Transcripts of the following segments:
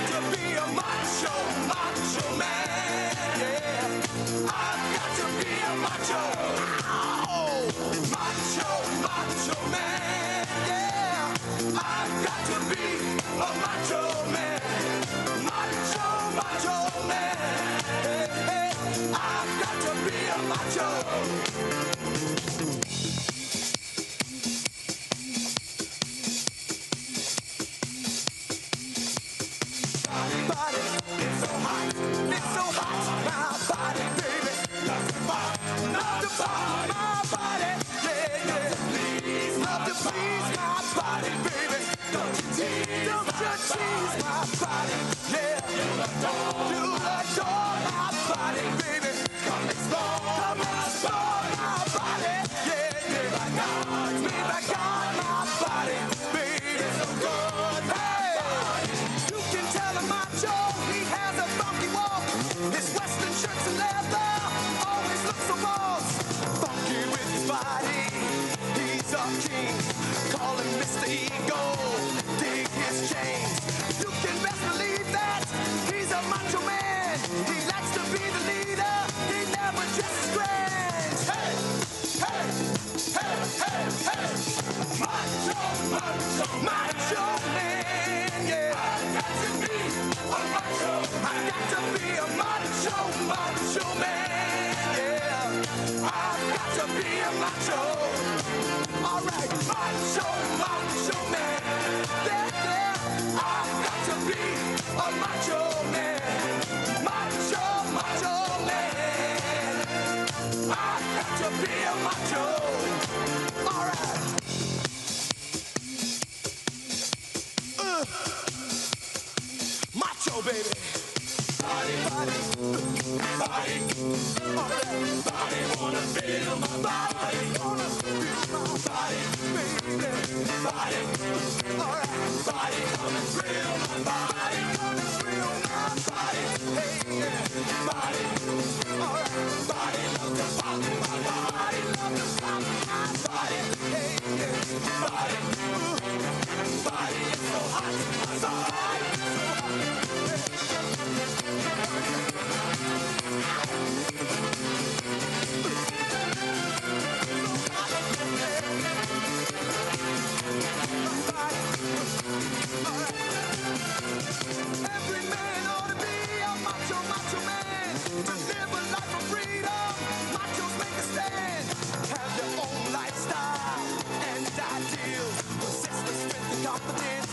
to be a macho, macho man. Yeah, I've got to be a macho, macho, macho man. Yeah, I've got to be a macho man, macho, macho man. Hey, hey, I've got to be a macho. Body, it's so hot, my body, baby. Love to pop my body, yeah, yeah. Love to please my body, baby. Don't you tease my body, yeah. You adore my body, baby. Come explore my body, yeah, yeah. Me back on my body, baby. It's so good, hey. You can tell him macho, he has a funky walk. His western shirts and leather always look so boss. Funky with his body, he's a king. Call him Mr. Ego, dig his chains. You can best believe that he's a macho man. He likes to be the leader, he never dresses grand. Hey, hey, hey, hey, hey. Macho, macho, macho man, yeah. I got to be a macho. I got to be a macho, macho man, yeah. I've got to be a macho. All right, macho, macho man, yeah, yeah. I've got to be a macho man, macho, macho man. I've got to be a macho. All right. Macho, baby. Body, body, body. All right. Body wanna feel my body. Wanna feel my body, baby. Body. All right. Body wanna thrill my body. Wanna thrill my body. Hey, yeah. Body. All right. Body love to pop my body. Love to pop my body. Hey, yeah. Body. Body is so hot. So hot. Every man ought to be a macho, macho man. To live a life of freedom, machos make a stand. Have their own lifestyle and ideals. Possess the strength and confidence,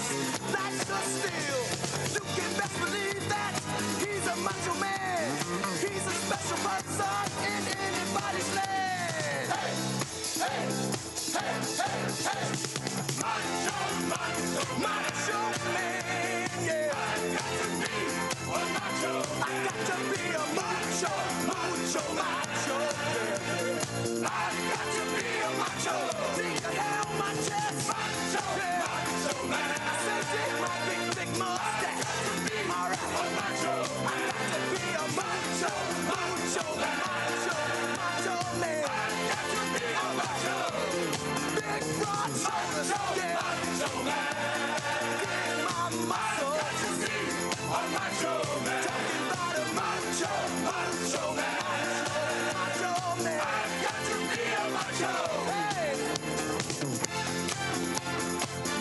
life's a steal. You can best believe that he's a macho man. He's a special person in anybody's land. Hey, hey, hey, hey, hey. Macho, macho, macho man, yeah. I got to be a macho. I got to be a macho, macho, macho, yeah. I got to be a macho. Dig the hell my chest, macho, yeah. Macho man. I said dig my big, thick mustache. I got to be all right. A macho. I got to be a macho, macho, macho, macho man. I got to be a macho. Big broad shoulders, yeah. Macho man. Get my muscle. I got to be a macho man. Talking about a macho, macho man. Macho man. I got to be a macho. Hey.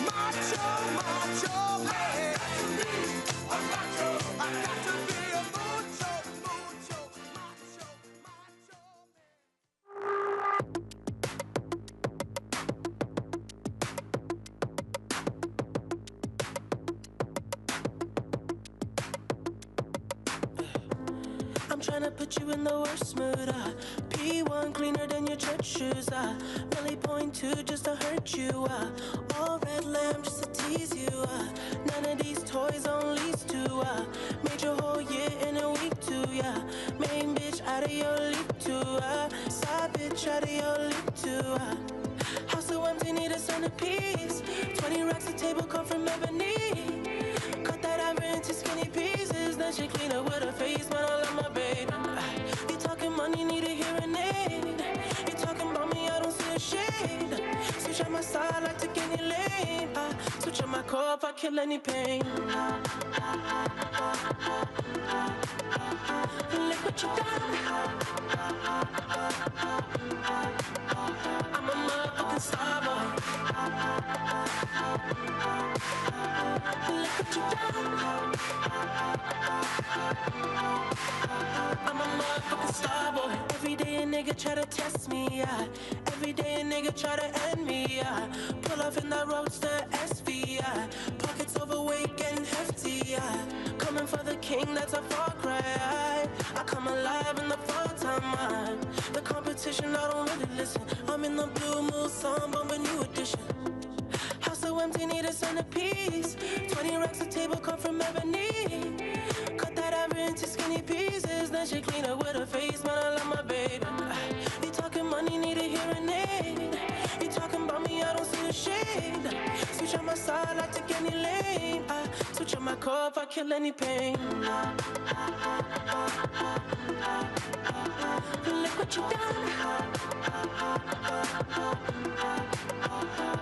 Macho, macho man. I got to be a macho. I got to be a macho, macho, macho, macho man. I'm tryna put you in the worst mood. P1 cleaner than your church shoes. Really point to just to hurt you. All red lamb just to tease you. None of these toys on lease to. Made your whole year in a week too. Yeah, main bitch out of your league too. Side bitch out of your league too. House so empty, need a centerpiece. 20 racks a table come from ebony. Cut that ivory into skinny pieces. Then she clean up with her face, man, I love my baby. You talking money, need a hearing aid. You talking about me, I don't see a shade. Switch on my side, like to any lane. Switch on my core if I kill any pain. Look what you done. I'm a motherfucking star boy. Look what you done. I'm a motherfucking star boy. Every day a nigga try to test me, yeah. Every day a nigga try to end me, yeah. Pull off in that roadster SV, yeah. Pockets overweight getting hefty, yeah. Coming for the king, that's a far cry. I come alive in the fall time, man. The competition, I don't really listen. I'm in the blue moon song, bumping new edition. House so empty, need a centerpiece. 20 racks of table come from ebony. Cut that ever into skinny pieces. Then she clean up with her face, man, I love my baby. You talking money, need a hearing aid. You talking about me, I don't see the shade. Switch on my side, I take any lane. I switch on my core if I kill any pain. Look what you done.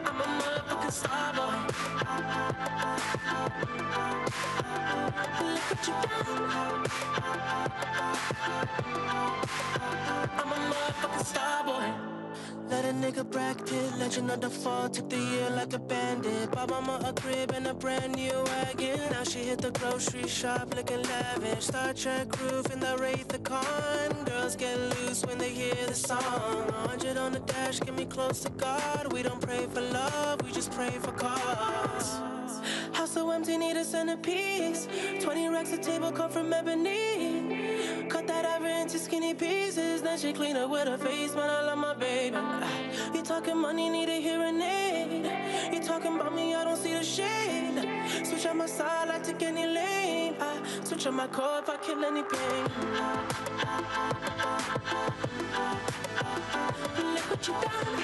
I'm a motherfucking star boy. Look what you done. I'm a motherfucking star boy. Let a nigga Brad Pitt, legend of the fall, took the year like a bandit. Bought mama a crib and a brand new wagon. Now she hit the grocery shop looking lavish. Star Trek roof in the Wraith the Con. Girls get loose when they hear the song. 100 on the dash, get me close to God. We don't pray for love, we just pray for cause. House so empty, need a centerpiece. 20 racks of table come from ebony. Cut that ever into skinny pieces. Then she clean up with her face, man, I love my baby. You talking money, need a hearing aid. You talking about me, I don't see the shade. Switch on my side, I take any lane. I switch on my core if I kill any pain. Look what you done.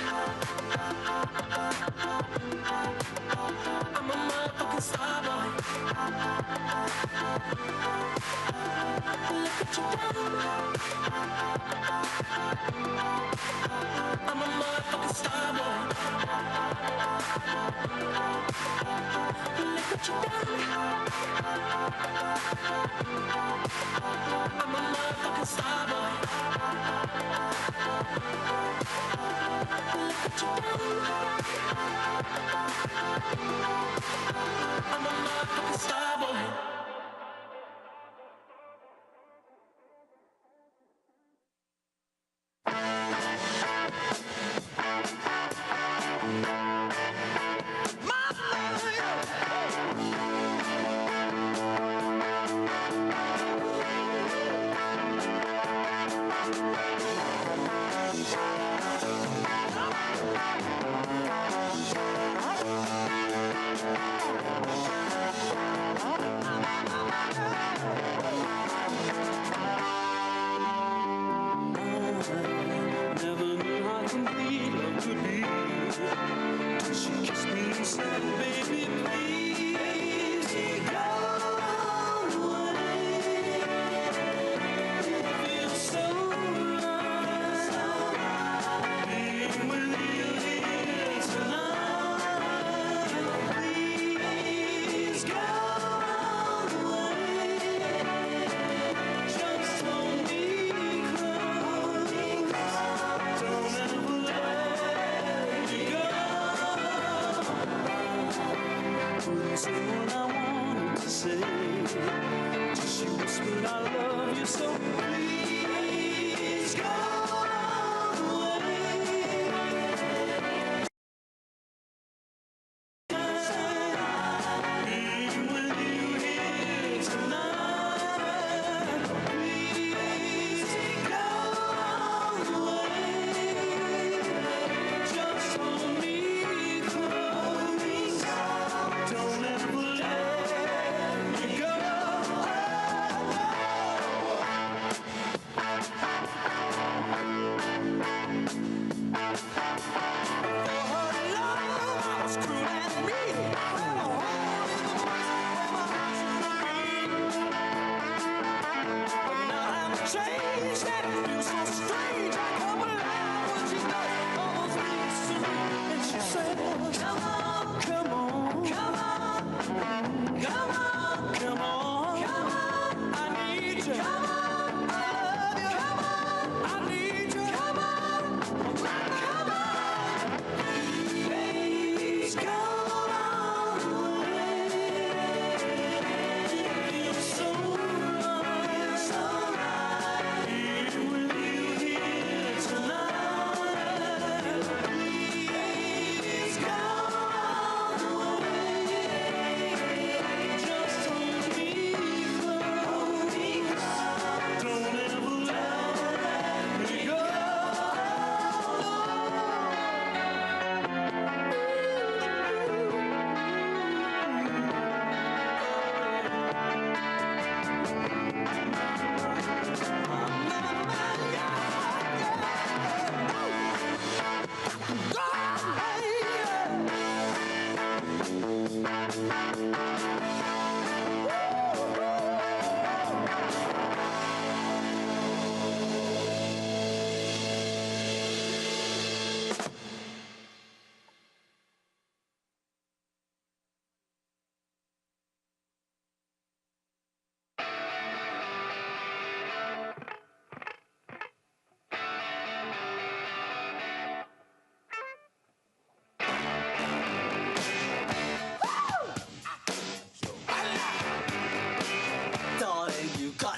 I'm a motherfucking star boy. Look what you done. I'm a motherfucking star boy. Look what you done. I'm a motherfucking star boy. Look what you done. I'm a motherfucking star boy.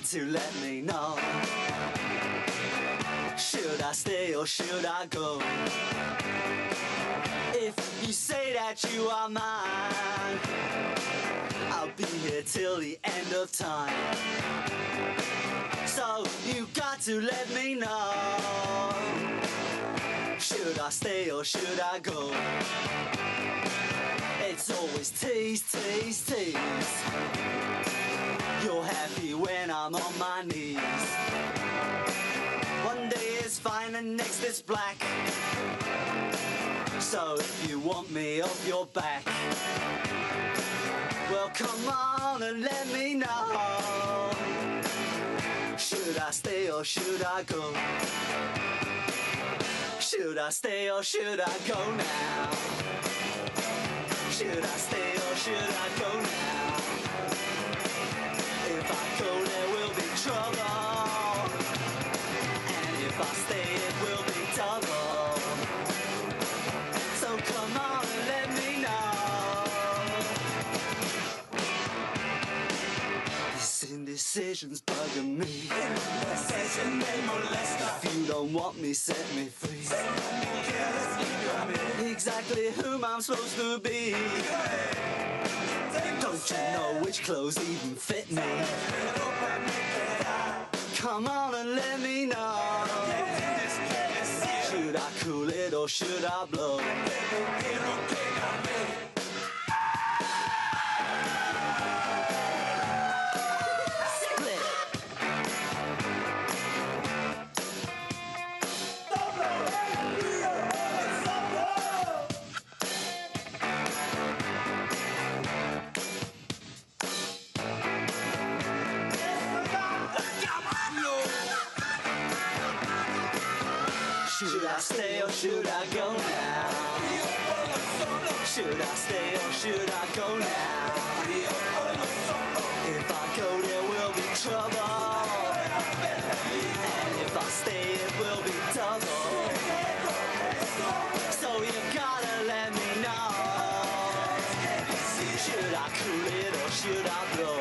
got to let me know. Should I stay or should I go? If you say that you are mine, I'll be here till the end of time. So you got to let me know. Should I stay or should I go? It's always tease, tease, tease. You're happy when I'm on my knees. One day is fine and next is black. So if you want me off your back, well come on and let me know. Should I stay or should I go? Should I stay or should I go now? Should I stay or should I go now? If I go there will be trouble, and if I stay it will be double. So come on and let me know. This indecision's bugging me. If you don't want me, set me free. Exactly whom I'm supposed to be. Don't you know which clothes even fit me? Come on and let me know. Should I cool it or should I blow? Should I stay or should I go now? Should I stay or should I go now? If I go there will be trouble, and if I stay it will be double. So you gotta let me know. Should I cool it or should I blow?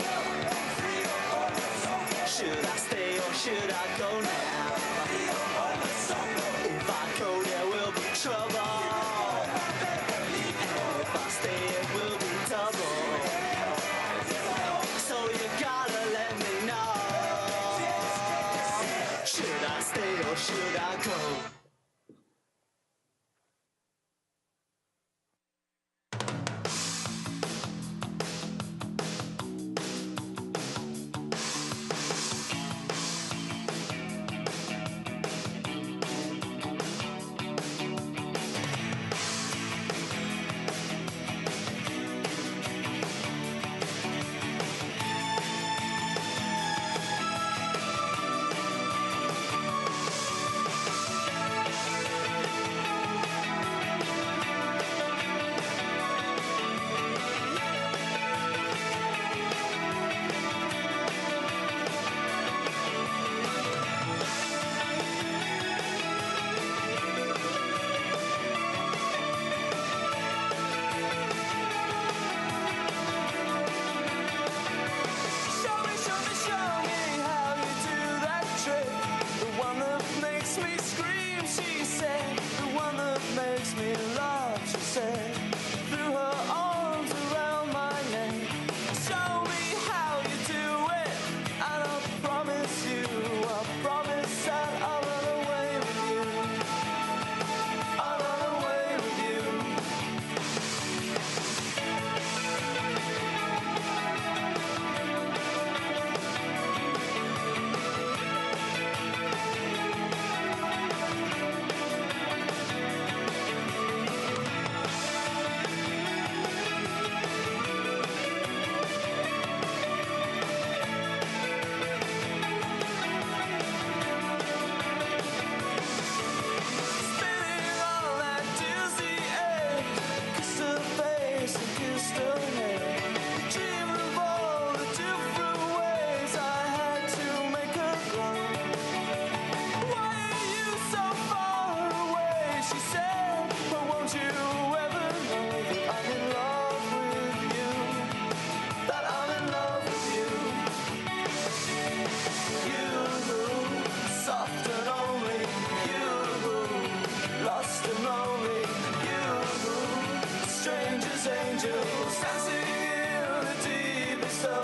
Should I stay or should I go now? If I go there will be trouble, and if I stay it will be double.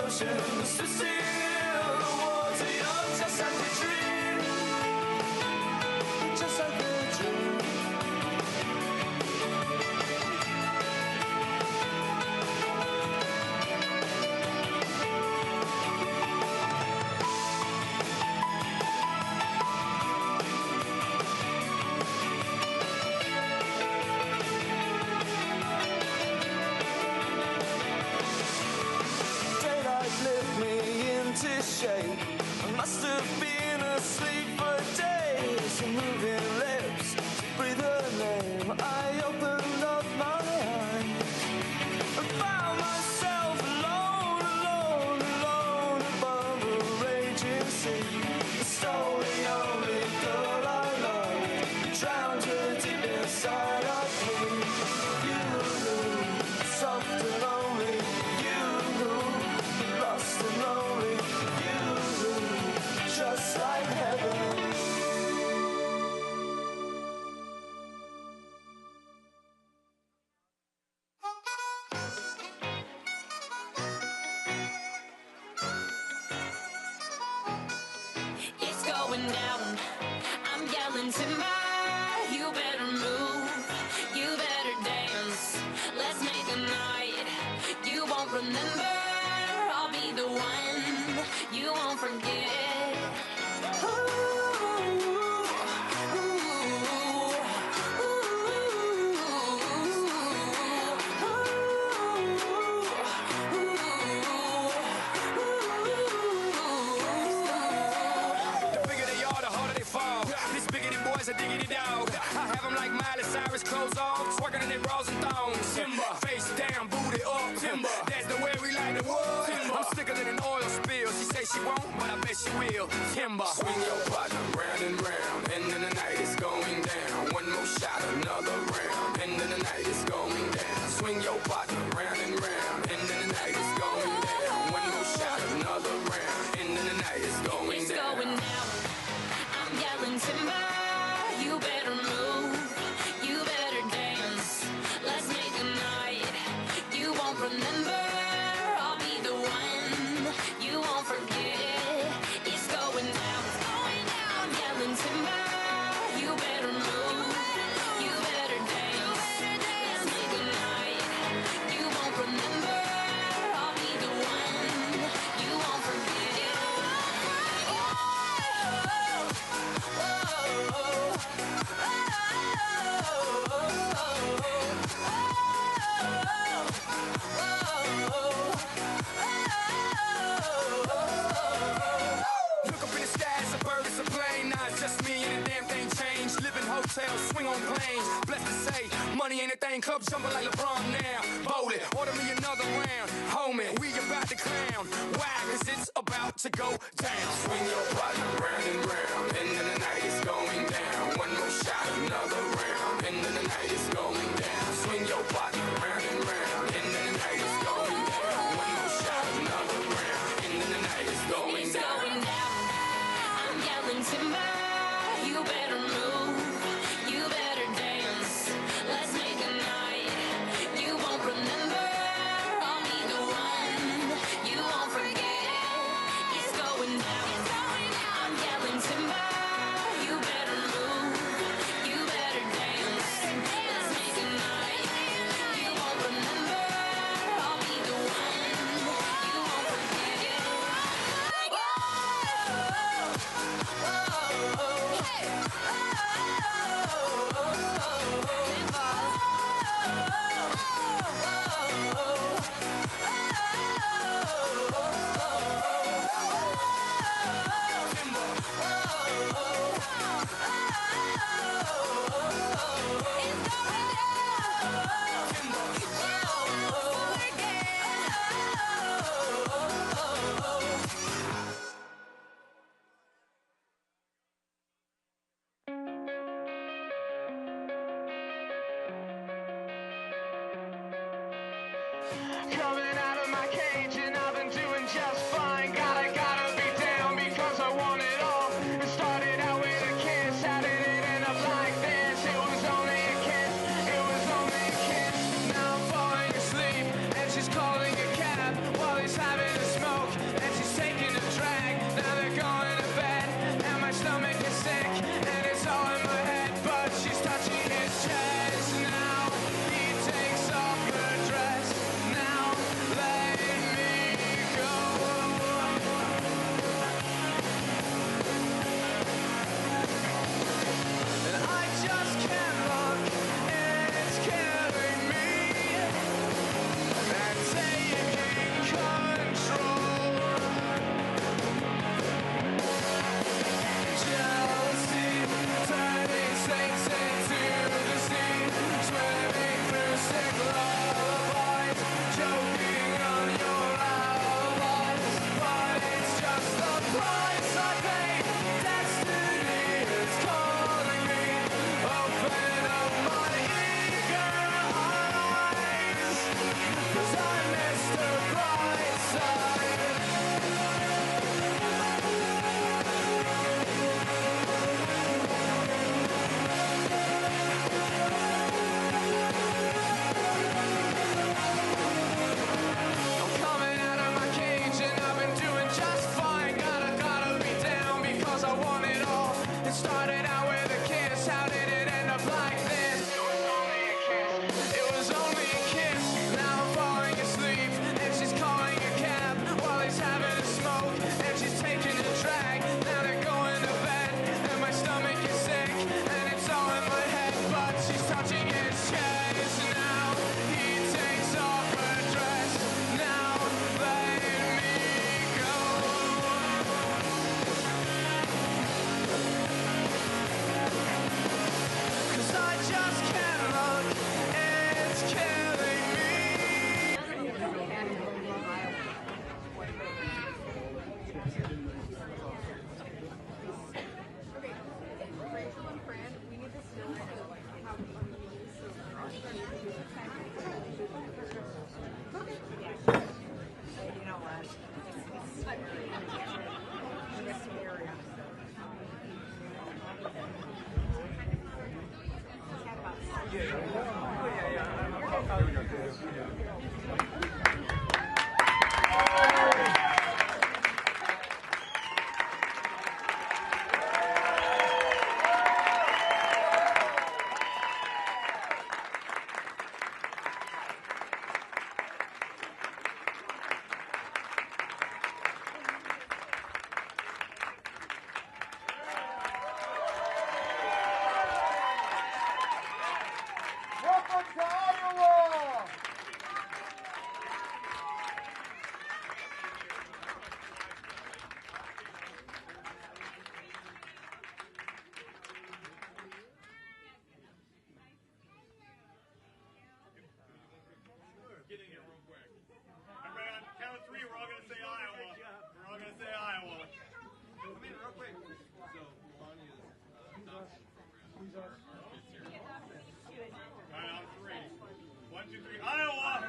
oceans to steal the water. You're just like a dream, just like a dream. Shape. I must have been asleep for days. Moving lips, breathe her name. I opened up my eyes and found myself alone, alone, alone above a raging sea. Stole the only girl I loved, drowned her deep inside of me. You knew, soft and lonely. You knew, lost and lonely. Just like heaven. It's going down. I'm yelling timber. You better move. You better dance. Let's make a night you won't remember. I'll be the one you won't forget. A diggity dog. I have them like Miley Cyrus, clothes off, twerking in their bras and thongs. Timber, face down, booty up. Timber, that's the way we like the wood. Timber, I'm sicker than an oil spill. She say she won't, but I bet she will. Timber, swing your partner round and round, and then the night is going down. One more shot, another round, and then the night is going down. Swing your partner round and round, and then the night is going down. One more shot, another round, and then the night is going it's down. Going down. I'm yelling timber. You better move, you better dance. Let's make a night you won't remember. I'll be the one you won't forget. It's going down, I'm yelling timber. You better move, you better dance. Let's make a night you won't remember. I'll be the one you won't forget. Hotels, swing on planes, blessed to say, money ain't a thing, club jumping like LeBron now, bowl it, order me another round, homie, we about to clown, why, cause it's about to go down. Swing your partner round and round, and then the night is going down, one more shot, another round, and then the night is going down. Swing your partner round and round, and then the night is going down, one more shot, another round, and then the night is going down. It's going down, I'm yelling timber. You better move, you better dance. Let's make a night you won't remember. I'll be the one you won't forget. It's going down, I'm yelling timber. You better move, you better dance. Let's Started out with a kiss, how did it end up like this? It was only a kiss, now I'm falling asleep, and she's calling a cab while he's having a smoke, and she's taking a drag. Now they're going to bed, and my stomach is sick, and it's all in my head, but she's touching his chest. Now he takes off her dress, now let me go. 'Cause I just can't look, it's killing me. Getting it real quick. Everybody on count of three, we're all going to say Iowa. We're all going to say Iowa. Come in real quick. So, Lonnie is All right, on three. 1, 2, 3, Iowa!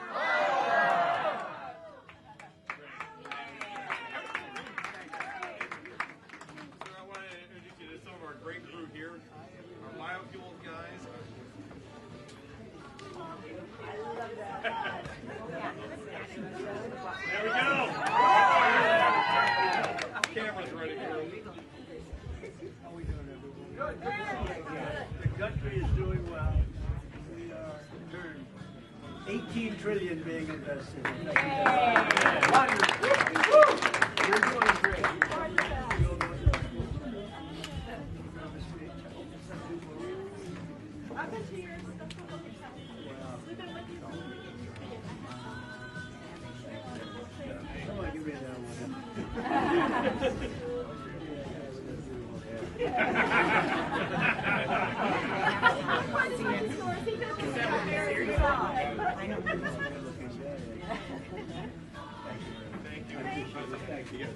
So I want to introduce you to some of our great crew here. Our biofuels guys. There we go. Camera's ready. How we doing, everyone? Good. The country is doing well. We are turned 18 trillion being invested. We're doing great.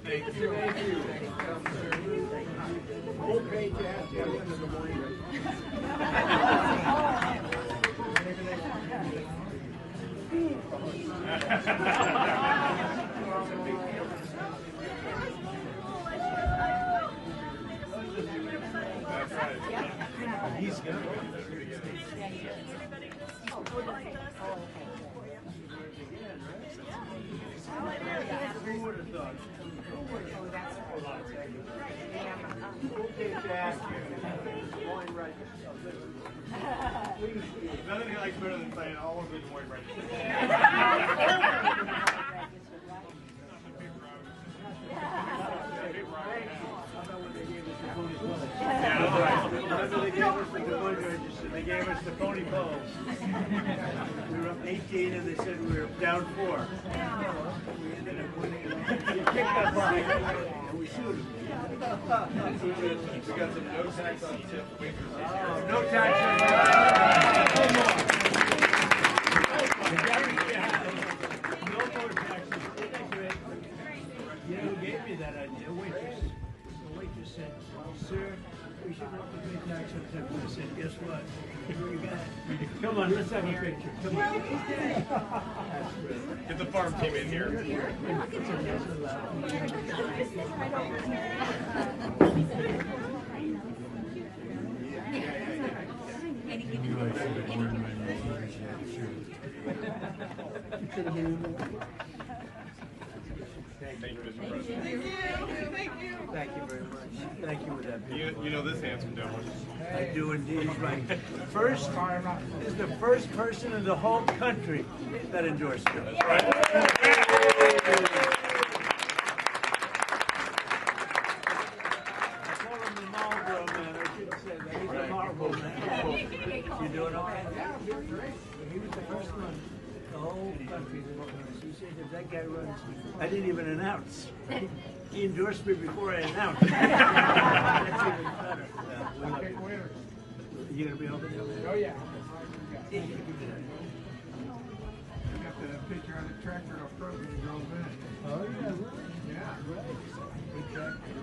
Thank you. Okay, to have you in the morning. He's good. Who would have thought? Okay, Jack. Going right. Nothing he likes better than saying all of it going right. They gave us the pony pose. We were up 18 and they said we were down 4. We ended up winning. We kicked that ball and we sued them. We got some no tax on tip waiters. No tax on no more taxes. You know who gave me that idea? Waitress. The waitress said, "Sir, we should not pay tax on tip." I said, "Guess what? You got it. Come on, let's have a picture. Come on." Get the farm team in here. Thank Thank you, Mr. President. Thank you very much. Thank you with that. You know this handsome gentleman. I do indeed. Right. First is the first person in the whole country that endorsed it. Right. I call him the Marlboro man. I shouldn't say that. He's the Marlboro man. You doing okay? He was the first one. The whole country. He said, if that guy runs, I didn't even announce. He endorsed me before I announced. That's even better. We love you. You gonna be over there? Oh yeah. Yeah. Got the picture on the tractor off road when you drove in. Oh yeah, right. Yeah. Right. Good tractor.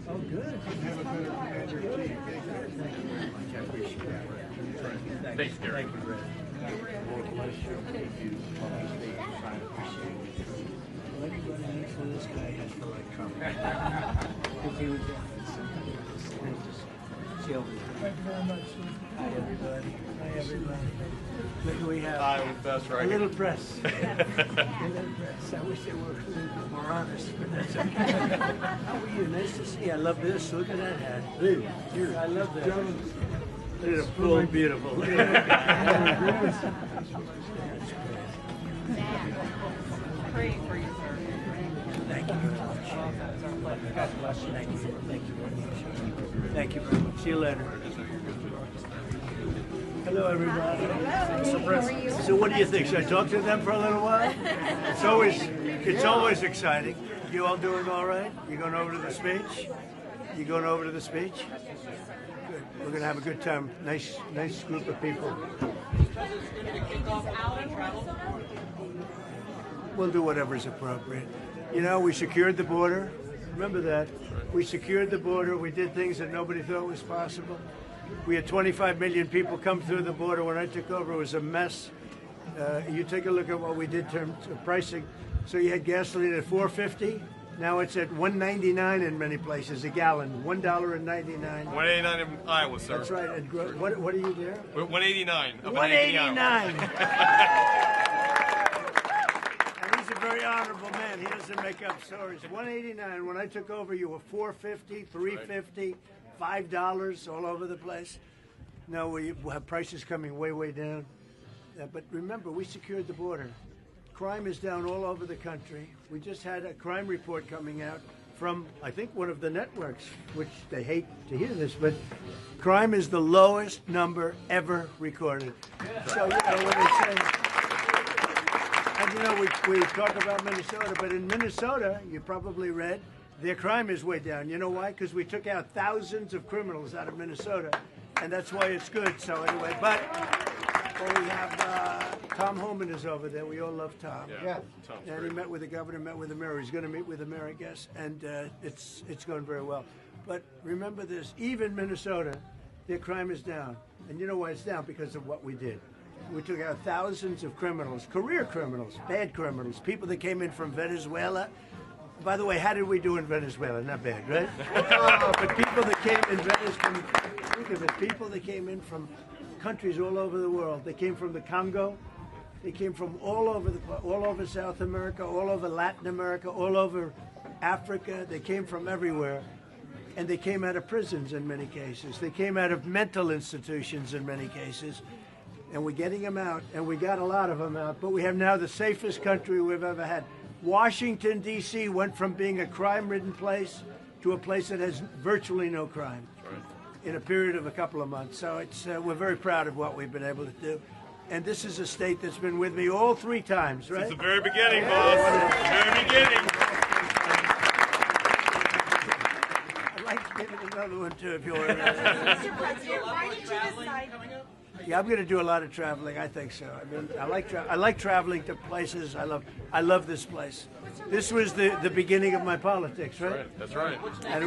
Oh, good. Have a better commander team. Thank you very much. I appreciate that. Thanks, Gary. Thank you, Brad. Anybody next to this guy has to like Trump. Because he was see over there. Thank you very much. Hi, everybody. Hi, everybody. Look who we have. Hi, that's right. A little press. A little press. I wish they were a little bit more honest, but that's okay. How are you? Nice to see you. I love this. Look at that hat. Hey, here. I love that. Look at it, full and beautiful. Look at that. That's great. Praying for you, sir. Thank you very much. God bless you. Thank you. Thank you very much. Thank you very much. See you later. Hello, everybody. Hello. So, what do you think? Should I talk to them for a little while? It's always exciting. You all doing all right? You going over to the speech? You going over to the speech? Good. We're gonna have a good time. Nice group of people. We'll do whatever's appropriate. You know, we secured the border. Remember that. We secured the border. We did things that nobody thought was possible. We had 25 million people come through the border. When I took over, it was a mess. You take a look at what we did in terms of pricing. So you had gasoline at $4.50. Now it's at $1.99 in many places, a gallon. $1.99. $1.89 in Iowa, sir. That's right. And what are you there? We're $1.89. $1.89. And he's a very honorable man. He doesn't make up stories. $1.89. When I took over, you were $4.50, $3.50, $5 all over the place. Now we have prices coming way down. But remember, we secured the border. Crime is down all over the country. We just had a crime report coming out from, I think, one of the networks, which they hate to hear this, but crime is the lowest number ever recorded. So, you know, when they say, and you know, we talk about Minnesota, but in Minnesota, you probably read, their crime is way down. You know why? Because we took out thousands of criminals out of Minnesota, and that's why it's good. So anyway, but we have Tom Homan is over there. We all love Tom. Yeah. Tom's And great. he met with the governor, met with the mayor. He's going to meet with the mayor, I guess, and it's going very well. But remember this: even Minnesota, their crime is down, and you know why it's down? Because of what we did. We took out thousands of criminals, career criminals, bad criminals, people that came in from Venezuela. By the way, how did we do in Venezuela? Not bad, right? But people that came in Venezuela, think of it, people that came in from countries all over the world. They came from the Congo. They came from all over South America, all over Latin America, all over Africa. They came from everywhere. And they came out of prisons in many cases. They came out of mental institutions in many cases. And we're getting them out, and we got a lot of them out. But we have now the safest country we've ever had. Washington, D.C. went from being a crime-ridden place to a place that has virtually no crime in a period of a couple of months. So it's we're very proud of what we've been able to do. And this is a state that's been with me all 3 times, right? Since the very beginning, boss. Very beginning. I'd like to give it another one, too, if you want. Mr. President, why did you decide? Yeah, I'm going to do a lot of traveling. I think so. I mean, I like traveling to places. I love this place. This was the beginning of my politics, right? That's right. And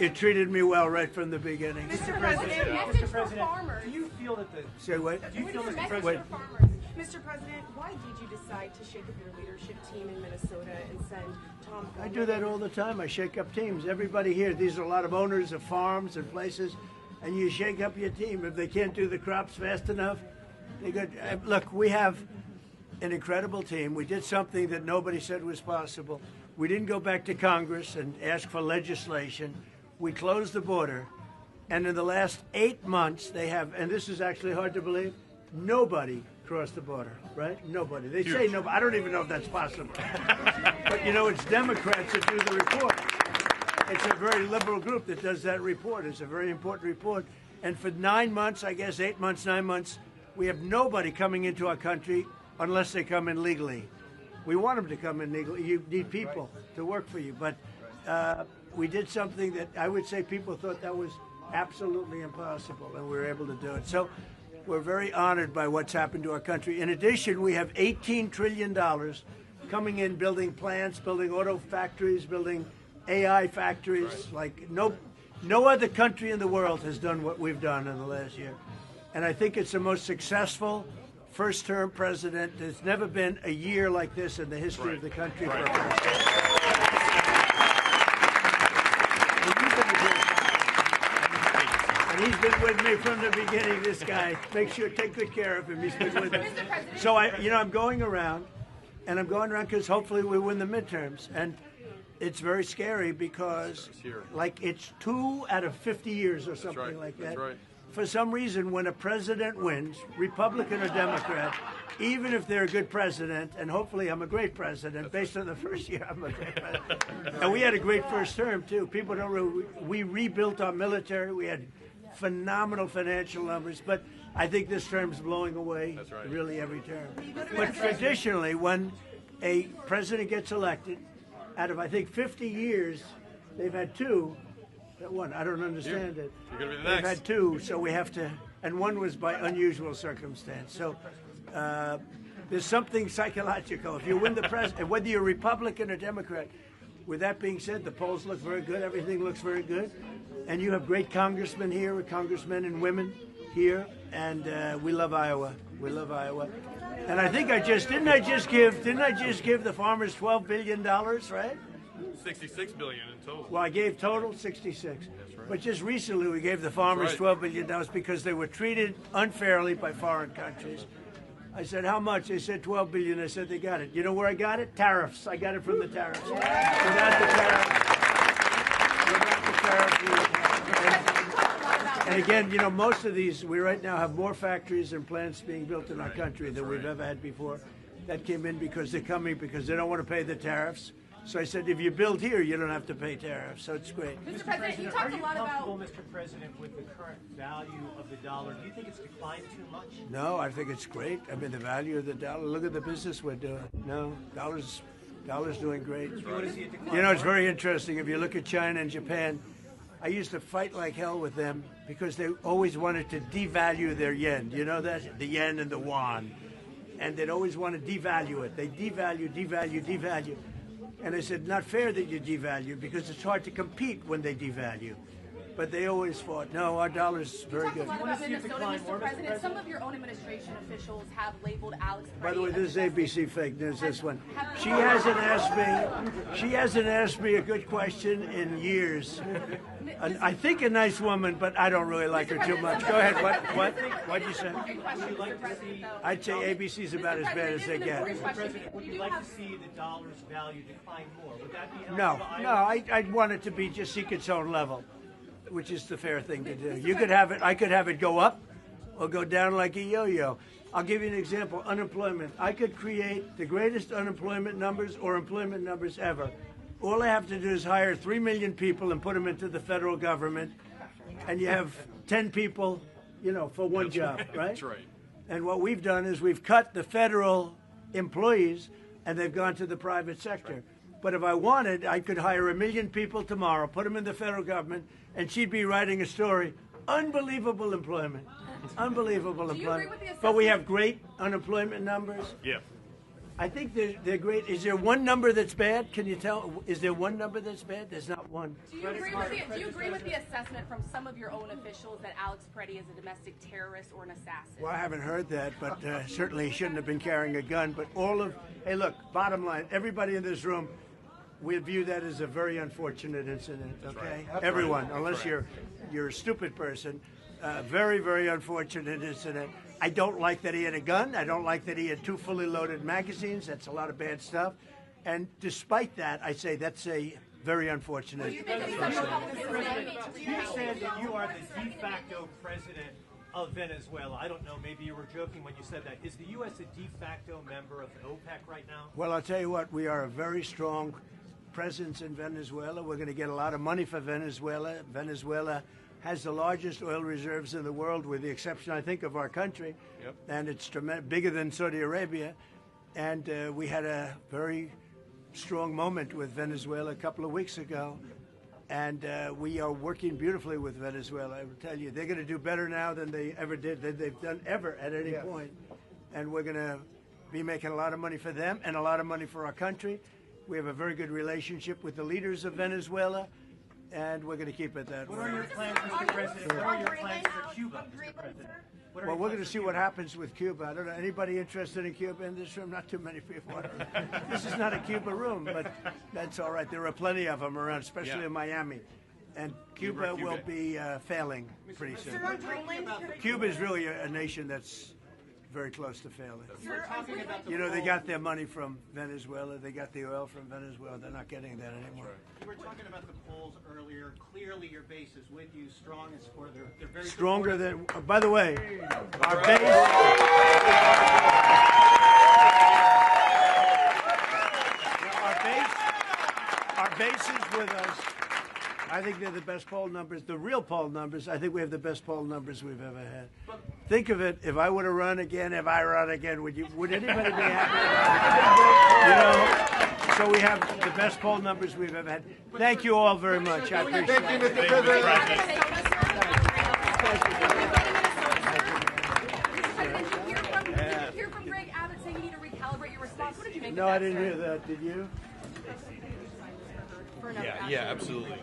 it treated me well right from the beginning. Mr. President, Mr. President, do you feel that the Say what? do you feel, Mr. message President? for farmers. Mr. President, why did you decide to shake up your leadership team in Minnesota and send Tom I do that all the time. I shake up teams. Everybody here, these are a lot of owners of farms and places, and you shake up your team. If they can't do the crops fast enough, They're good. Look, we have an incredible team. We did something that nobody said was possible. We didn't go back to Congress and ask for legislation. We closed the border. And in the last 8 months, they have, and this is actually hard to believe, nobody crossed the border, right? Nobody. They say nobody. I don't even know if that's possible. But, you know, it's Democrats that do the report. It's a very liberal group that does that report. It's a very important report. And for 9 months, I guess 8 months, 9 months, we have nobody coming into our country unless they come in legally. We want them to come in legally. You need people to work for you. But we did something that I would say people thought that was absolutely impossible, and we were able to do it. So we're very honored by what's happened to our country. In addition, we have $18 trillion coming in, building plants, building auto factories, building AI factories. Like no other country in the world has done what we've done in the last year. And I think it's the most successful first-term president. There's never been a year like this in the history of the country. For a president. And he's been with me from the beginning, this guy. Make sure, take good care of him. He's been with me. So I'm going around, and I'm going around because hopefully we win the midterms. And it's very scary because, like, it's 2 out of 50 years or something like that. For some reason, when a president wins, Republican or Democrat, even if they're a good president, and hopefully I'm a great president, based on the first year, I'm a great president. And we had a great first term, too. People don't know, we rebuilt our military. We had phenomenal financial numbers, but I think this term's blowing away really every term. But traditionally, when a president gets elected, out of, I think, 50 years, they've had 2 that won. I don't understand it. You're going to be the They've next. had 2, so we have to, and one was by unusual circumstance. So there's something psychological. If you win the president, whether you're Republican or Democrat, with that being said, the polls look very good. Everything looks very good. And you have great congressmen here, congressmen and women here, and we love Iowa. We love Iowa. And I think didn't I just give the farmers $12 billion, right? 66 billion in total. Well, I gave total 66. But just recently we gave the farmers $12 billion because they were treated unfairly by foreign countries. I said, how much? They said $12 billion. I said, they got it. You know where I got it? Tariffs. I got it from the tariffs. Without the tariffs, and again, you know, most of these, we right now have more factories and plants being built in our country than we've ever had before. That came in because they're coming because they don't want to pay the tariffs. So I said, if you build here, you don't have to pay tariffs. So it's great. Mr. President, you talked a lot about... Mr. President, with the current value of the dollar, do you think it's declined too much? No, I think it's great. I mean, the value of the dollar, look at the business we're doing. No, dollar's doing great. You know, it's very interesting. If you look at China and Japan, I used to fight like hell with them because they always wanted to devalue their yen. You know that? The yen and the yuan. And they'd always want to devalue it. They devalue. And I said, not fair that you devalue because it's hard to compete when they devalue. But they always fought, no, our dollar's very good. You talked a lot about Minnesota, Mr. President. Some of your own administration officials have labeled Alex By the way, Freddie this is ABC fake news, this one. She hasn't asked me a good question in years. I think a nice woman, but I don't really like her too much. Go ahead, what'd you say? I'd say ABC's about as bad as they get. Mr. President, would you like to see the dollar's value decline more? Would that be helpful? No, I'd want it to be just seek its own level, which is the fair thing to do. You could have it, I could have it go up or go down like a yo-yo. I'll give you an example, unemployment. I could create the greatest unemployment numbers or employment numbers ever. All I have to do is hire 3 million people and put them into the federal government, and you have 10 people, you know, for one job, right? That's right. And what we've done is we've cut the federal employees, and they've gone to the private sector. But if I wanted, I could hire 1 million people tomorrow, put them in the federal government, and she'd be writing a story. Unbelievable employment. Unbelievable employment. But we have great unemployment numbers. Yeah. I think they're great. Is there one number that's bad? Can you tell? Is there one number that's bad? There's not one. Do you agree with the assessment from some of your own officials that Alex Freddie is a domestic terrorist or an assassin? Well, I haven't heard that, but certainly he shouldn't have been carrying a gun. But hey, look, bottom line, everybody in this room, we view that as a very unfortunate incident, okay? Everyone, unless you're a stupid person. Very, very unfortunate incident. I don't like that he had a gun. I don't like that he had 2 fully loaded magazines. That's a lot of bad stuff. And despite that, I say that's a very unfortunate. You said that you are the de facto president of Venezuela. I don't know, maybe you were joking when you said that. Is the U.S. a de facto member of OPEC right now? Well, I'll tell you what, we are a very strong presence in Venezuela. We're going to get a lot of money for Venezuela. Venezuela has the largest oil reserves in the world, with the exception, I think, of our country. Yep. And it's bigger than Saudi Arabia. And we had a very strong moment with Venezuela a couple of weeks ago. And we are working beautifully with Venezuela. I will tell you, they're going to do better now than they ever did, than they've done ever at any point. And we're going to be making a lot of money for them and a lot of money for our country. We have a very good relationship with the leaders of Venezuela, and we're going to keep it that way. What are your plans, Mr. President? What are your plans for Cuba, Mr. President? Well, we're going to see what happens with Cuba. I don't know, anybody interested in Cuba in this room? Not too many people. This is not a Cuba room, but that's all right. There are plenty of them around, especially in Miami. And Cuba will be failing pretty soon. Cuba is really a nation that's very close to failing. You know, they got their money from Venezuela. They got the oil from Venezuela. They're not getting that anymore. You were talking about the polls earlier. Clearly, your base is with you, strong and supportive. They're very stronger than. By the way, our base. Our base is with us. I think they're the best poll numbers. The real poll numbers, I think we have the best poll numbers we've ever had. Think of it, if I were to run again, would anybody be happy? You know, so we have the best poll numbers we've ever had. Thank you all very much. I appreciate it. Thank you, Mr. President. Did you hear from Greg Abbott saying you need to recalibrate your response? What did you make of that? No, I didn't hear that. Did you? Yeah, absolutely.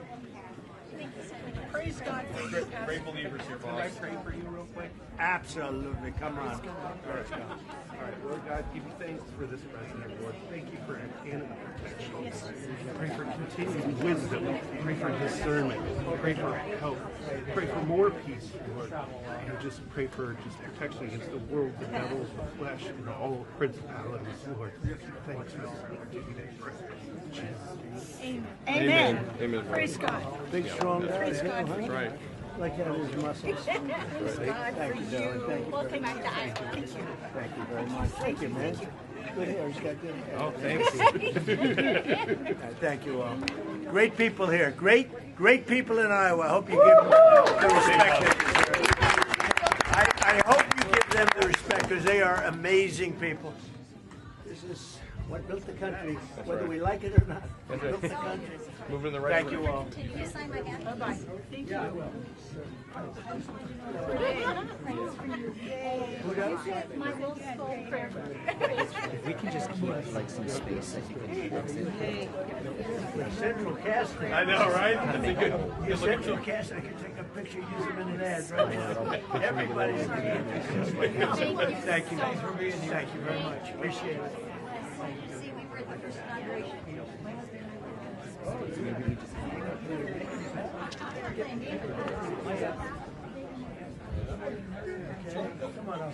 Praise God for you. Great believers here, boss. Can I pray for you real quick? Absolutely. Come on. Praise God. All right, Lord God, give you thanks for this president, Lord. Thank you for Canada protection. Pray for continued wisdom. Pray for discernment. Pray for help. Pray for more peace, Lord. And just pray for just protection against the world, the devil, the flesh, and all principalities, Lord. Thanks for this opportunity. Amen. Amen. Praise God. Big, strong guy. Praise God. That's right. Like to have his muscles. Praise God for you. Welcome back to Iowa. Thank you. Thank you very much. Thank you, man. Good hair. He's got good hair. Oh, thanks. Thank you all. Great people here. Great people in Iowa. I hope you give them the respect they deserve. I hope you give them the respect, because they are amazing people. This is what built the country, whether we like it or not. What built the country. Moving in the right Thank direction. you all. Can you sign my hand? Bye-bye. Thank you. My little skull prayer. If we can just keep like some space, I think we can fix it. Central casting. I know, right? That's a good Central casting. I can take a picture, use them in an ad, right? Everybody's going to be interested. Thank you. Thanks for being here. Thank you very much. Appreciate it. See, we were at the first inauguration.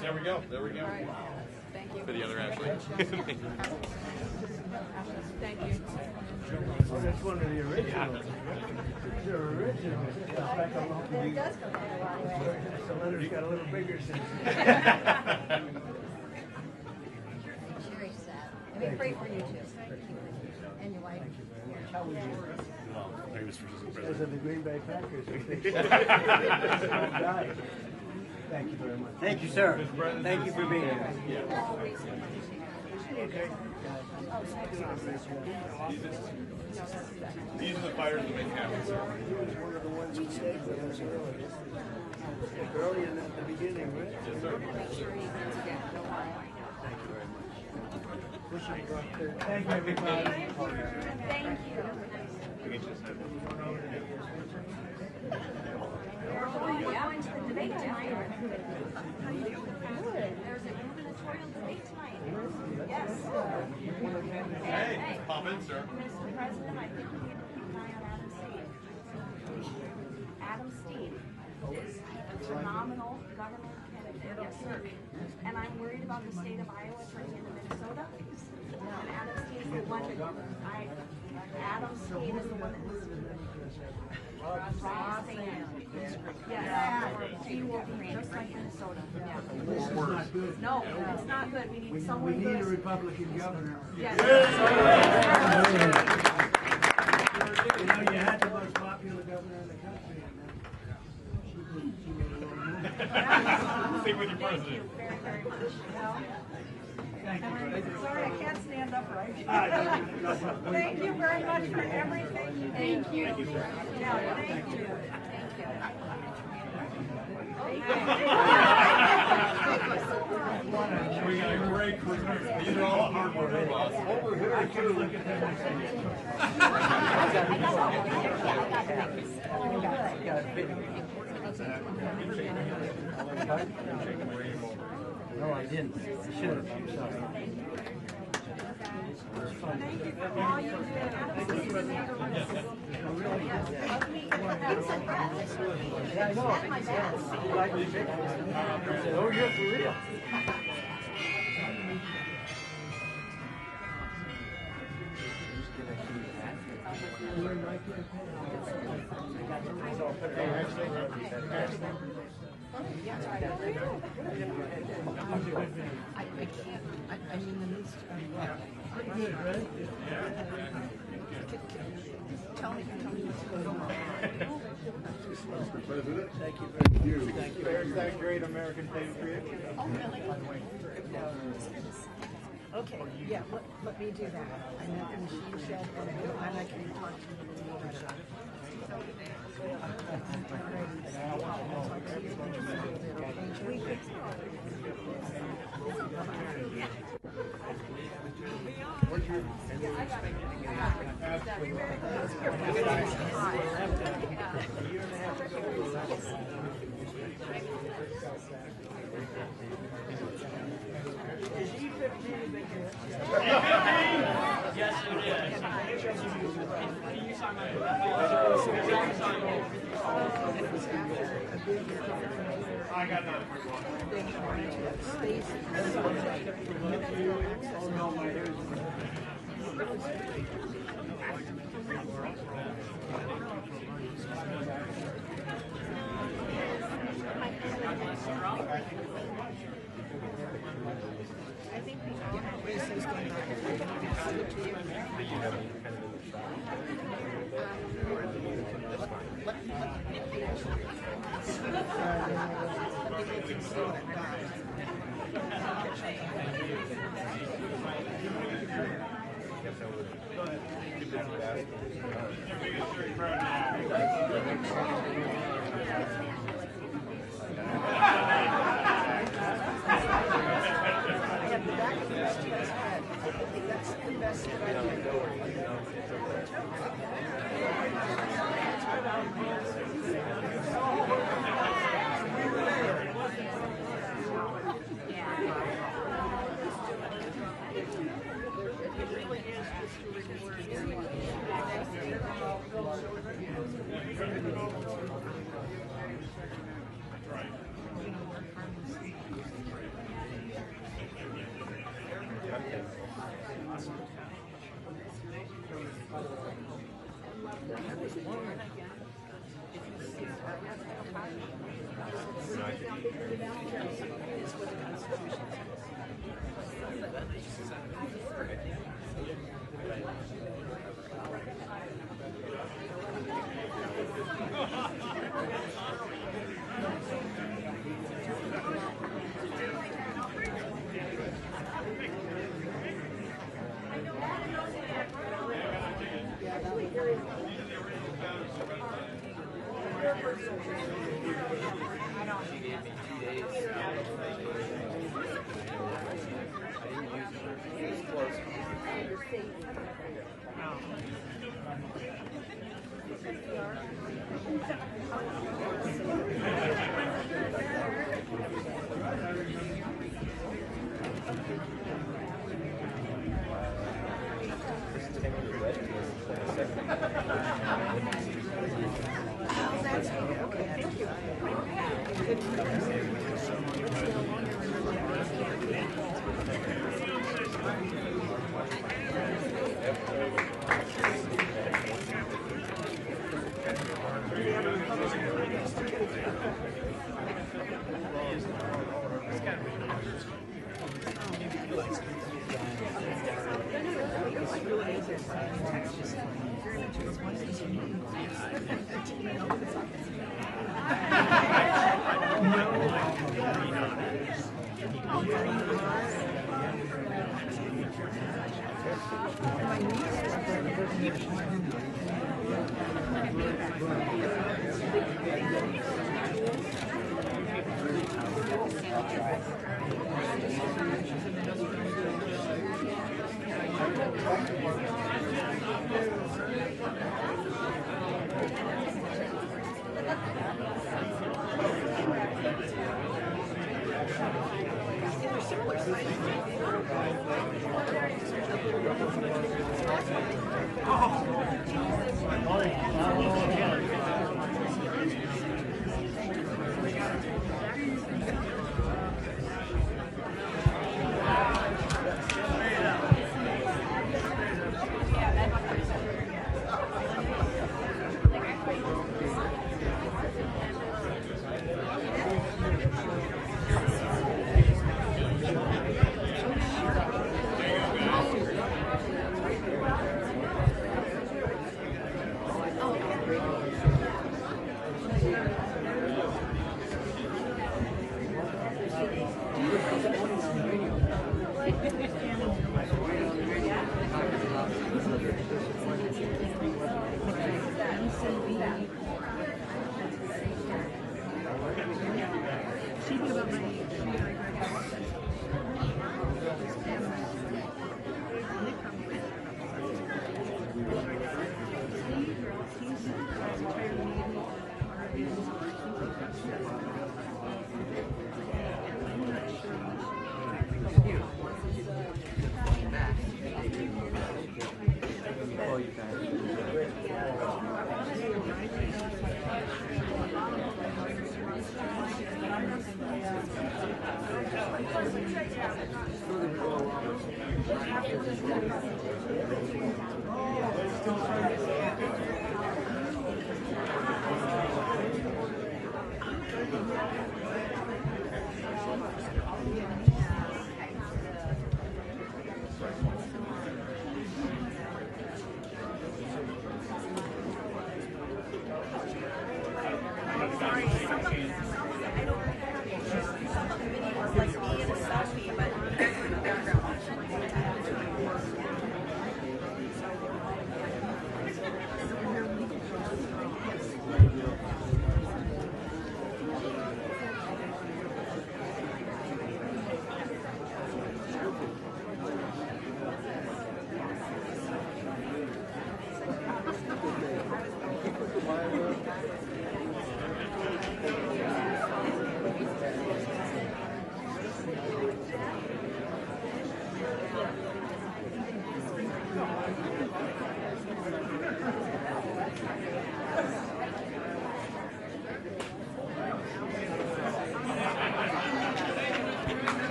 There we go. There we go. Thank you. For the other Ashley. Thank you. Oh, that's one of the originals. These are originals. In fact, I'm hoping the letter's got a little bigger since. Very sad. And we pray for you too. And your wife. How would you? Because of the Green Bay Packers. Thank you very much. Thank you, sir. Thank you for being here. These are the fighters that make happen. One of the ones who stayed with us early in the beginning, right? Yes, sir. Thank you, everybody. Thank you. We're going to the debate tonight. There's a gubernatorial debate tonight. Yes. Hey, pop in, sir. Mr. President, I think we need to keep an eye on Adam Steed. Adam Steed is a phenomenal government candidate. Yes, sir. And I'm worried about the state of Iowa turning into Minnesota. And Adams State is the one that Adams State is the one that was Rob Sand. Yes, he will be just like Minnesota. Yeah. This is not good. No, it's not good. We need someone We need a good. Republican governor. Yes. You know, you had the most popular governor in the country, and then she made a little move. Same with your Thank president. you very, very much. Well, Thank you. sorry, I can't stand upright. Thank you very much for everything. Thank you. Yeah, thank you. We got a great crew. These are all hard work boss. Over here, I can look at them and No, I didn't. I should have. I'm sorry. Thank you for all you do. Yeah, I know. Oh, you're for real. I mean, the news. pretty good, right? Tell me what's going on. Mr. President. Thank you. Thank you. There's that great American patriot. Oh, really? Okay, yeah, let me do that. I'm at the machine shed, and I can talk to you. What's your... Yes, it is. Can you sign my book? I got that. I think we all have races going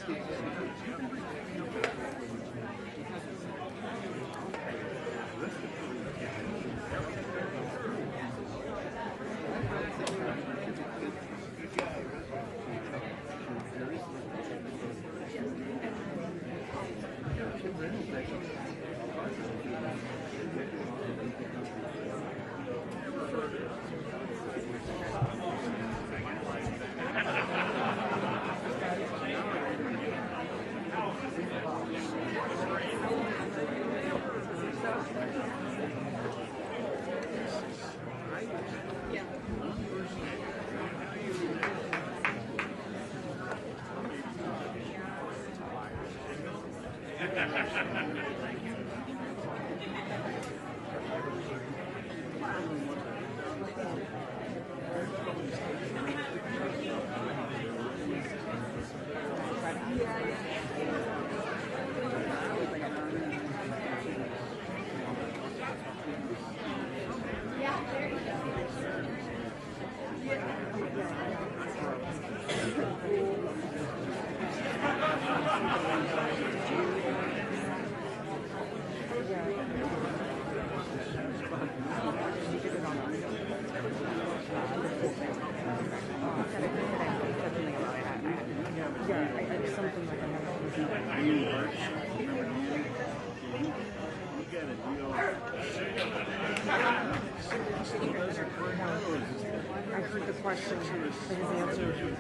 I heard the question, but his answer.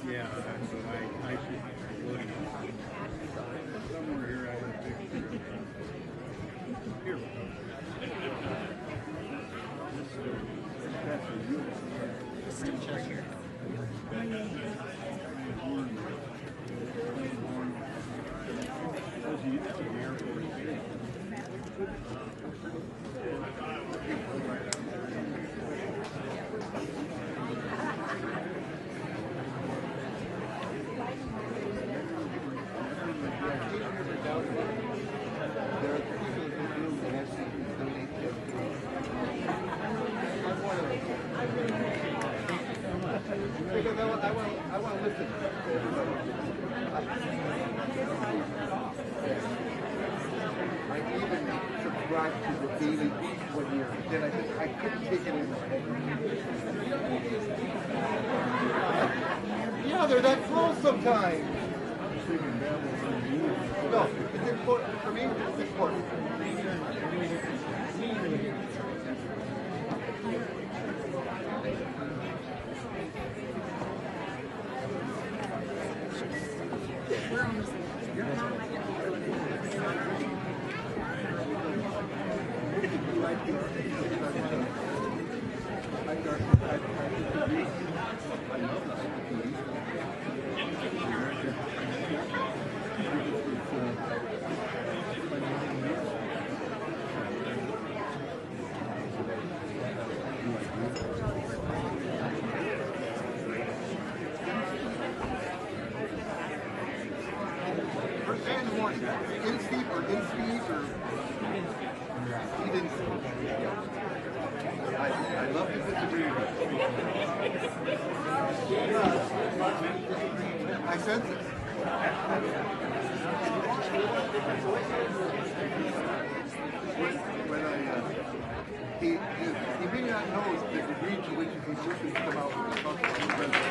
Yeah, that's what I should look at. Somewhere here I have a picture. Here we go. That's a beautiful. Still check here. That's an Air Force Base. Because I want to listen. I even subscribed to the Daily Beast one year. Then I couldn't take it anymore. Yeah, they're that close sometimes. No, it's important. For me, it's important. I love to disagree with you. I sense it. He may not know the degree to which he's looking to come out with the president.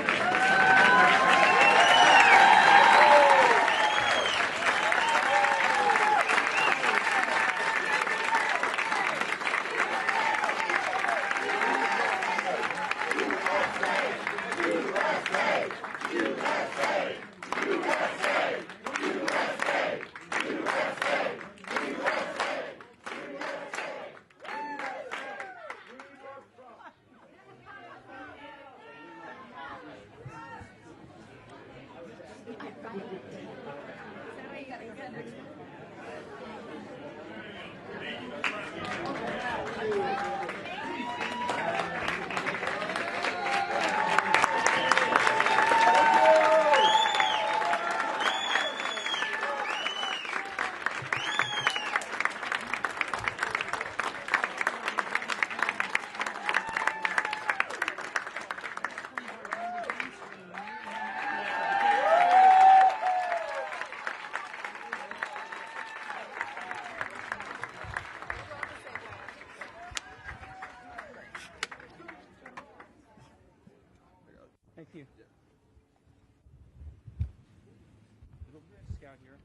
Thank you. Scout here.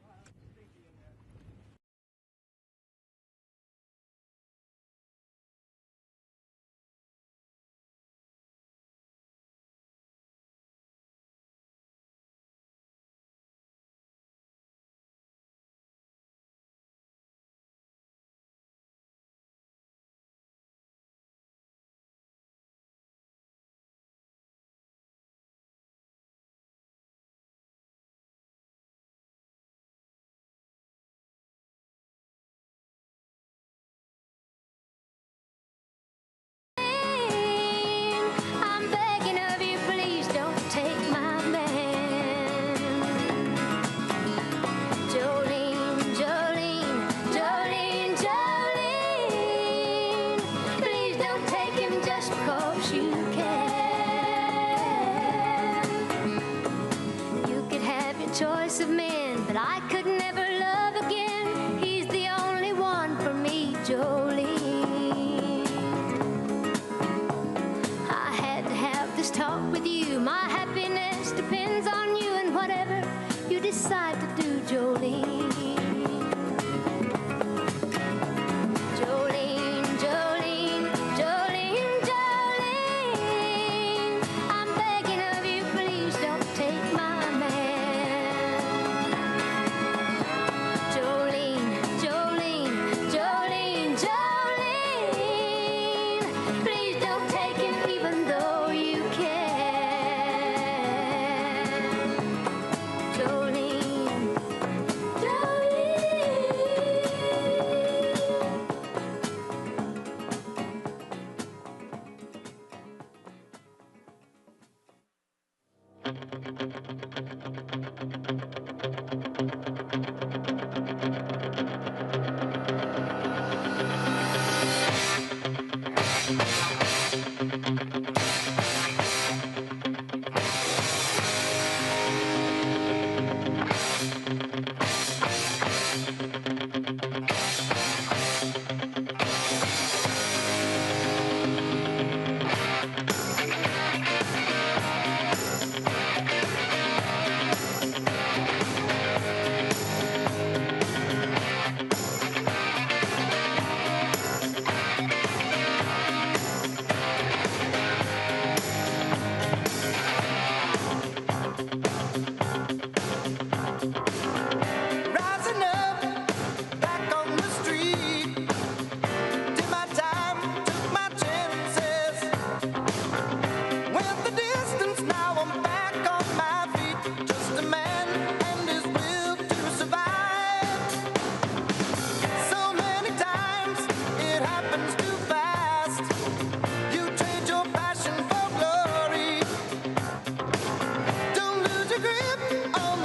I'm begging of you, please don't take my man. Jolene, Jolene, Jolene, Jolene, please don't take him just because you can. You could have your choice of men, but I could never love again. He's the only one for me, Jolene. This talk with you, my happiness depends on you and whatever you decide to do, Jolene. Jolene, Jolene, Jolene, Jolene, I'm begging of you, please don't take my man. Jolene, Jolene, Jolene, Jolene, please don't take him even though you Jolene, Jolene.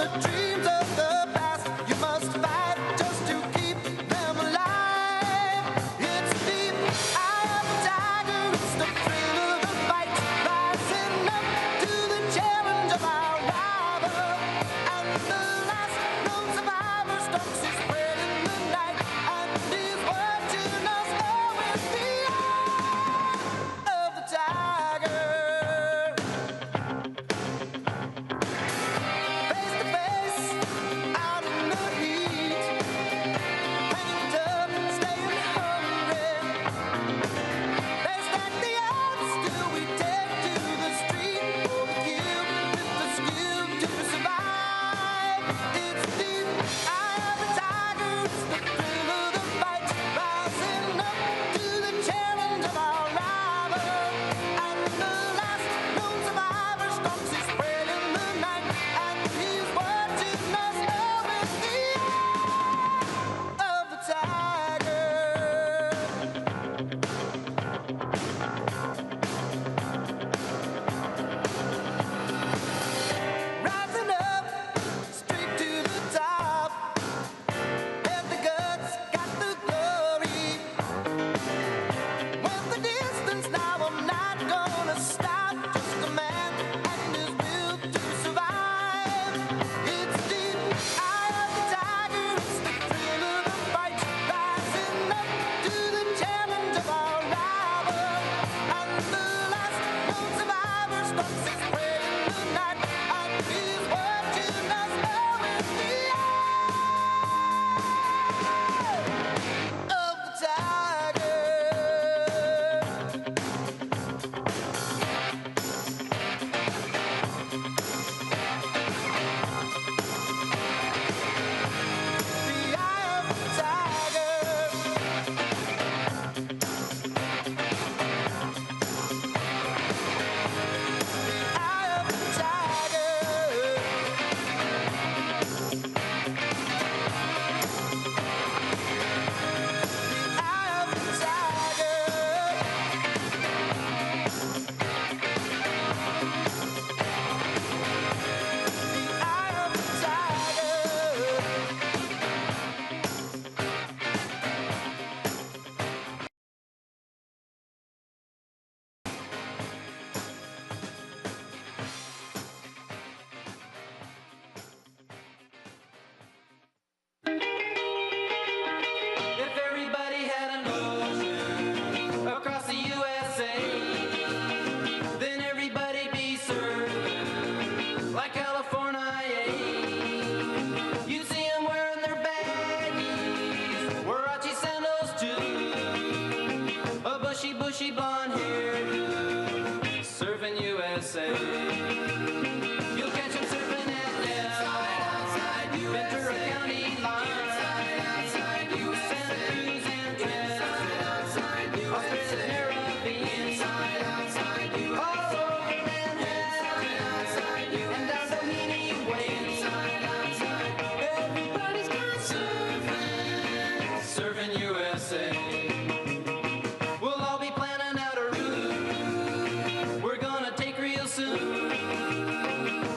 the dreams of the past. You must fight just to keep them alive. It's the eye of the tiger, it's the thrill of the fight, rising up to the challenge of our rival. And the last known survivor stalks his prey in the night, and he's watching us all with the eye of the tiger. Face to face, out in the heat, hanging tough, staying hungry. They stack the odds till we take to the street for the kill, with the skill to survive. It's the eye of the tiger, it's the thrill of the fight, rising up to the challenge of our rival. And the last known survivor stalks his prey in the night, and he's watching us all with the eye of the tiger. Rising up, straight to the top. Have the guts, got the glory. With the distance now, I'm not gonna stop. Just a man and his will to survive. It's the eye of the tiger, it's the thrill of the fight, rising up to the challenge of our rival. And the last known survivor stalks his prey in the night, and he's watching us all with the eye of the tiger. The eye of the tiger. Eye of the tiger. Eye of the tiger. Eye of the tiger. If everybody had an ocean across the USA, then everybody'd be served like California. You see them wearing their baggies, Warachi sandals too, a bushy blonde hair, serving USA. You'll catch them surfing at Ventura County line. Santa Cruz and Trent, Australia's Caribbean, all over Manhattan, and down Doheny Way. Everybody's gone surfing, serving USA. We'll all be planning out a route we're gonna take real soon.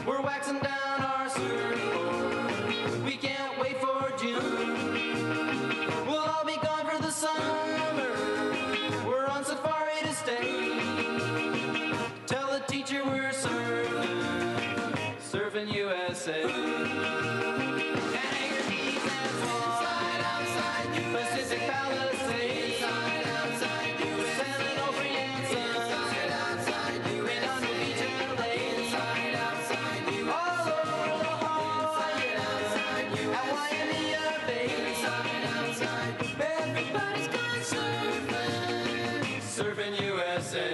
We're waxing down our surfboard, we can't wait for June. We'll all be gone for the summer, we're on safari to stay. Tell the teacher we're surfing USA. Anchor Keys and Swan, Pacific Palisades, San Onofre and Sons, Redondo Beach and LA, all over La Jolla, at Waimea Bay. Everybody's gone surfing, serving USA.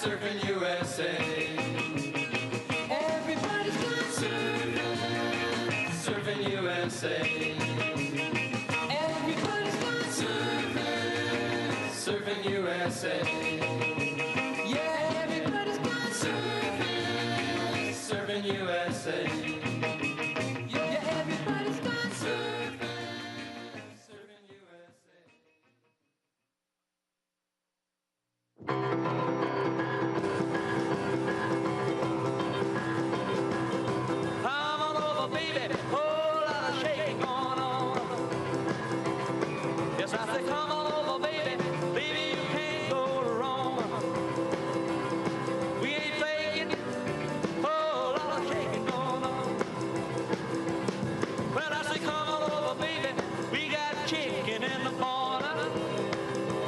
Surfing USA. Everybody's gone surfing, surfing USA. Everybody's gone surfing, surfing Surfing USA. Yeah, everybody's gone surfing. Surfing USA. Yeah, everybody's gone surfing. Surfing USA. Come on over, baby. Whole lot of shaking going on. Yes, I say, come on over, baby. Baby, you can't go wrong. We ain't faking. Whole lot of shaking going on. Well, I say, come on over, baby. We got chicken in the corner.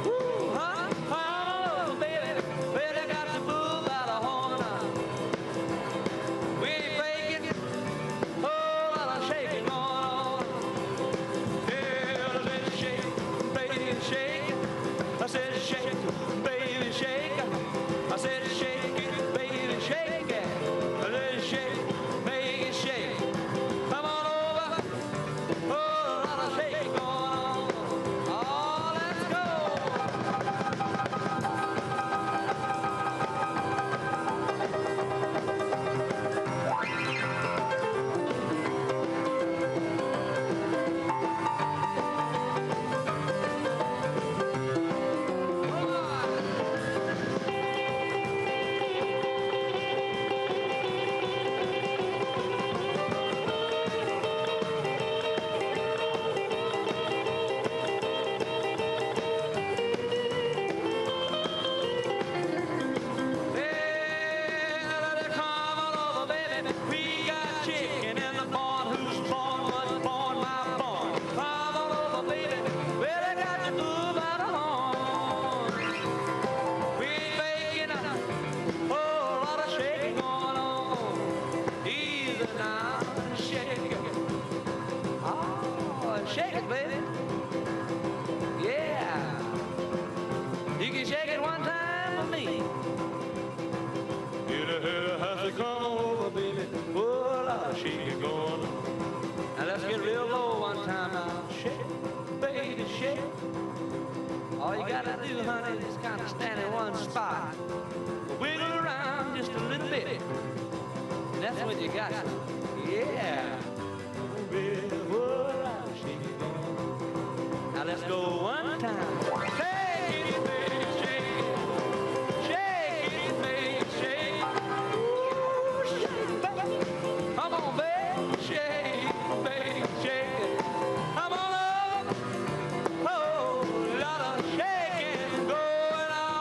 Woo, huh? Come on over, baby. Well, they got the bull by the horn. We ain't faking. Whole lot of shaking going on. Yeah, let's shake, baby, shake. I said shake, baby, shake. I said shake it, baby, shake it. Let's shake, make it shake. Come on over. Whole lot of shaking going on. Oh, let's go. Come on over, baby. We got chicken in the barn. Who's born was born, my born. Come on over, baby. Well, I got you moved by the horn. We ain't faking a whole lot of shaking going on. Easy now, shake it. Oh, shake it, baby. Yeah. You can shake it one time for me. Has to come over, baby. Oh, Lord, shake going on. Now let's get real low one time now. Shake, baby, shake. All you gotta do, honey, is kind of stand in one spot. Wiggle around just a little bit. And that's what you got. Yeah. Baby, oh, Lord, shake going on. Now let's go one time. Shake it, baby, shake it. Shake it, baby, shake it. Come on, baby, shake, baby, shake it. Come on up. Whole lot of shaking going on.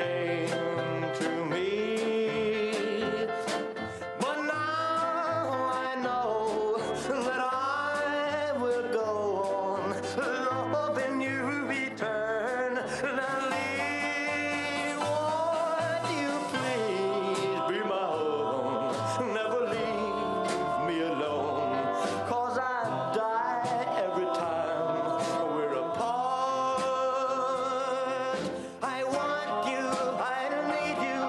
came to me. But now I know that I will go on loving you eternally. Won't you please be my own? Never leave me alone, 'cause I die every time we're apart. I want you, I need you,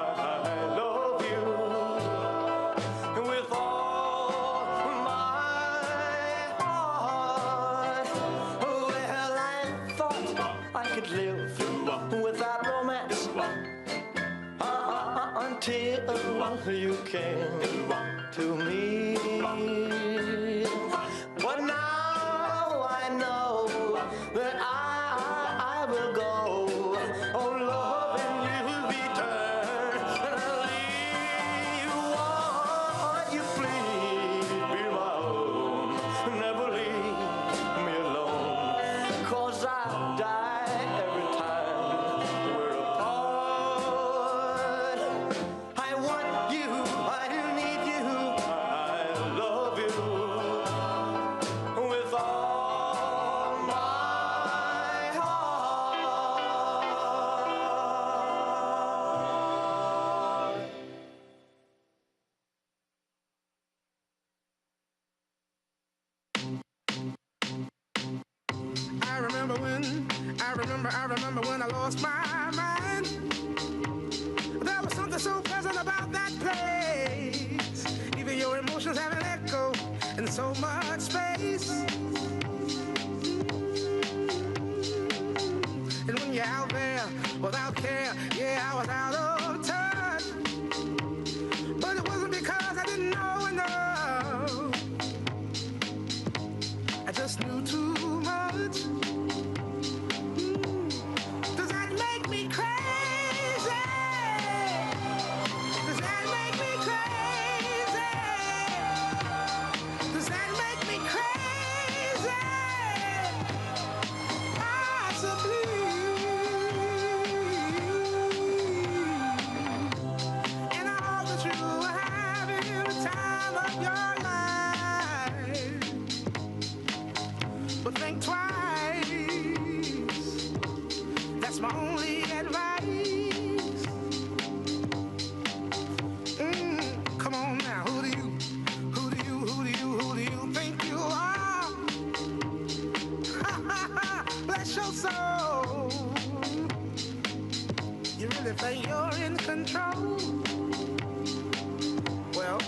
I love you with all my heart. Well, I thought I could live without romance until you came to me. But now I know that I will go on loving you eternally. Won't you please be my own? Never leave me alone, 'cause I die every time we're apart. I want you, I need you, I love you with all my heart. I remember when I lost my mind. There was something so pleasant about that place. Even your emotions have an echo in so much space. And when you're out there without care, yeah, I was out of touch. But it wasn't because I didn't know enough. I just knew too much. Does that make me crazy? Does that make me crazy? Does that make me crazy? Possibly. And I hope that you are having the time of your life. But think twice. That's my only advice. Come on now, who do you think you are? Bless your soul. You really think you're in control? Well,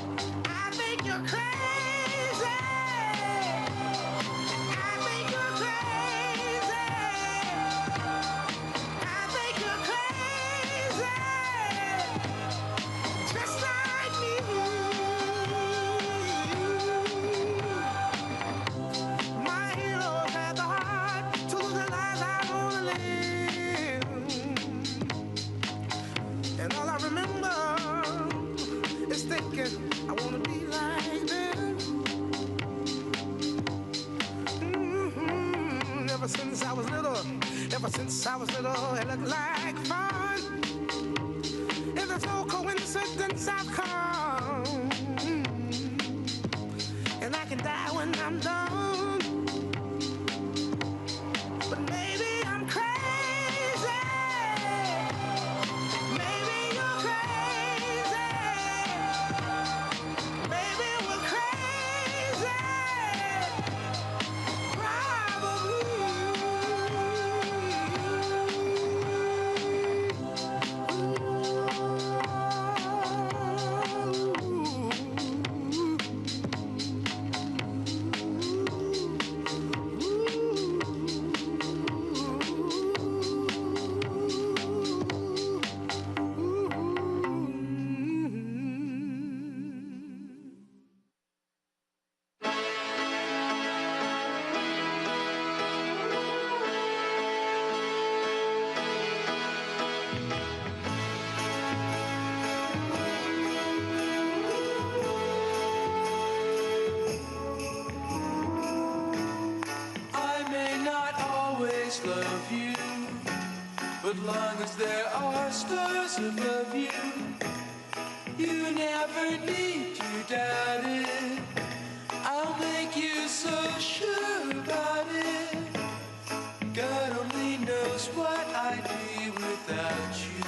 I think you're crazy. I think you're crazy. I think you're crazy. Just like me. My heroes had the heart to live the lives I wanna live. And all I remember is thinking I wanna be like them. Ever since I was little, it looked like fun. If there's no coincidence, I've come. And I can die when I'm done. But maybe I'm crazy. Maybe you're crazy. Maybe we're crazy. Probably. long as there are stars above you, you never need to doubt it. I'll make you so sure about it. God only knows what I'd be without you.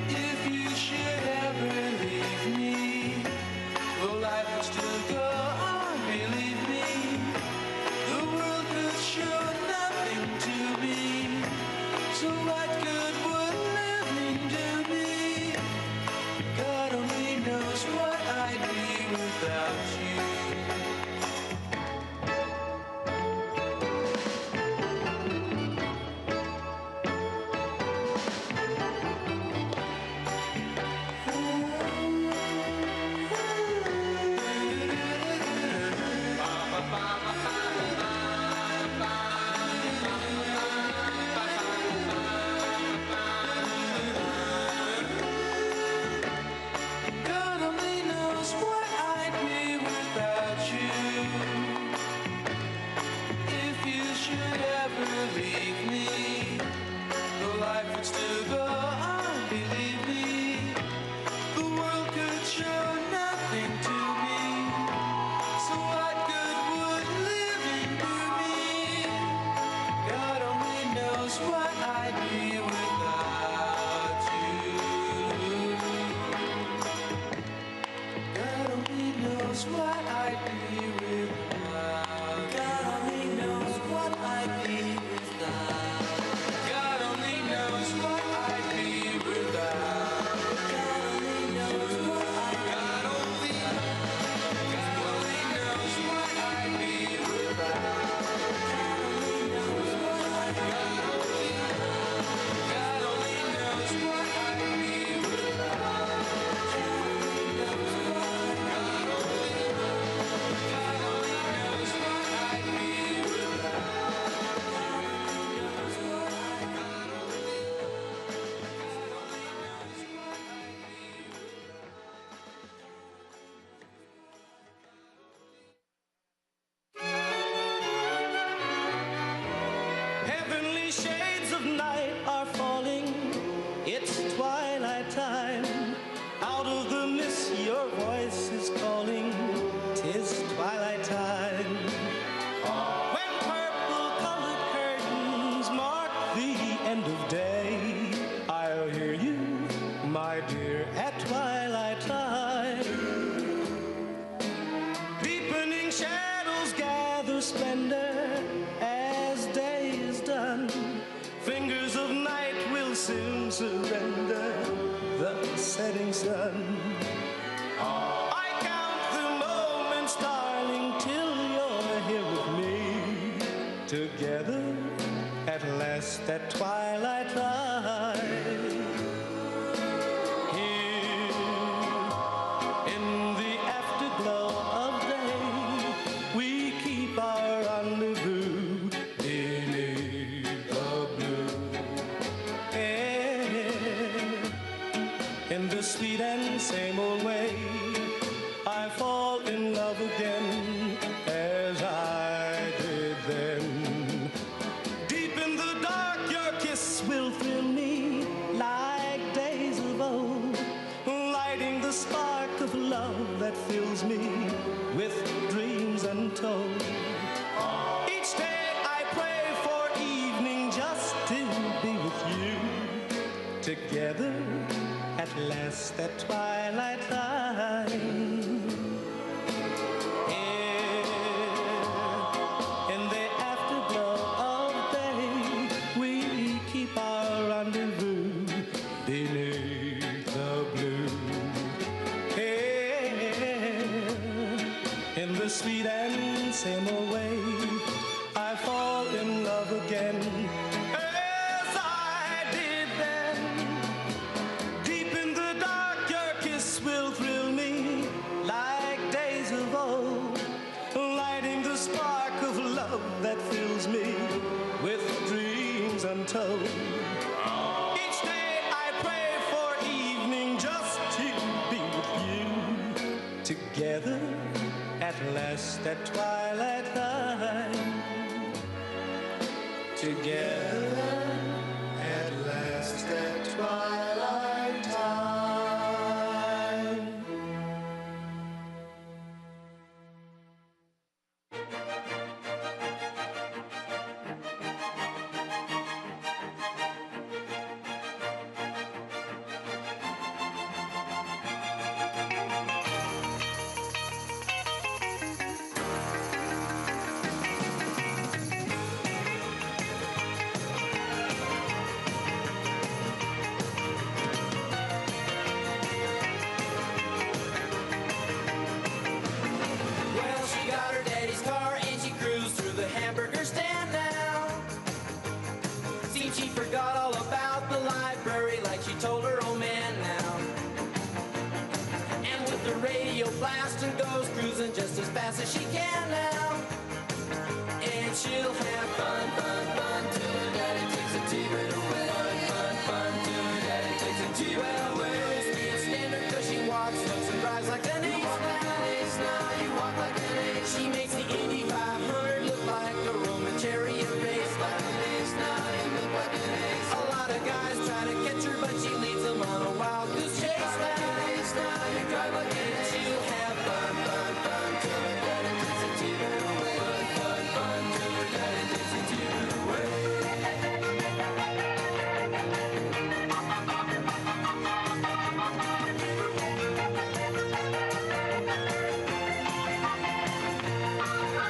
If you should ever leave me, well, life will still go on, believe me. The world could show nothing to me, so what good would living do me? God only knows what I'd be without you. God only knows what I'd be without you. If you should ever leave me, the life would still go on, believe me. The world could show nothing to me, so what good would living do me? God only knows what I'd be without you. God only knows what I'd be without. God only knows what I'd be without. God only knows what I'd be without. God only knows what I'd be. God only knows what I'd be without. God only knows what I'd be. God only knows what I'd be without. Heavenly shades of night are falling. It's twilight time. Out of the mist your voice is calling. 'Tis twilight time. When purple-colored curtains mark the end of day, I'll hear you, my dear, at twilight time. Deepening shadows gather splendor as day is done. Fingers of night will soon surrender the setting sun. I count the moments, darling, till you're here with me. Together at last at twilight time. Here in the afterglow of day, we keep our rendezvous beneath the blue. In the sweet and same old way, I fall in love again as I did then. Deep in the dark, your kiss will thrill me like days of old, lighting the spark of love that fills me with dreams untold. Each day I pray for evening just to be with you. Together at last at twilight time. In the afterglow of day, we keep our rendezvous beneath the blue. In the sweet and same old way, I fall in love again as I did then. Deep in the dark, your kiss will thrill me like days of old, lighting the spark of love that fills me with dreams untold. Each day I pray for evening just to be with you. Together at last at twilight time. together at last at twilight time. Well, she got her daddy's car and she cruised through the hamburger stand now. Seems she forgot all about the library like she told her old man now. And with the radio blasting goes cruising just as fast as she can now. And she'll have fun, fun, fun till her daddy takes a T-bird away. Fun, fun, fun till her daddy takes a T-bird away. Well, standard 'cause she walks, looks and drives like an ace. Now you walk like an ace. She makes the Indy 500 look like a Roman chariot race. Like an ace, now you look like an ace. A lot of guys try to catch her, but she leads them on a wild goose chase. Like an ace, now you drive like an ace. She'll have fun, fun, fun till her daddy takes a T-bird away. Fun, fun, fun till her daddy takes a T-bird away.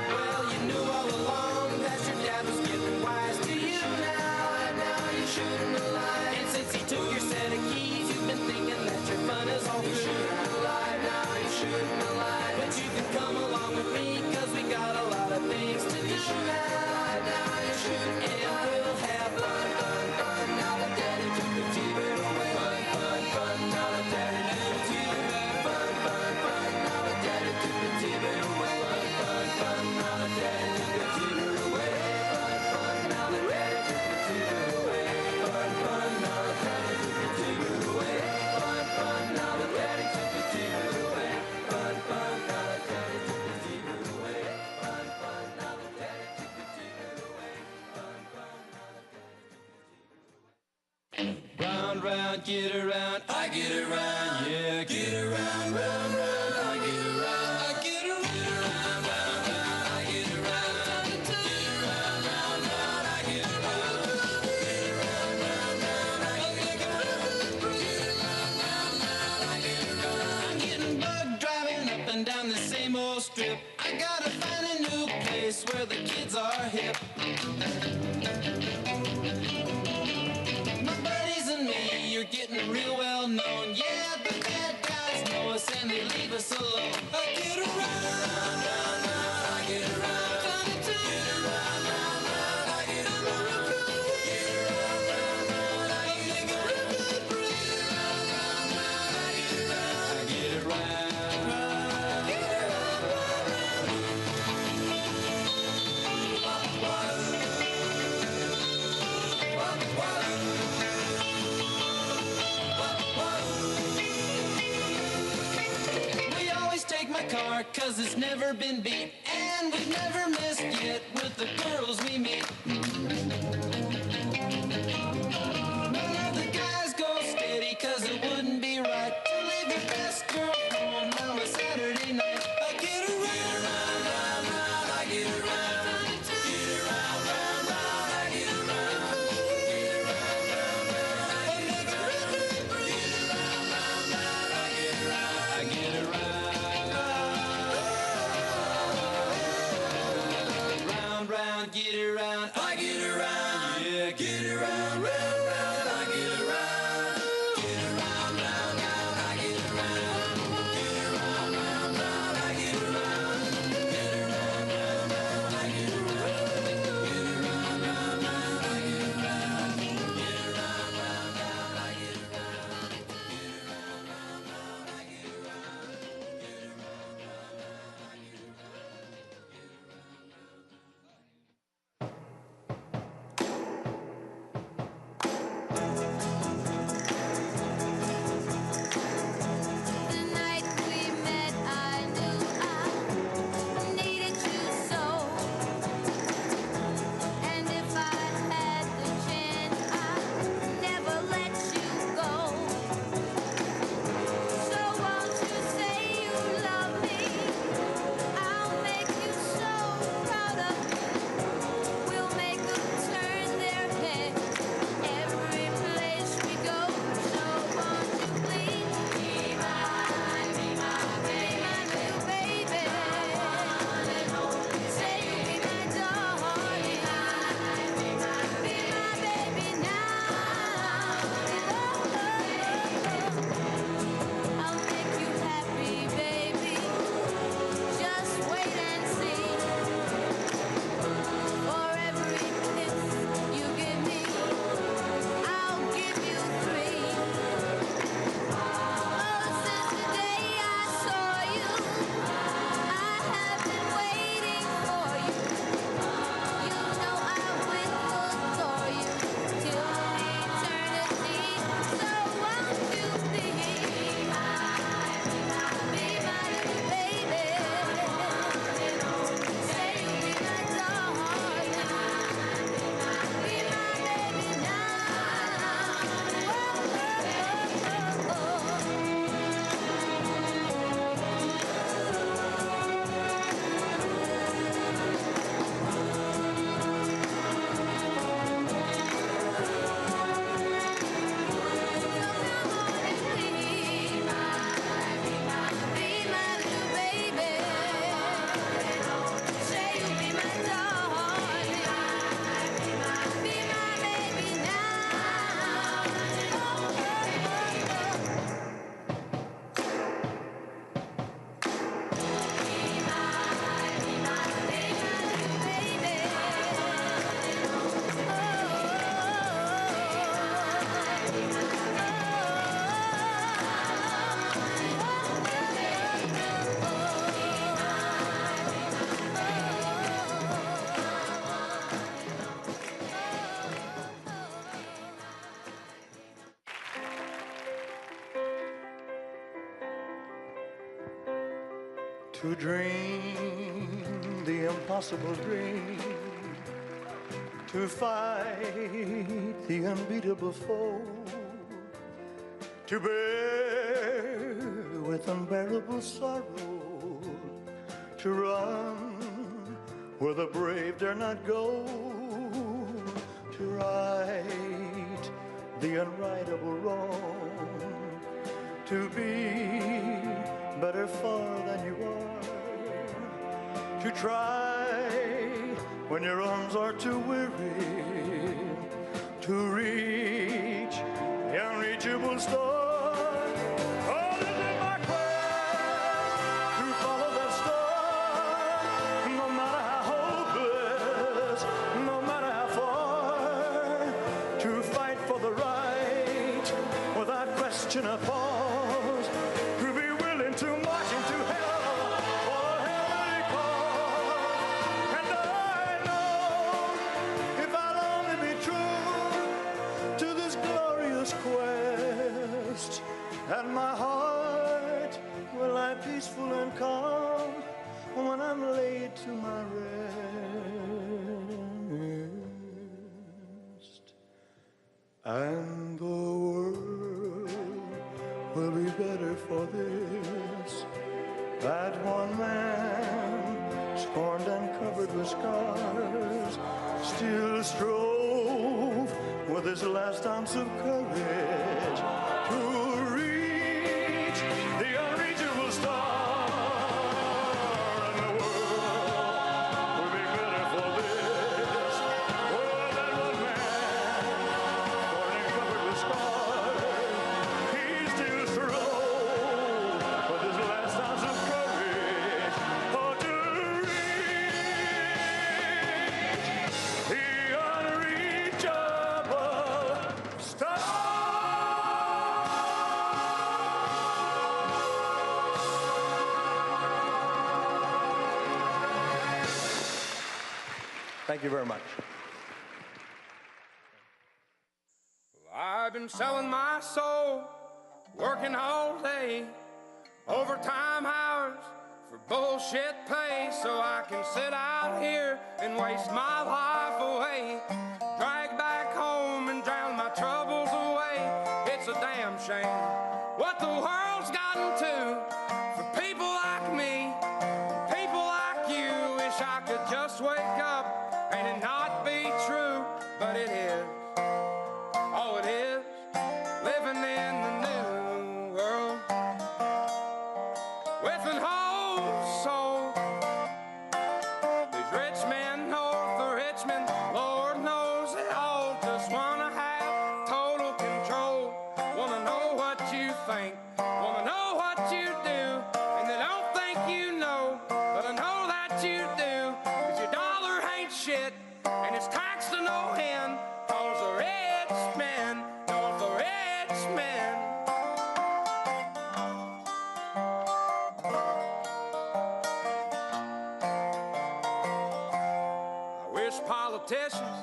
Well, you knew all along that your dad was getting wise to you now. Now you shouldn't have lied. And since he took your set of keys, you've been thinking that your fun is all through. You shouldn't have lied. Now you shouldn't have lied. But you can come along with me, 'cause we got a lot of things to do now. Now you shouldn't. And we'll have fun, fun, fun. Now that daddy took the T-bird away. Fun, fun, fun. Now that daddy took the T-bird away. Fun, fun, fun. Now that daddy took the T-bird away. Fun, fun, fun. Now that daddy took the T-bird away. Fun, fun. Now that daddy took the T-bird away. Fun, fun. Now that daddy took the T-bird away. Fun, fun. Now that daddy took the T-bird away. Fun, fun. Now that daddy took the T-bird away. Fun, fun. Now that daddy took the T-bird away. Fun, fun. Now that daddy took the T-bird away. Round, round, get around, I get around, yeah, get around, round, round, I get around, I get around, round, round, I get around, get around, round, round, I get around, get around, round, round, I get around, get around, round, round, I get around. I'm getting bugged driving up and down the same old strip. I gotta find a new place where the kids are hip. My buddies and me, you're getting real well known. Yeah, the bad guys know us and they leave us alone. I get around, round, round, I get around. Get around, round, round, I get around. Get around, round, round, I get around. Get around, round, round, I get around. I get around. Get around, round, round. We always take my car 'cause it's never been beat. And we've never missed yet with the girls we meet. None of the guys go steady 'cause it wouldn't be right to leave your best girl home on a Saturday night. I get around, round, round, round, I get around. Get around, round, round, I get around. Get around, round, round, I get around. Get around, round, round, I get around. I get around. Round, round, get around. I get around. to dream the impossible dream, to fight the unbeatable foe, to bear with unbearable sorrow, to run where the brave dare not go, to right the unrightable wrong, to be better far than you are, to try when your arms are too weary, to reach the unreachable star. Oh, this is my quest, to follow that star, no matter how hopeless, no matter how far, to fight for the right without question or pause, to be willing to march into hell for a heavenly cause. And I know if I'll only be true to this glorious quest, and my heart will lie peaceful and calm when I'm laid to my rest. And the world will be better for this, that one man, scorned and covered with scars, still strove with his last ounce of courage to reach the unreachable star. And the world will be better for this, that one man, scorned and covered with scars, he still strove with his last ounce of courage to reach the unreachable star. Thank you very much. I've been selling my soul, working all day, overtime hours for bullshit pay, so I can sit out here and waste my life away, drag back home and drown my troubles away. It's a damn shame what the world's gotten to for people like me, people like you. Wish I could just wake up and it not be true, but it is. Oh, it is living in the new world with an whole soul. These rich men north of Richmond, Lord knows they all just wanna have total control. Wanna know what you think, wanna know what you do, and they don't think you know, but I know that you do, 'cause your dollar ain't shit, and it's taxed to no end, 'cause the rich men, north of Richmond. I wish politicians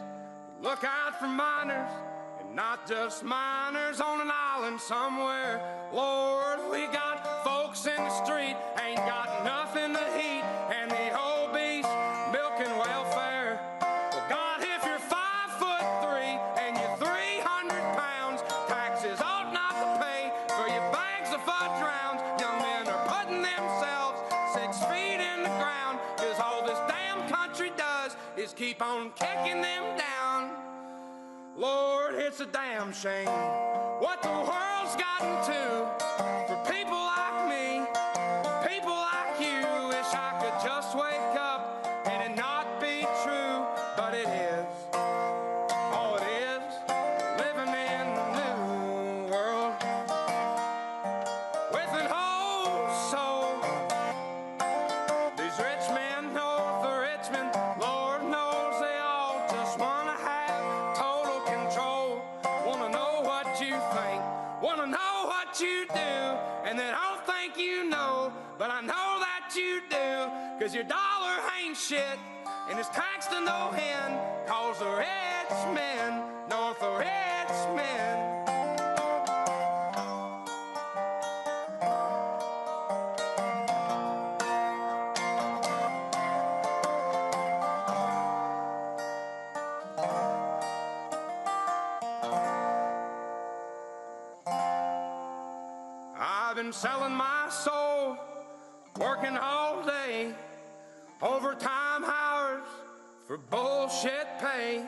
would look out for minors, and not just minors on an island somewhere. Lord, we got folks in the street, ain't got nothing to eat, and the obese milking welfare. Well, God, if you're 5'3" and you're 300 pounds, taxes ought not to pay for your bags of fudge rounds. Young men are putting themselves 6 feet in the ground, 'cause all this damn country does is keep on kicking them down. Lord, it's a damn shame what the world's gotten to for people like me, people like you. Wish I could just wake up and it not be true, but it is. Oh, it is living in the new world with an whole soul. These rich men north of Richmond, Lord knows they all just wanna have total control. Wanna know what you think, wanna know what you do, and they don't think you know, but I know that you do, 'cause your dollar ain't shit, and it's taxed to no end, 'cause the rich men north of Richmond. I've been selling my soul, working all day, overtime hours for bullshit pay.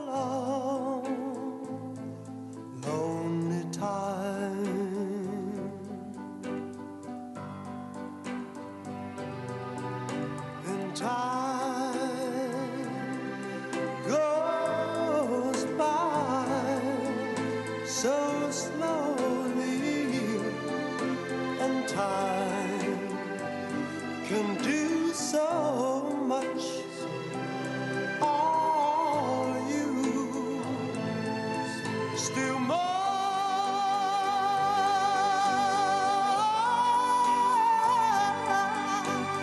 long, lonely time. And time goes by so slowly, and time can do so much. Are you still more?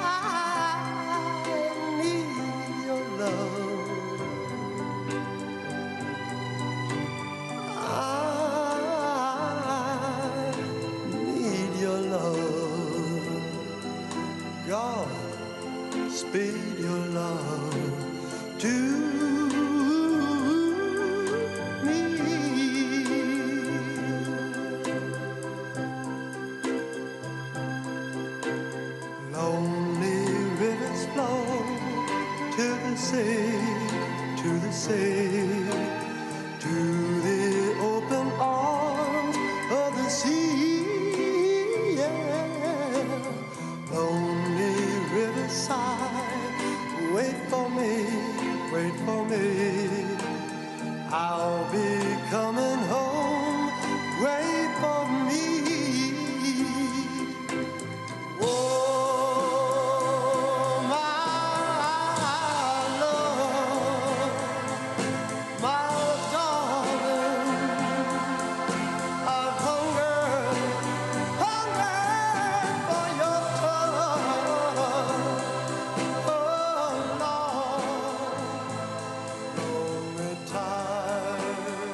I need your love. I need your love. God, speed your love to me. Lonely rivers flow to the sea, to the sea, to the open arms of the sea. Yeah. Lonely riverside, wait for me, wait for me. I'll be coming home, wait for me. Oh, my love, my darling, I've hungered for your touch. Oh, Lord, lonely time.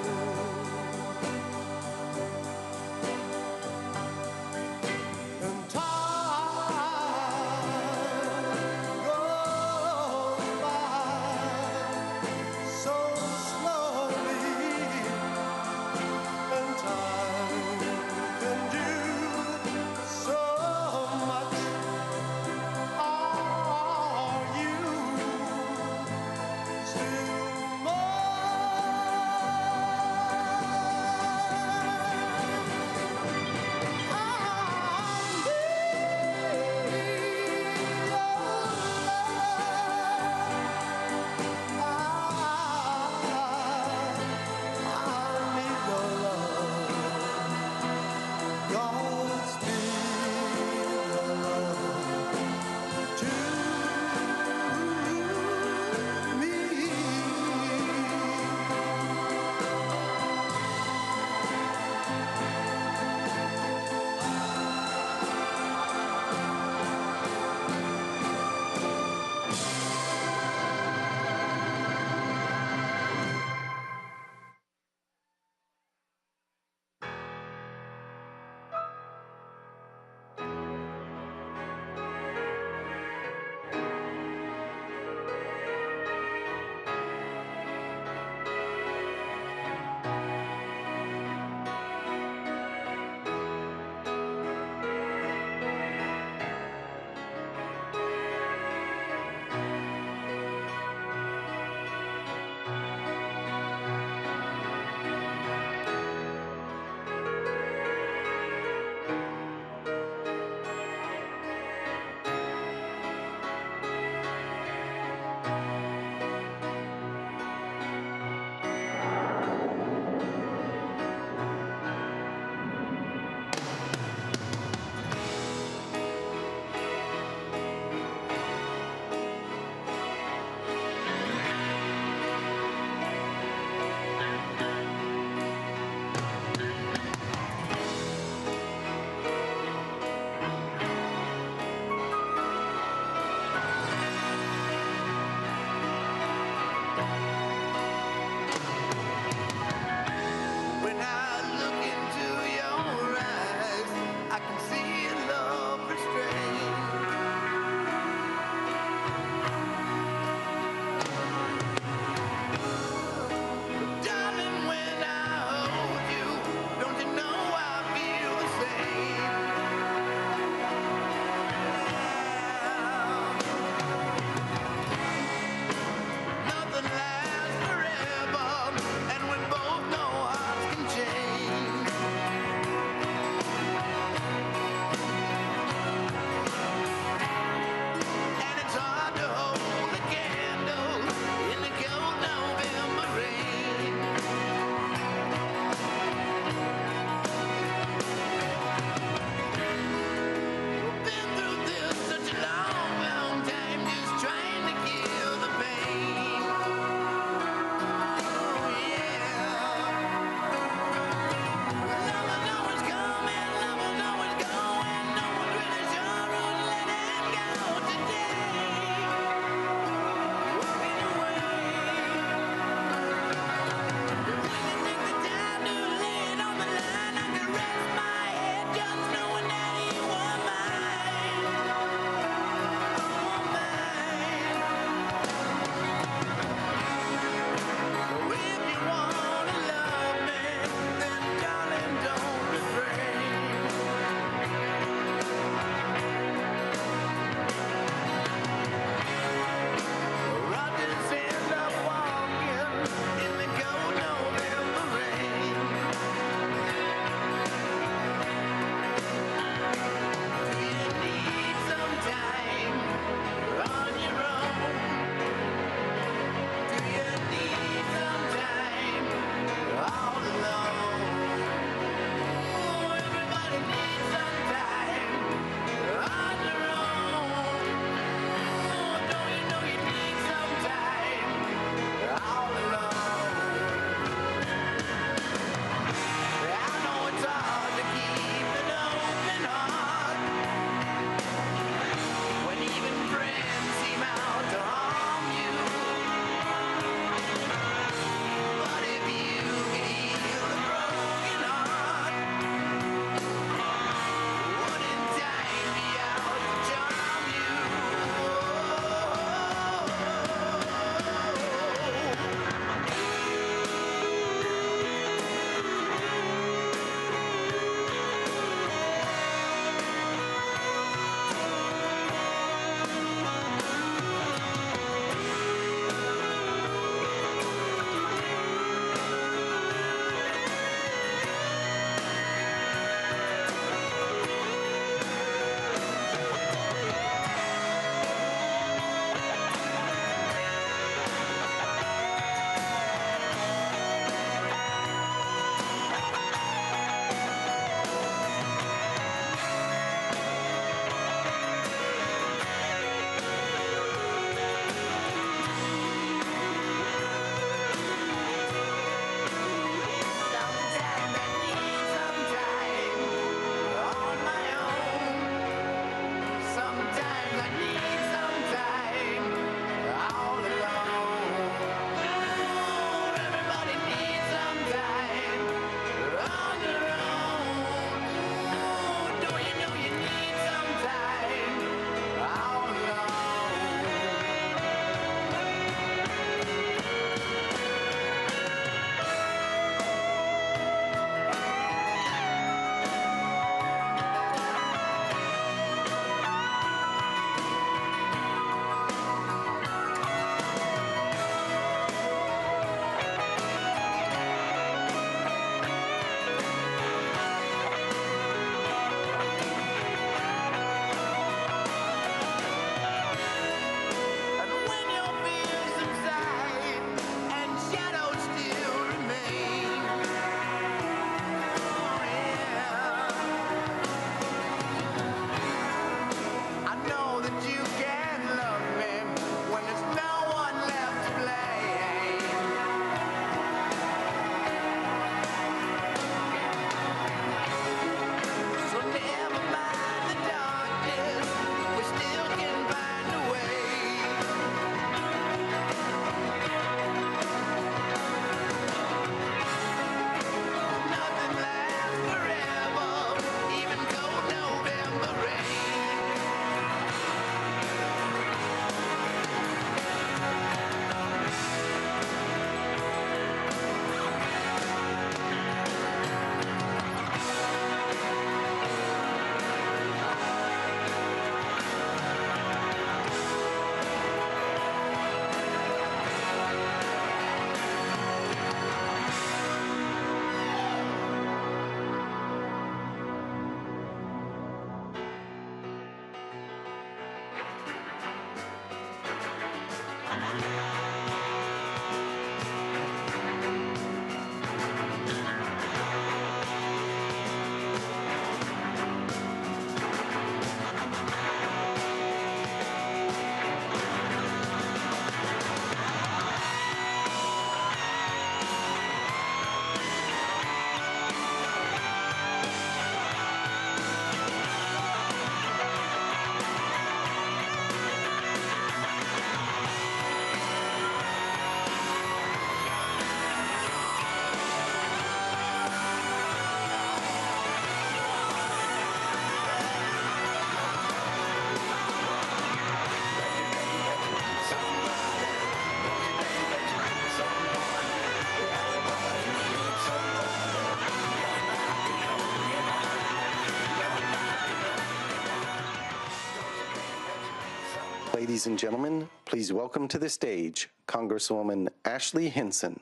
Ladies and gentlemen, please welcome to the stage Congresswoman Ashley Hinson.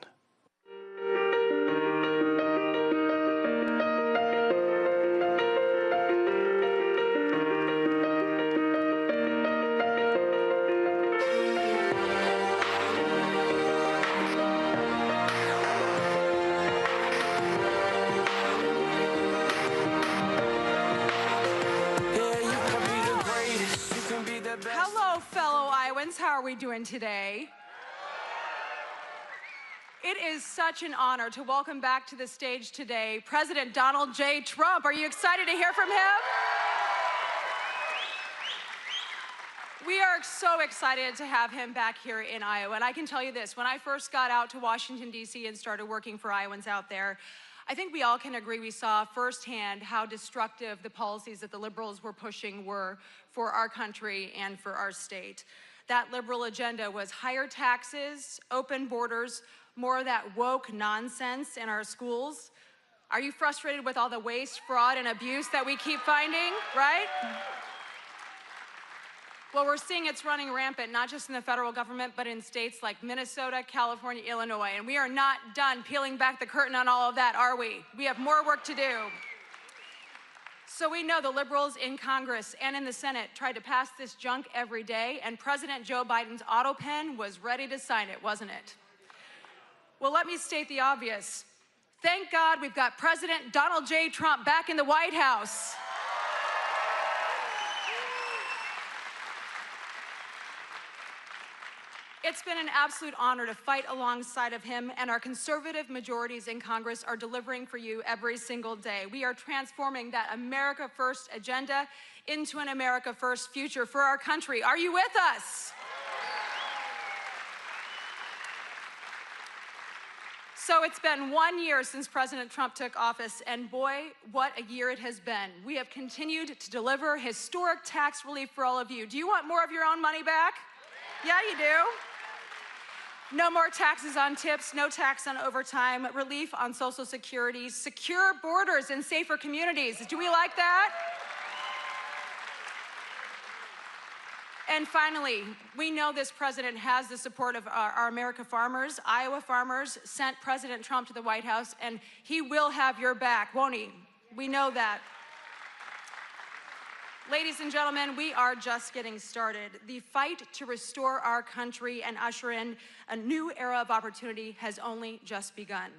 Hello, fellow Iowans. How are we doing today? It is such an honor to welcome back to the stage today President Donald J. Trump. Are you excited to hear from him? We are so excited to have him back here in Iowa. And I can tell you this, when I first got out to Washington, D.C. and started working for Iowans out there, I think we all can agree we saw firsthand how destructive the policies that the liberals were pushing were for our country and for our state. That liberal agenda was higher taxes, open borders, more of that woke nonsense in our schools. Are you frustrated with all the waste, fraud, and abuse that we keep finding, right? Well, we're seeing it's running rampant, not just in the federal government, but in states like Minnesota, California, Illinois. And we are not done peeling back the curtain on all of that, are we? We have more work to do. So we know the liberals in Congress and in the Senate tried to pass this junk every day, and President Joe Biden's auto pen was ready to sign it, wasn't it? Well, let me state the obvious. Thank God we've got President Donald J. Trump back in the White House. It's been an absolute honor to fight alongside of him, and our conservative majorities in Congress are delivering for you every single day. We are transforming that America First agenda into an America First future for our country. Are you with us? So it's been 1 year since President Trump took office, and boy, what a year it has been. We have continued to deliver historic tax relief for all of you. Do you want more of your own money back? Yeah, you do. No more taxes on tips, no tax on overtime, relief on Social Security, secure borders and safer communities. Do we like that? And finally, we know this president has the support of our America farmers. Iowa farmers sent President Trump to the White House, and he will have your back, won't he? We know that. Ladies and gentlemen, we are just getting started. The fight to restore our country and usher in a new era of opportunity has only just begun.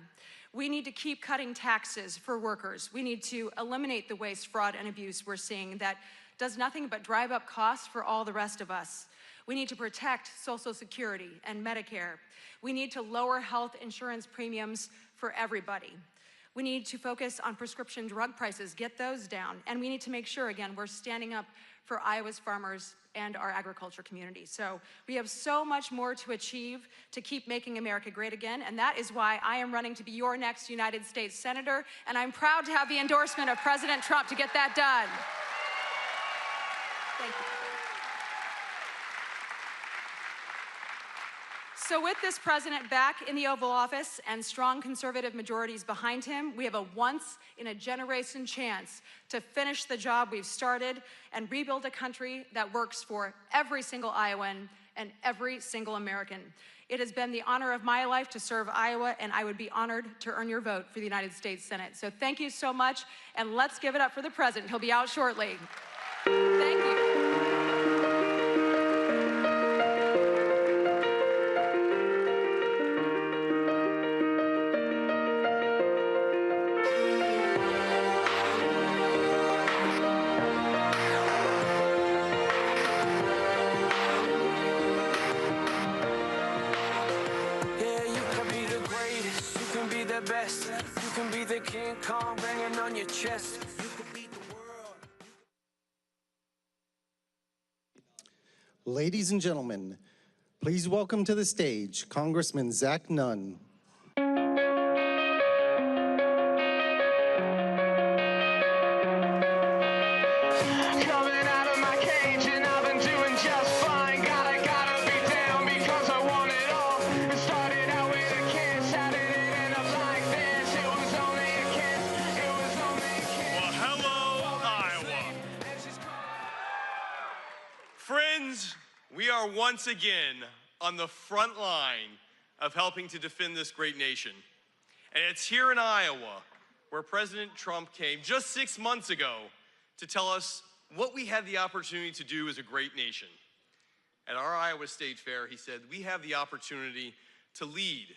We need to keep cutting taxes for workers. We need to eliminate the waste, fraud, and abuse we're seeing that does nothing but drive up costs for all the rest of us. We need to protect Social Security and Medicare. We need to lower health insurance premiums for everybody. We need to focus on prescription drug prices, get those down, and we need to make sure, again, we're standing up for Iowa's farmers and our agriculture community. So we have so much more to achieve to keep making America great again, and that is why I am running to be your next United States Senator, and I'm proud to have the endorsement of President Trump to get that done. Thank you. So with this president back in the Oval Office and strong conservative majorities behind him, we have a once-in-a-generation chance to finish the job we've started and rebuild a country that works for every single Iowan and every single American. It has been the honor of my life to serve Iowa, and I would be honored to earn your vote for the United States Senate. So thank you so much, and let's give it up for the president. He'll be out shortly. Thank you. Best. You can be the King Kong banging on your chest. You can beat the world. Ladies and gentlemen, please welcome to the stage Congressman Zach Nunn. We are are once again on the front line of helping to defend this great nation. And it's here in Iowa where President Trump came just 6 months ago to tell us what we had the opportunity to do as a great nation. At our Iowa State Fair, he said, we have the opportunity to lead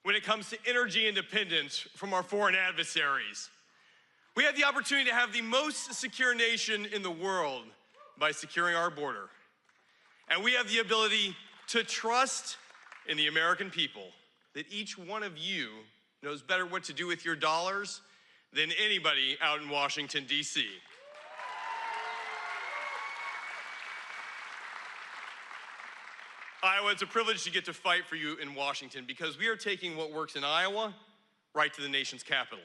when it comes to energy independence from our foreign adversaries. We have the opportunity to have the most secure nation in the world by securing our border. And we have the ability to trust in the American people that each one of you knows better what to do with your dollars than anybody out in Washington, D.C. Iowa, it's a privilege to get to fight for you in Washington because we are taking what works in Iowa right to the nation's capital.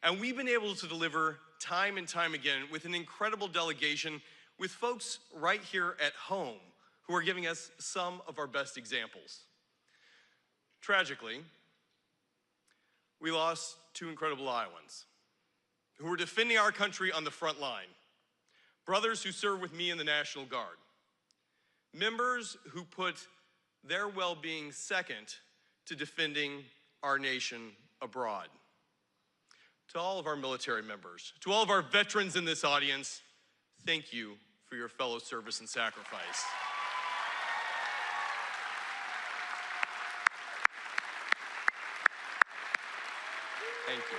And we've been able to deliver time and time again with an incredible delegation with folks right here at home who are giving us some of our best examples. Tragically, we lost two incredible Iowans who were defending our country on the front line. Brothers who serve with me in the National Guard. Members who put their well-being second to defending our nation abroad. To all of our military members, to all of our veterans in this audience, thank you for your fellow service and sacrifice. Thank you.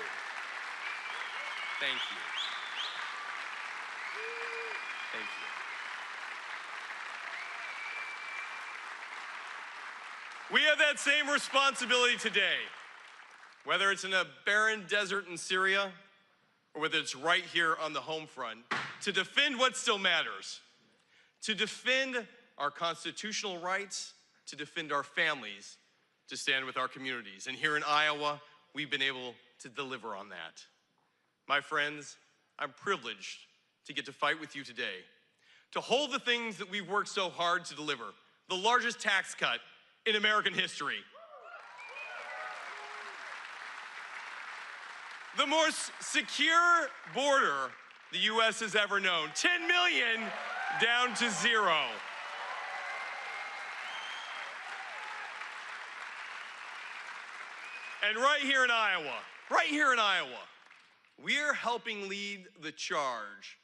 Thank you. Thank you. We have that same responsibility today, whether it's in a barren desert in Syria or whether it's right here on the home front, to defend what still matters, to defend our constitutional rights, to defend our families, to stand with our communities. And here in Iowa, we've been able to deliver on that. My friends, I'm privileged to get to fight with you today, to hold the things that we've worked so hard to deliver, the largest tax cut in American history, the most secure border the U.S. has ever known, 10 million down to 0. And right here in Iowa, we are helping lead the charge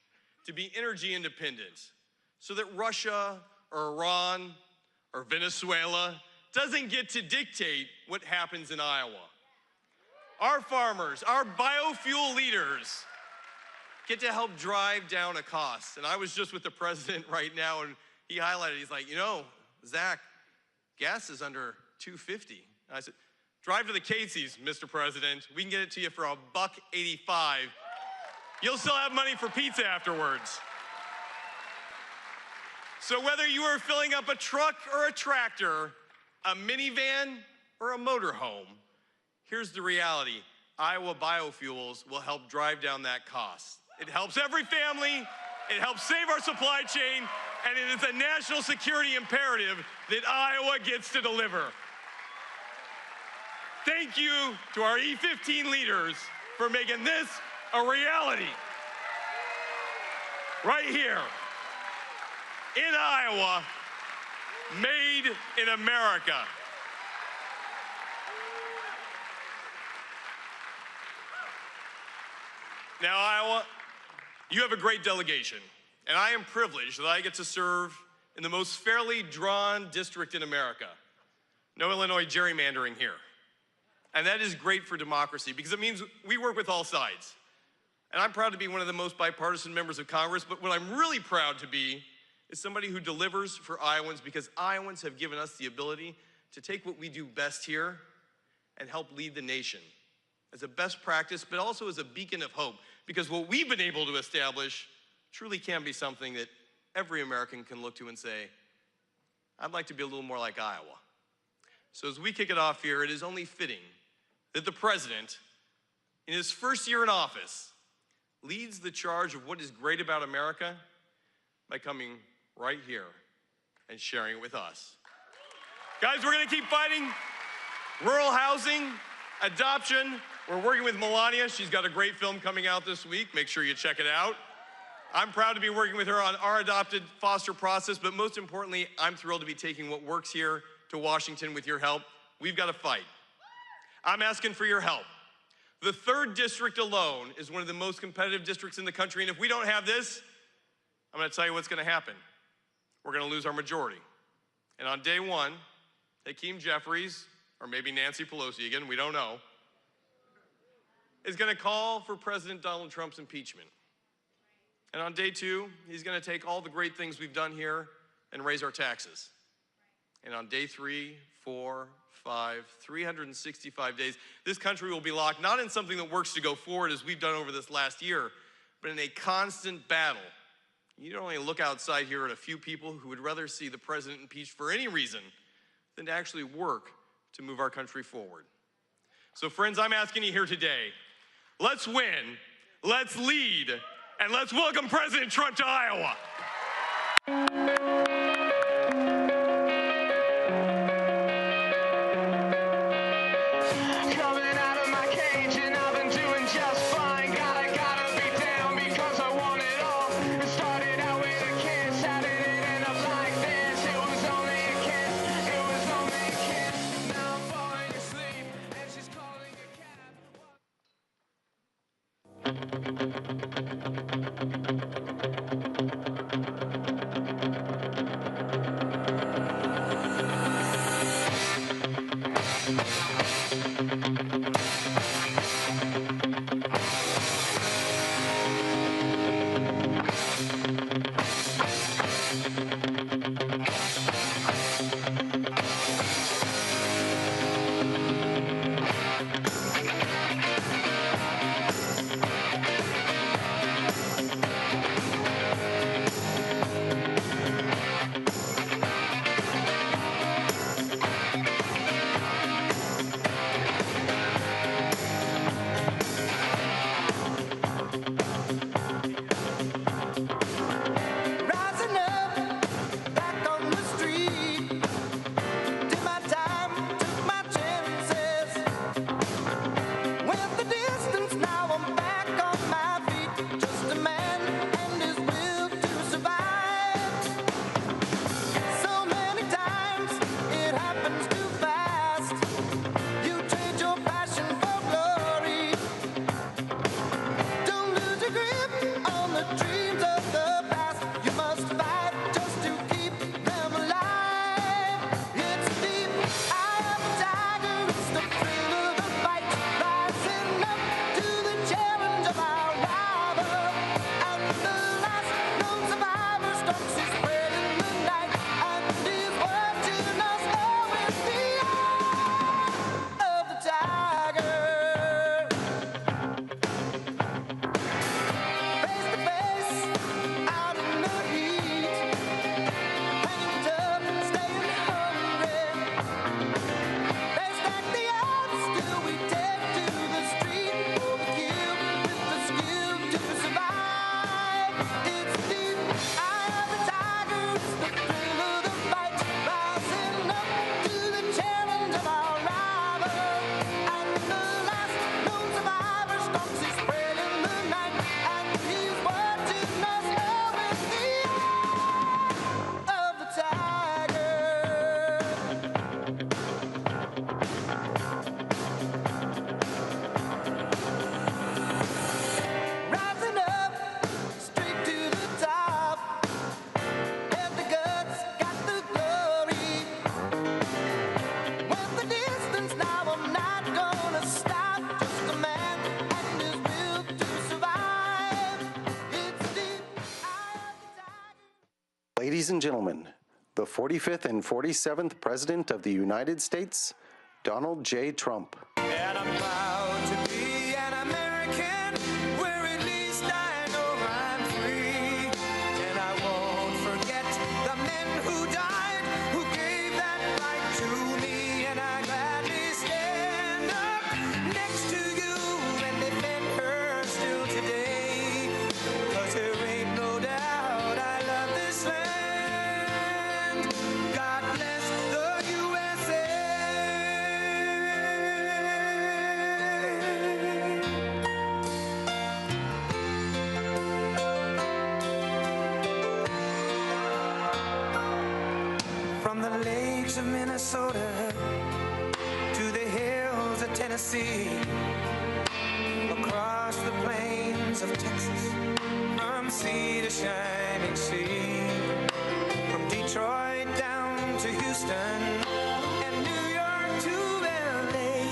to be energy independent so that Russia or Iran or Venezuela doesn't get to dictate what happens in Iowa. Our farmers, our biofuel leaders get to help drive down a cost. And I was just with the president right now and he highlighted, he's like, you know, Zach, gas is under $2.50. And I said, drive to the Casey's, Mr. President. We can get it to you for $1.85. You'll still have money for pizza afterwards. So whether you are filling up a truck or a tractor, a minivan or a motorhome, here's the reality. Iowa Biofuels will help drive down that cost. It helps every family, it helps save our supply chain, and it is a national security imperative that Iowa gets to deliver. Thank you to our E15 leaders for making this a reality. Right here in Iowa, made in America. Now, Iowa, you have a great delegation, and I am privileged that I get to serve in the most fairly drawn district in America. No Illinois gerrymandering here. And that is great for democracy because it means we work with all sides. And I'm proud to be one of the most bipartisan members of Congress, but what I'm really proud to be is somebody who delivers for Iowans because Iowans have given us the ability to take what we do best here and help lead the nation as a best practice, but also as a beacon of hope, because what we've been able to establish truly can be something that every American can look to and say, I'd like to be a little more like Iowa. So as we kick it off here, it is only fitting that the president, in his first year in office, leads the charge of what is great about America by coming right here and sharing it with us. Guys, we're gonna keep fighting rural housing, adoption. We're working with Melania. She's got a great film coming out this week. Make sure you check it out. I'm proud to be working with her on our adopted foster process, but most importantly, I'm thrilled to be taking what works here to Washington with your help. We've got to fight. I'm asking for your help. The 3rd district alone is one of the most competitive districts in the country, and if we don't have this, I'm going to tell you what's going to happen. We're going to lose our majority. And on day 1, Hakeem Jeffries, or maybe Nancy Pelosi again, we don't know, is going to call for President Donald Trump's impeachment. And on day 2, he's going to take all the great things we've done here and raise our taxes. And on day 3, 4, 5, 365 days, this country will be locked not in something that works to go forward as we've done over this last year, but in a constant battle. You don't only look outside here at a few people who would rather see the president impeached for any reason than to actually work to move our country forward. So friends, I'm asking you here today, let's win, let's lead, and let's welcome President Trump to Iowa. Coming out of my cage and I've been doing just fine. Gotta be down because I want it all. It started out with a kiss, how did it end up like this? It was only a kiss, it was only a kiss. Now I'm falling asleep and she's calling a Ladies and gentlemen, the 45th and 47th President of the United States, Donald J. Trump. And I'm proud to be an American, where at least I know I'm free. And I won't forget the men who died, who gave that right to me. And I gladly stand up next to you and defend her still today. 'Cause there ain't no doubt I love this land. God bless the USA. Minnesota to the hills of Tennessee, across the plains of Texas, from sea to shining sea, from Detroit down to Houston and New York to LA,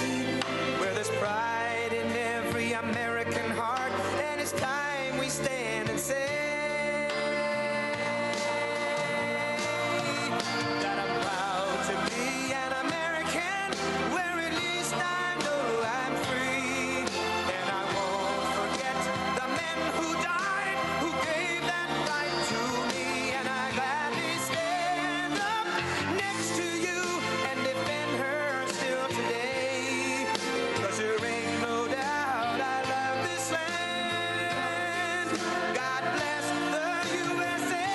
where there's pride in every American heart, and it's time we stand and say that I'm proud to be an American, where at least I know I'm free, and I won't forget the men who died, who gave that right to me, and I gladly stand up next to you and defend her still today, 'cause there ain't no doubt I love this land. God bless the USA.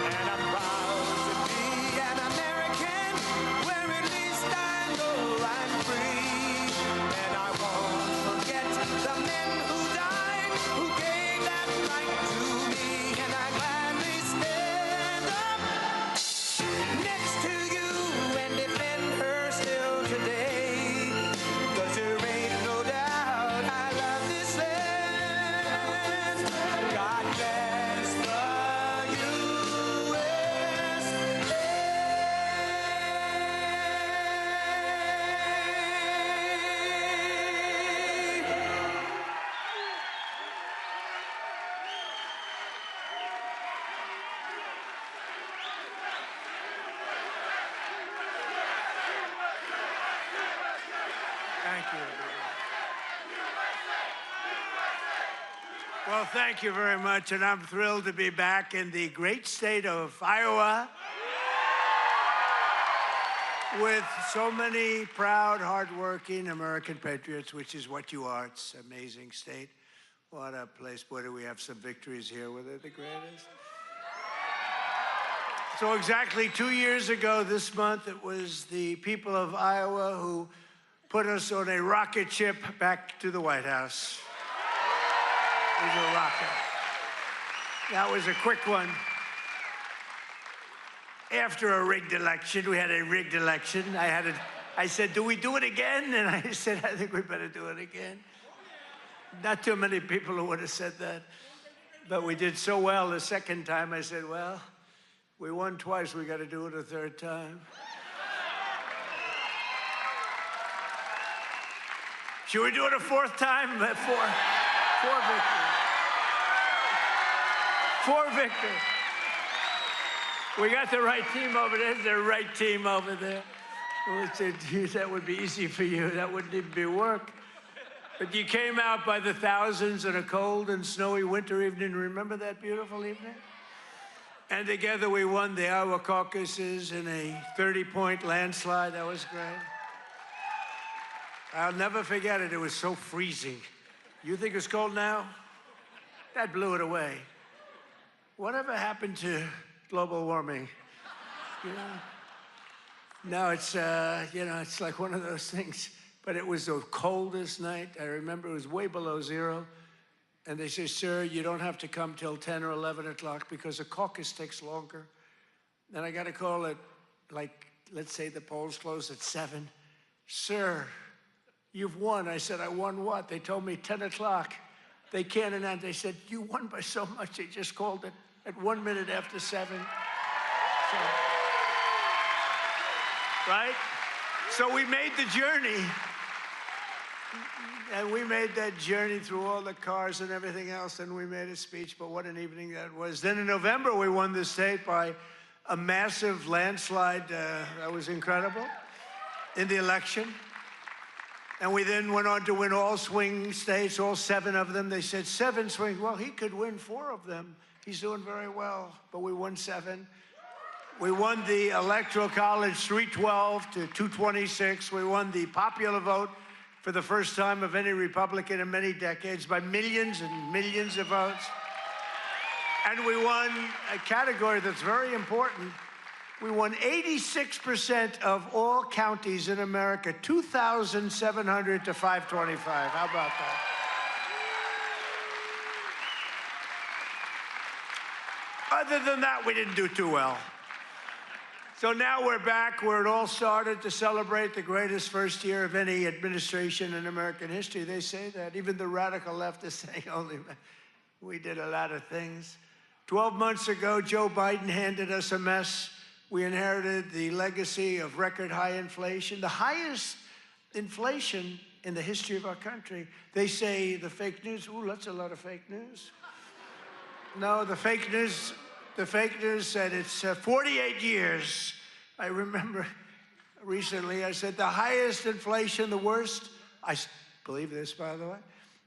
And I'm proud to be an American, where at least I know I'm free, and I won't forget the men who died, who gave that right to me, and I gladly stand up next to you and defend her still today, 'cause there ain't no doubt I love this land. God bless the Thank you. Well, thank you very much, and I'm thrilled to be back in the great state of Iowa with so many proud, hardworking American patriots, which is what you are. It's an amazing state. What a place. Boy, do we have some victories here. Were they the greatest? So exactly 2 years ago this month, it was the people of Iowa who put us on a rocket ship back to the White House. It was a rocket. That was a quick one. After a rigged election, we had a rigged election. I said, do we do it again? And I said, I think we better do it again. Not too many people who would have said that. But we did so well the second time, I said, well, we won twice, we got to do it a third time. Should we do it a fourth time? Four victories. 4 victories. We got the right team over there. The right team over there. That would be easy for you. That wouldn't even be work. But you came out by the thousands on a cold and snowy winter evening. Remember that beautiful evening? And together we won the Iowa caucuses in a 30-point landslide. That was great. I'll never forget it. It was so freezing. You think it's cold now? That blew it away. Whatever happened to global warming? You know? Now it's, it's like one of those things. But it was the coldest night. I remember it was way below zero. And they say, sir, you don't have to come till 10 or 11 o'clock because the caucus takes longer. Then I got a call at, let's say the polls close at 7. Sir, you've won. I said, I won what? They told me 10 o'clock. They can't announce. They said, you won by so much. They just called it at 1 minute after 7. So, right? So we made the journey. And we made that journey through all the cars and everything else, and we made a speech, but what an evening that was. Then in November, we won the state by a massive landslide. That was incredible in the election. And we then went on to win all swing states, all 7 of them. They said 7 swing. Well, he could win 4 of them. He's doing very well, but we won 7. We won the Electoral College 312 to 226. We won the popular vote for the first time of any Republican in many decades by millions and millions of votes. And we won a category that's very important. We won 86% of all counties in America, 2,700 to 525. How about that? other than that, we didn't do too well. So now we're back where it all started to celebrate the greatest first year of any administration in American history. They say that. Even the radical left is saying, only we did a lot of things. 12 months ago, Joe Biden handed us a mess. We inherited the legacy of record high inflation, the highest inflation in the history of our country. They say the fake news, ooh, that's a lot of fake news. No, the fake news said it's 48 years. I remember recently I said the highest inflation, the worst, I believe this, by the way,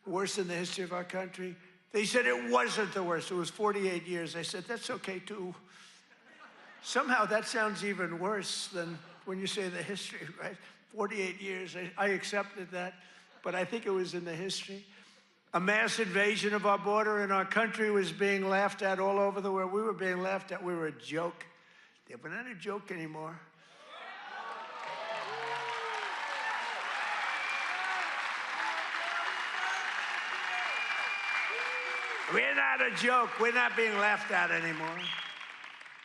worst in the history of our country. They said it wasn't the worst, it was 48 years. I said, that's okay too. Somehow that sounds even worse than when you say the history, right? 48 years, I accepted that, but I think it was in the history. A mass invasion of our border in our country was being laughed at all over the world. We were being laughed at. We were a joke. We're not a joke anymore. We're not a joke. We're not being laughed at anymore.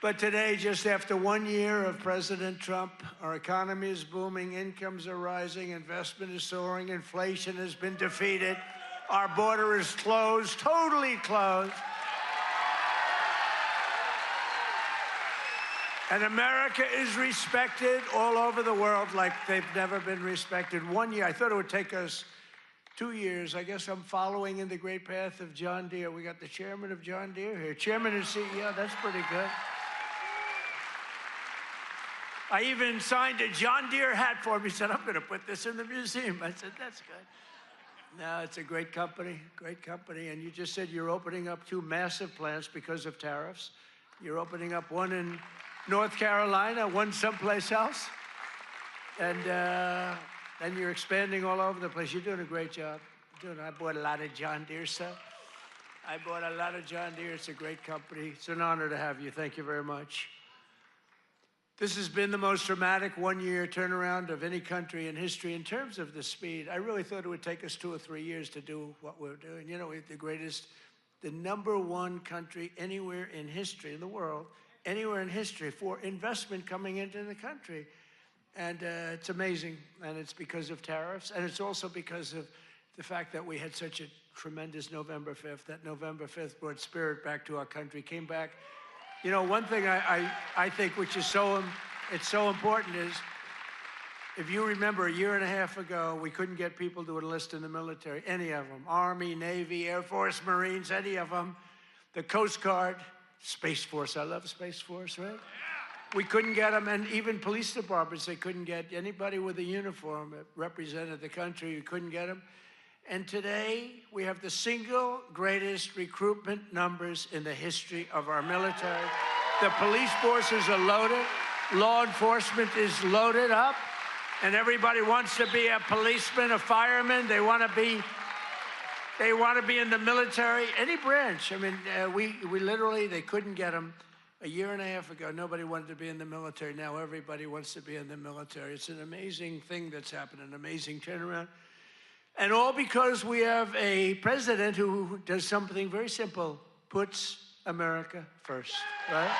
But today, just after 1 year of President Trump, our economy is booming, incomes are rising, investment is soaring, inflation has been defeated. Our border is closed, totally closed. And America is respected all over the world like they've never been respected. 1 year, I thought it would take us 2 years. I guess I'm following in the great path of John Deere. We got the chairman of John Deere here. Chairman and CEO, that's pretty good. I even signed a John Deere hat for him. He said, I'm going to put this in the museum. I said, that's good. No, it's a great company, and you just said you're opening up 2 massive plants because of tariffs. You're opening up one in North Carolina, one someplace else, and you're expanding all over the place. You're doing a great job. I bought a lot of John Deere stuff. I bought a lot of John Deere. It's a great company. It's an honor to have you. Thank you very much. This has been the most dramatic 1 year turnaround of any country in history in terms of the speed. I really thought it would take us 2 or 3 years to do what we're doing. You know, we're the #1 country anywhere in history in the world, anywhere in history for investment coming into the country. And it's amazing. And it's because of tariffs. And it's also because of the fact that we had such a tremendous November 5th. That November 5th brought spirit back to our country, came back. You know, one thing I think which is so important is, if you remember, a year and a half ago, we couldn't get people to enlist in the military, any of them. Army, Navy, Air Force, Marines, any of them. The Coast Guard, Space Force, I love Space Force, right? We couldn't get them, and even police departments, they couldn't get anybody with a uniform that represented the country, you couldn't get them. And today, we have the single greatest recruitment numbers in the history of our military. The police forces are loaded, law enforcement is loaded up, and everybody wants to be a policeman, a fireman. They want to be in the military, any branch. I mean, we literally, they couldn't get them. A year and a half ago, nobody wanted to be in the military. Now everybody wants to be in the military. It's an amazing thing that's happened, an amazing turnaround. And all because we have a president who does something very simple, puts America first, right?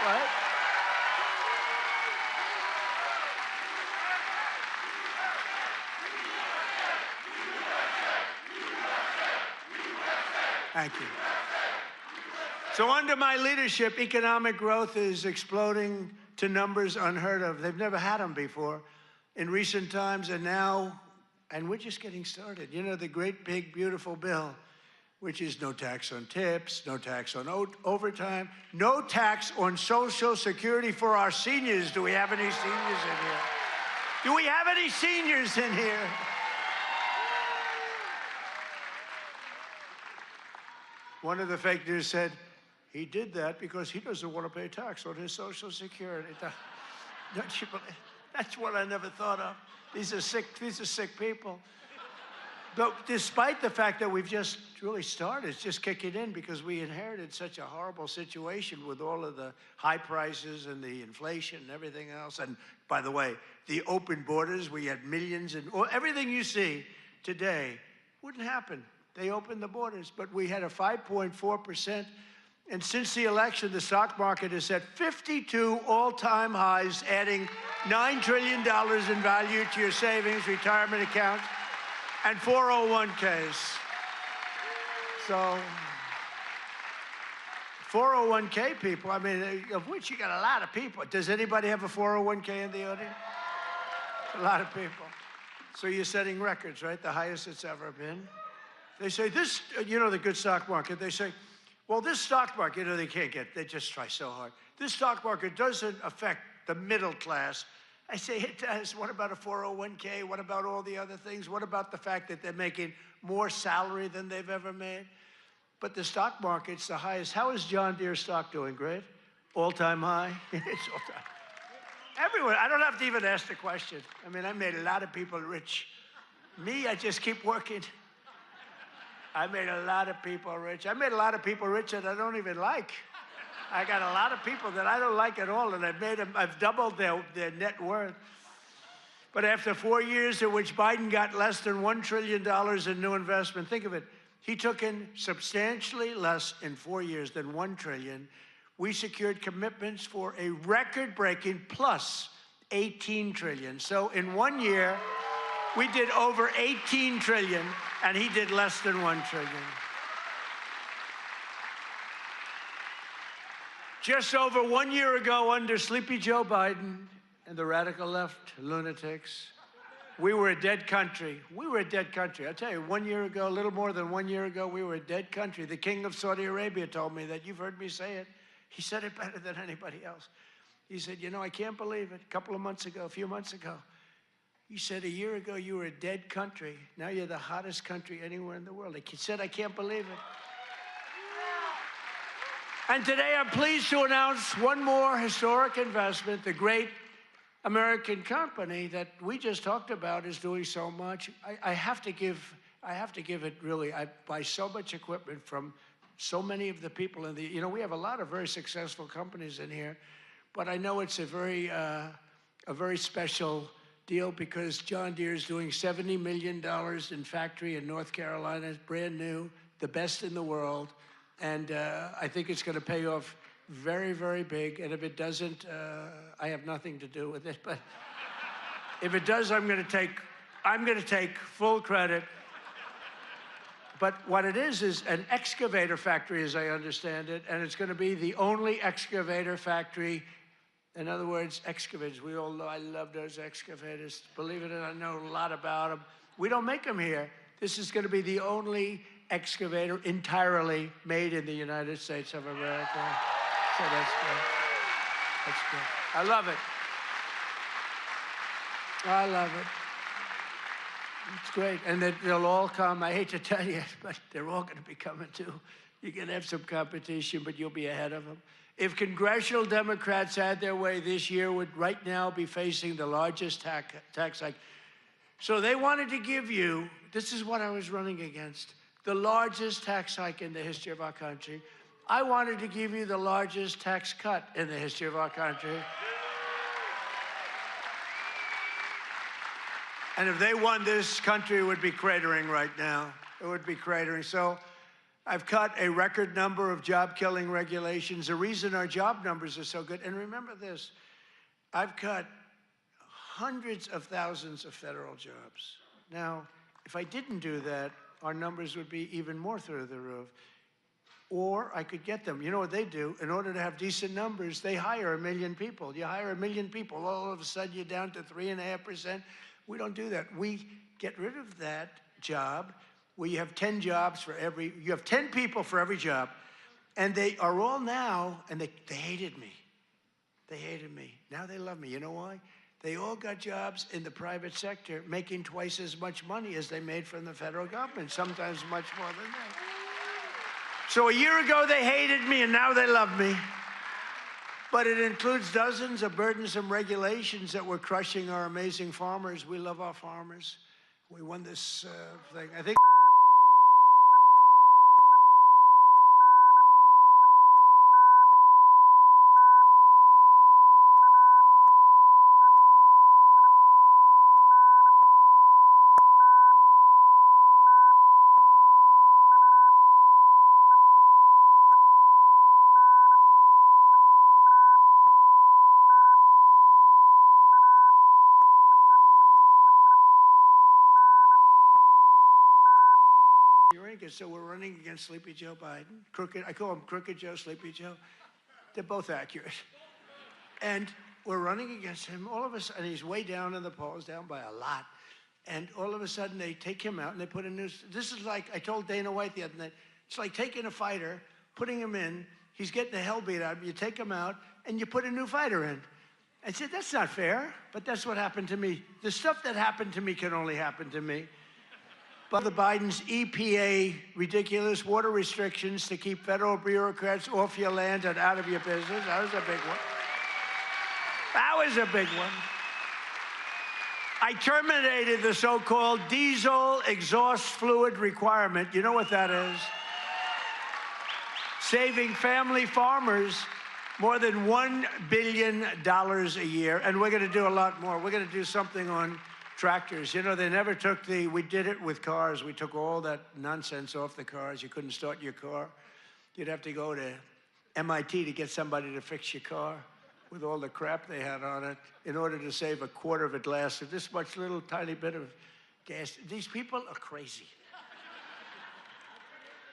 Right? Thank you. So under my leadership, economic growth is exploding to numbers unheard of. They've never had them before in recent times, and now, and we're just getting started. You know, the great, big, beautiful bill, which is no tax on tips, no tax on overtime, no tax on Social Security for our seniors. Do we have any seniors in here? Do we have any seniors in here? One of the fake news said, he did that because he doesn't want to pay tax on his Social Security. Don't you believe? That's what I never thought of. These are sick people. But despite the fact that we've just really started, it's just kicking in because we inherited such a horrible situation with all of the high prices and the inflation and everything else. And by the way, the open borders, we had millions, and everything you see today wouldn't happen. They opened the borders, but we had a 5.4% And since the election, the stock market is at 52 all-time highs, adding $9 trillion in value to your savings, retirement accounts, and 401ks. So, 401k people, I mean, of which you got a lot of people. Does anybody have a 401k in the audience? A lot of people. So you're setting records, right? The highest it's ever been. They say this, you know, the good stock market, they say, well, this stock market, you know, they can't get, they just try so hard. This stock market doesn't affect the middle class. I say it does. What about a 401k? What about all the other things? What about the fact that they're making more salary than they've ever made? But the stock market's the highest. How is John Deere stock doing? Great? All-time high? It's all-time. Everyone, I don't have to even ask the question. I mean, I made a lot of people rich. Me, I just keep working. I made a lot of people rich. I made a lot of people rich that I don't even like. I got a lot of people that I don't like at all, and I've doubled their net worth. But after 4 years in which Biden got less than $1 trillion in new investment, think of it, he took in substantially less in 4 years than $1 trillion. We secured commitments for a record-breaking plus $18 trillion. So in 1 year, we did over $18 trillion, and he did less than $1 trillion. Just over 1 year ago, under Sleepy Joe Biden and the radical left lunatics, we were a dead country. We were a dead country. I'll tell you, 1 year ago, a little more than 1 year ago, we were a dead country. The king of Saudi Arabia told me that. You've heard me say it. He said it better than anybody else. He said, you know, I can't believe it. A few months ago, he said, a year ago, you were a dead country. Now you're the hottest country anywhere in the world. He said, I can't believe it. And today, I'm pleased to announce one more historic investment. The great American company that we just talked about is doing so much. I have to give it really. I buy so much equipment from so many of the people in the, you know, we have a lot of very successful companies in here, but I know it's a very special deal because John Deere is doing $70 million in factory in North Carolina. It's brand new, the best in the world. And I think it's going to pay off very, very big. And if it doesn't, I have nothing to do with it. But if it does, I'm going to take full credit. But what it is an excavator factory, as I understand it, and it's going to be the only excavator factory. In other words, excavators. We all know I love those excavators. Believe it or not, I know a lot about them. We don't make them here. This is going to be the only excavator entirely made in the United States of America. So that's good. That's good. I love it. I love it. It's great. And they'll all come. I hate to tell you, but they're all going to be coming too. You're going to have some competition, but you'll be ahead of them. If congressional Democrats had their way this year, would right now be facing the largest tax hike. So they wanted to give you, this is what I was running against, the largest tax hike in the history of our country. I wanted to give you the largest tax cut in the history of our country. And if they won, this country would be cratering right now. It would be cratering. So I've cut a record number of job-killing regulations. The reason our job numbers are so good, and remember this, I've cut hundreds of thousands of federal jobs. Now, if I didn't do that, our numbers would be even more through the roof. Or I could get them. You know what they do? In order to have decent numbers, they hire 1 million people. You hire 1 million people, all of a sudden you're down to 3.5%. We don't do that. We get rid of that job where you have 10 jobs for every, you have 10 people for every job. And they are all now, and they hated me. They hated me. Now they love me. You know why? They all got jobs in the private sector making twice as much money as they made from the federal government, sometimes much more than that. So a year ago, they hated me, and now they love me. But it includes dozens of burdensome regulations that were crushing our amazing farmers. We love our farmers. We won this thing. I think drinking, so we're running against Sleepy Joe Biden. Crooked, I call him Crooked Joe, Sleepy Joe. They're both accurate. And we're running against him. All of a sudden, he's way down in the polls, down by a lot. And all of a sudden, they take him out and they put a new. This is like, I told Dana White the other night, it's like taking a fighter, putting him in, he's getting the hell beat out of him, you take him out, and you put a new fighter in. I said, that's not fair, but that's what happened to me. The stuff that happened to me can only happen to me. But the Biden's EPA ridiculous water restrictions to keep federal bureaucrats off your land and out of your business, that was a big one. That was a big one. I terminated the so-called diesel exhaust fluid requirement. You know what that is? Saving family farmers more than $1 billion a year, and we're going to do a lot more. We're going to do something on tractors. You know, they never took we did it with cars. We took all that nonsense off the cars. You couldn't start your car. You'd have to go to MIT to get somebody to fix your car with all the crap they had on it in order to save a quarter of a glass of this much little tiny bit of gas. These people are crazy.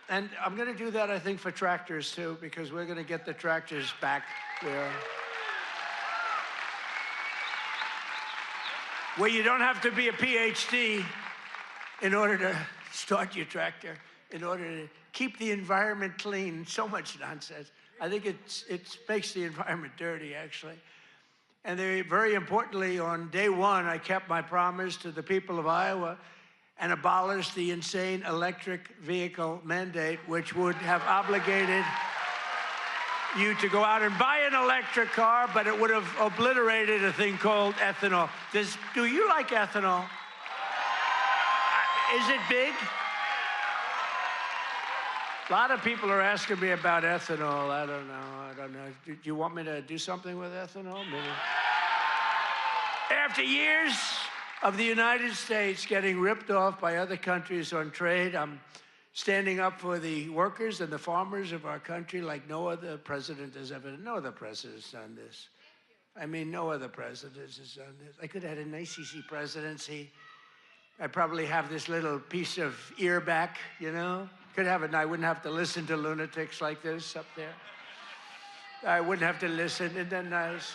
And I'm going to do that, I think, for tractors, too, because we're going to get the tractors back where you don't have to be a PhD in order to start your tractor, in order to keep the environment clean. So much nonsense. I think it makes the environment dirty, actually. And very importantly, on day one, I kept my promise to the people of Iowa and abolished the insane electric vehicle mandate, which would have obligated you to go out and buy an electric car, but it would have obliterated a thing called ethanol. Do you like ethanol? Is it big? A lot of people are asking me about ethanol. I don't know. Do you want me to do something with ethanol? Maybe. After years of the United States getting ripped off by other countries on trade, I'm standing up for the workers and the farmers of our country like no other president has ever done. No other president has done this. I mean, no other president has done this. I could have had an ACC presidency. I'd probably have this little piece of ear back, you know? Could have it, and I wouldn't have to listen to lunatics like this up there. I wouldn't have to listen. Isn't that nice?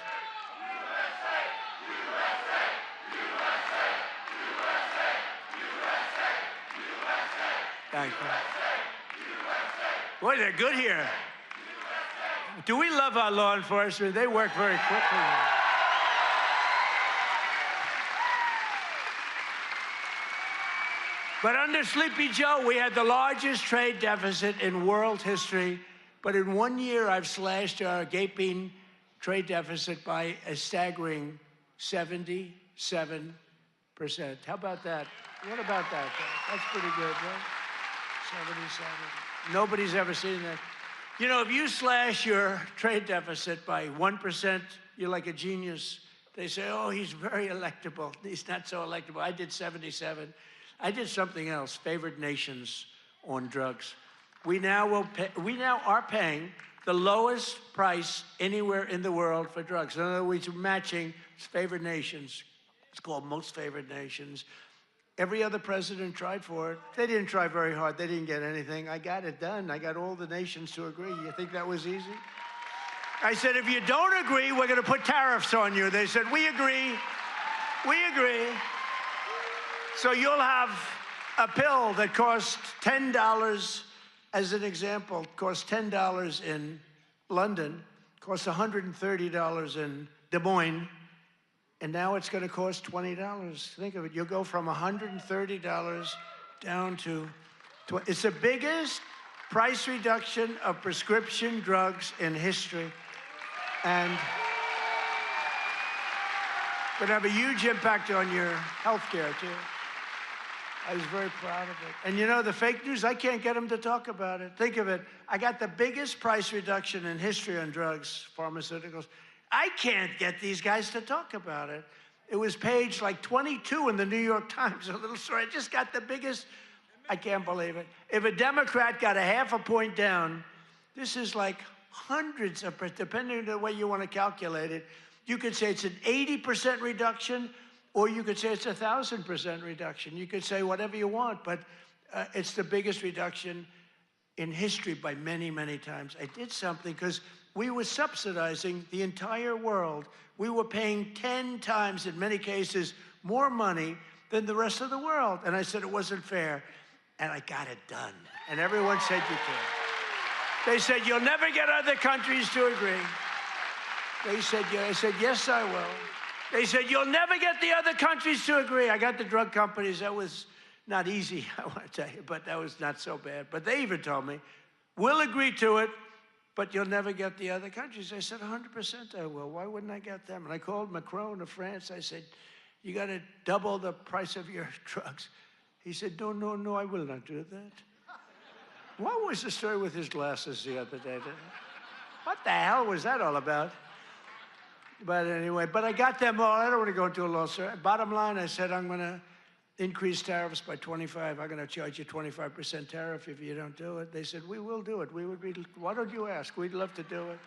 Thank you. Boy, they're good here. Do we love our law enforcement? They work very quickly. But under Sleepy Joe, we had the largest trade deficit in world history. But in 1 year, I've slashed our gaping trade deficit by a staggering 77%. How about that? What about that? That's pretty good, right? 77. Nobody's ever seen that. You know, if you slash your trade deficit by 1%, you're like a genius. They say, oh, he's very electable. He's not so electable. I did 77. I did something else, favored nations on drugs. We now are paying the lowest price anywhere in the world for drugs. In other words, we're matching favored nations. It's called most favored nations. Every other president tried for it. They didn't try very hard. They didn't get anything. I got it done. I got all the nations to agree. You think that was easy? I said, if you don't agree, we're going to put tariffs on you. They said, we agree. We agree. So you'll have a pill that costs $10, as an example, costs $10 in London, costs $130 in Des Moines, and now it's going to cost $20. Think of it. You'll go from $130 down to $20. It's the biggest price reduction of prescription drugs in history. And going to have a huge impact on your health care, too. I was very proud of it. And you know, the fake news, I can't get them to talk about it. Think of it. I got the biggest price reduction in history on drugs, pharmaceuticals. I can't get these guys to talk about it. It was page like 22 in the New York Times, a little story. I just got the biggest, I can't believe it. If a Democrat got a half a point down, this is like hundreds of, depending on the way you want to calculate it, you could say it's an 80% reduction, or you could say it's 1,000% reduction. You could say whatever you want, but It's the biggest reduction in history by many, many times. I did something because we were subsidizing the entire world. We were paying 10 times, in many cases, more money than the rest of the world. And I said it wasn't fair. And I got it done. And everyone said you can. They said, you'll never get other countries to agree. They said, yeah. I said, yes, I will. They said, you'll never get the other countries to agree. I got the drug companies. That was not easy, I want to tell you, but that was not so bad. But they even told me, we'll agree to it, but you'll never get the other countries. I said, 100% I will. Why wouldn't I get them? And I called Macron of France. I said, you got to double the price of your drugs. He said, no, no, no, I will not do that. What was the story with his glasses the other day? What the hell was that all about? But anyway, but I got them all. I don't want to go into a long story. Bottom line, I said, I'm going to increase tariffs by 25. I'm going to charge you 25% tariff if you don't do it. They said, we will do it. We would be, why don't you ask? We'd love to do it.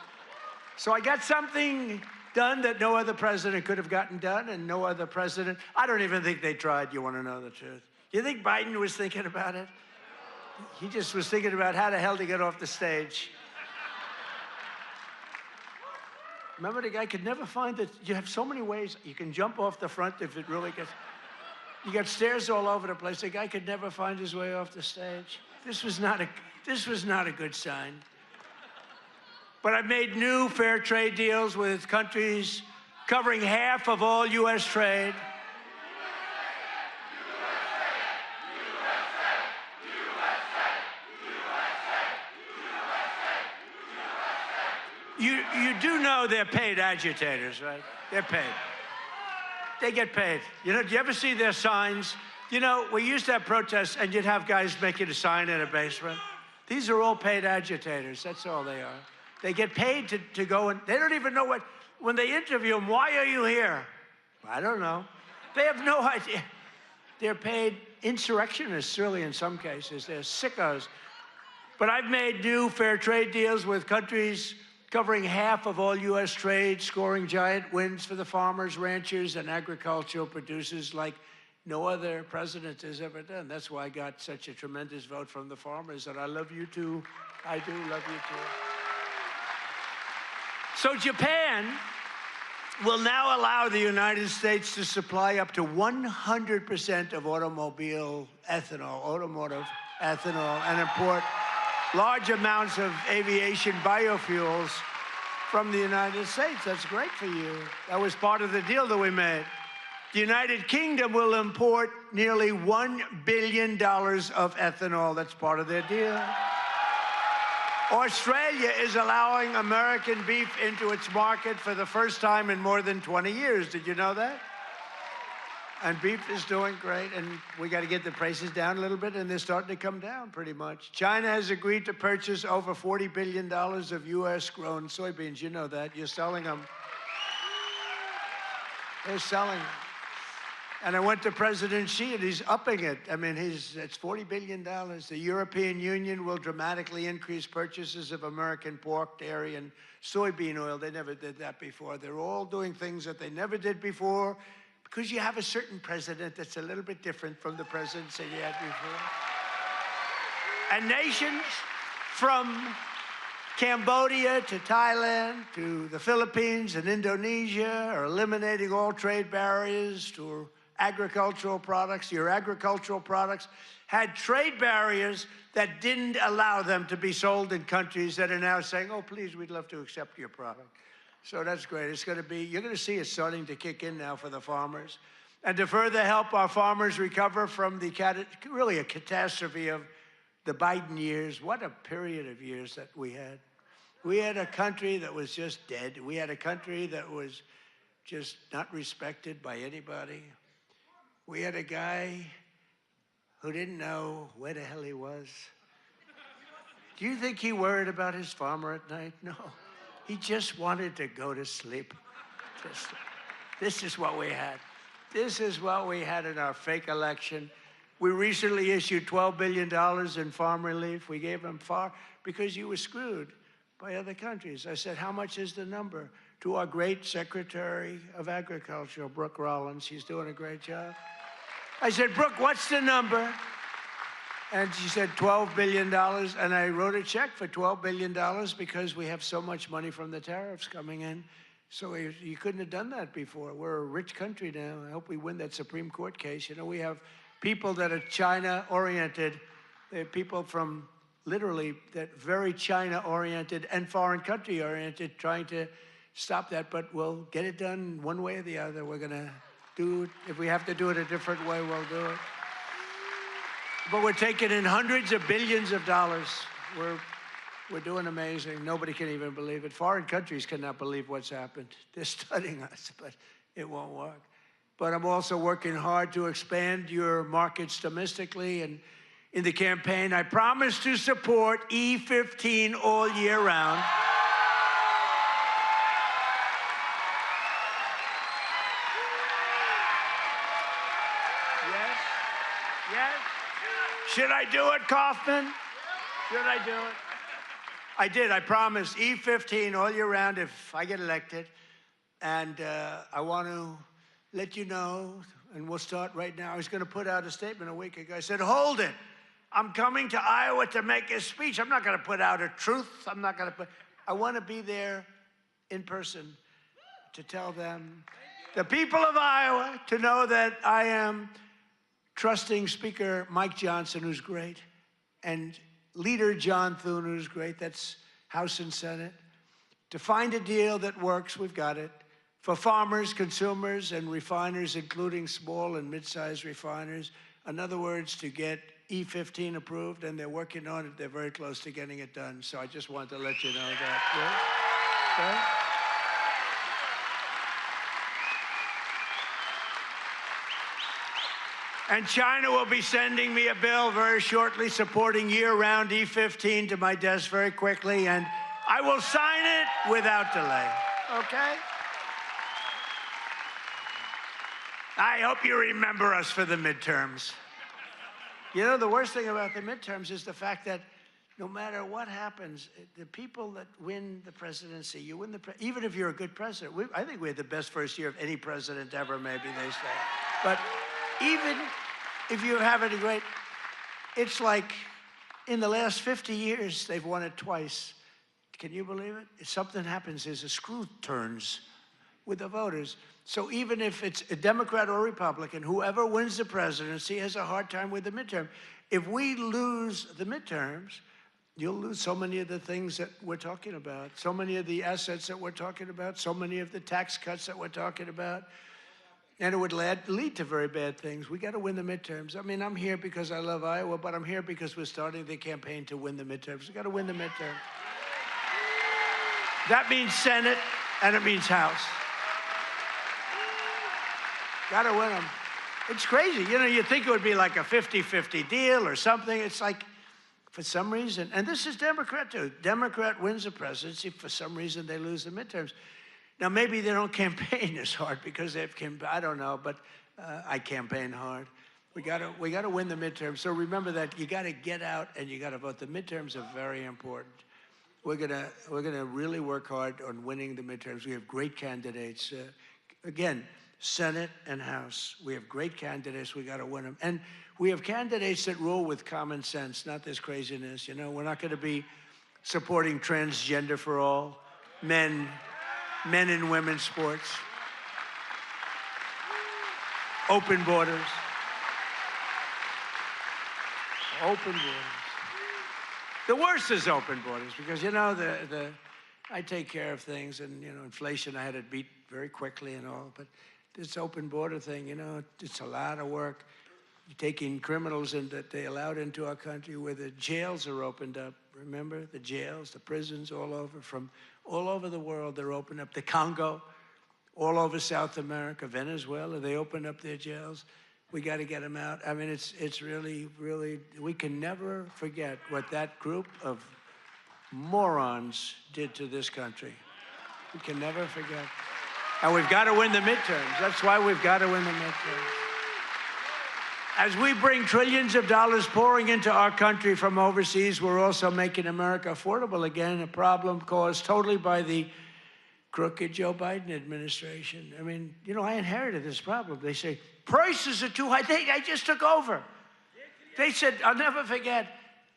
So I got something done that no other president could have gotten done, and no other president, I don't even think they tried, you want to know the truth. You think Biden was thinking about it? He just was thinking about how the hell to get off the stage. Remember, the guy could never find that you have so many ways. You can jump off the front if it really gets... You got stairs all over the place. The guy could never find his way off the stage. This was not a good sign. But I made new fair trade deals with countries covering half of all U.S. trade. You do know they're paid agitators, right? They're paid. They get paid. You know, do you ever see their signs? You know, we used to have protests, and you'd have guys making a sign in a basement. These are all paid agitators. That's all they are. They get paid to go, and they don't even know what, when they interview them, why are you here? I don't know. They have no idea. They're paid insurrectionists, really, in some cases. They're sickos. But I've made new fair trade deals with countries covering half of all U.S. trade, scoring giant wins for the farmers, ranchers, and agricultural producers like no other president has ever done. That's why I got such a tremendous vote from the farmers, and I love you too. I do love you too. So Japan will now allow the United States to supply up to 100% of automotive ethanol, and import large amounts of aviation biofuels from the United States. That's great for you. That was part of the deal that we made. The United Kingdom will import nearly $1 billion of ethanol. That's part of their deal. Australia is allowing American beef into its market for the first time in more than 20 years. Did you know that? And beef is doing great, and we got to get the prices down a little bit, and they're starting to come down pretty much. China has agreed to purchase over $40 billion of U.S.-grown soybeans. You know that. You're selling them. They're selling them. And I went to President Xi, and he's upping it. I mean, it's $40 billion. The European Union will dramatically increase purchases of American pork, dairy, and soybean oil. They never did that before. They're all doing things that they never did before, because you have a certain president that's a little bit different from the presidents that you had before. And nations from Cambodia to Thailand to the Philippines and Indonesia are eliminating all trade barriers to agricultural products. Your agricultural products had trade barriers that didn't allow them to be sold in countries that are now saying, oh, please, we'd love to accept your product. So that's great. It's going to be, you're going to see it starting to kick in now for the farmers. And to further help our farmers recover from the, really a catastrophe of the Biden years, what a period of years that we had. We had a country that was just dead. We had a country that was just not respected by anybody. We had a guy who didn't know where the hell he was. Do you think he worried about his farmer at night? No. He just wanted to go to sleep. This is what we had. This is what we had in our fake election. We recently issued $12 billion in farm relief. We gave them because you were screwed by other countries. I said, how much is the number? To our great Secretary of Agriculture, Brooke Rollins. She's doing a great job. I said, Brooke, what's the number? And she said $12 billion, and I wrote a check for $12 billion because we have so much money from the tariffs coming in. So you couldn't have done that before. We're a rich country now. I hope we win that Supreme Court case. You know, we have people that are China-oriented. They're people from literally that very China-oriented and foreign country-oriented trying to stop that, but we'll get it done one way or the other. We're gonna do it. If we have to do it a different way, we'll do it. But we're taking in hundreds of billions of dollars. We're doing amazing. Nobody can even believe it. Foreign countries cannot believe what's happened. They're studying us, but it won't work. But I'm also working hard to expand your markets domestically. And in the campaign, I promise to support E15 all year round. Yes, yes. Should I do it, Kaufman? Should I do it? I did. I promised E15 all year round if I get elected. And I want to let you know, and we'll start right now. I was going to put out a statement a week ago. I said, hold it. I'm coming to Iowa to make a speech. I'm not going to put out a truth. I'm not going to put... I want to be there in person to tell them, the people of Iowa, to know that I am trusting Speaker Mike Johnson, who's great, and Leader John Thune, who's great. That's House and Senate. To find a deal that works, we've got it. For farmers, consumers, and refiners, including small and mid-sized refiners. In other words, to get E15 approved, and they're working on it. They're very close to getting it done. So I just wanted to let you know that. Yeah? Okay? And China will be sending me a bill very shortly supporting year-round E15 to my desk very quickly, and I will sign it without delay, okay? I hope you remember us for the midterms. You know, the worst thing about the midterms is the fact that no matter what happens, the people that win the presidency, you win the even if you're a good president. I think we had the best first year of any president ever, maybe they say. But even if you have any great, it's like in the last 50 years, they've won it twice. Can you believe it? If something happens, there's a screw turns with the voters. So even if it's a Democrat or Republican, whoever wins the presidency has a hard time with the midterm. If we lose the midterms, you'll lose so many of the things that we're talking about, so many of the assets that we're talking about, so many of the tax cuts that we're talking about. And it would lead to very bad things. We got to win the midterms. I mean, I'm here because I love Iowa, but I'm here because we're starting the campaign to win the midterms. We got to win the midterms. That means Senate, and it means House. Got to win them. It's crazy. You know, you think it would be like a 50-50 deal or something. It's like, for some reason, and this is Democrat too. Democrat wins the presidency. For some reason, they lose the midterms. Now, maybe they don't campaign as hard because they've I don't know, but I campaign hard. We gotta win the midterms. So remember that you gotta get out and you gotta vote. The midterms are very important. We're gonna really work hard on winning the midterms. We have great candidates. Again, Senate and House. We have great candidates. We gotta win them. And we have candidates that rule with common sense, not this craziness. You know, we're not gonna be supporting transgender for all, men and women's sports, open borders, open borders. The worst is open borders because, you know, I take care of things and, you know, inflation I had to beat very quickly and all, but this open border thing, you know, it's a lot of work. Taking criminals that they allowed into our country where the jails are opened up. Remember the jails, the prisons all over, from all over the world, they're opened up. The Congo, all over South America, Venezuela, they opened up their jails. We got to get them out. I mean, it's really, really, we can never forget what that group of morons did to this country. We can never forget. And we've got to win the midterms. That's why we've got to win the midterms. As we bring trillions of dollars pouring into our country from overseas, we're also making America affordable again, a problem caused totally by the crooked Joe Biden administration. I mean, you know, I inherited this problem. They say, prices are too high. I just took over. They said, I'll never forget,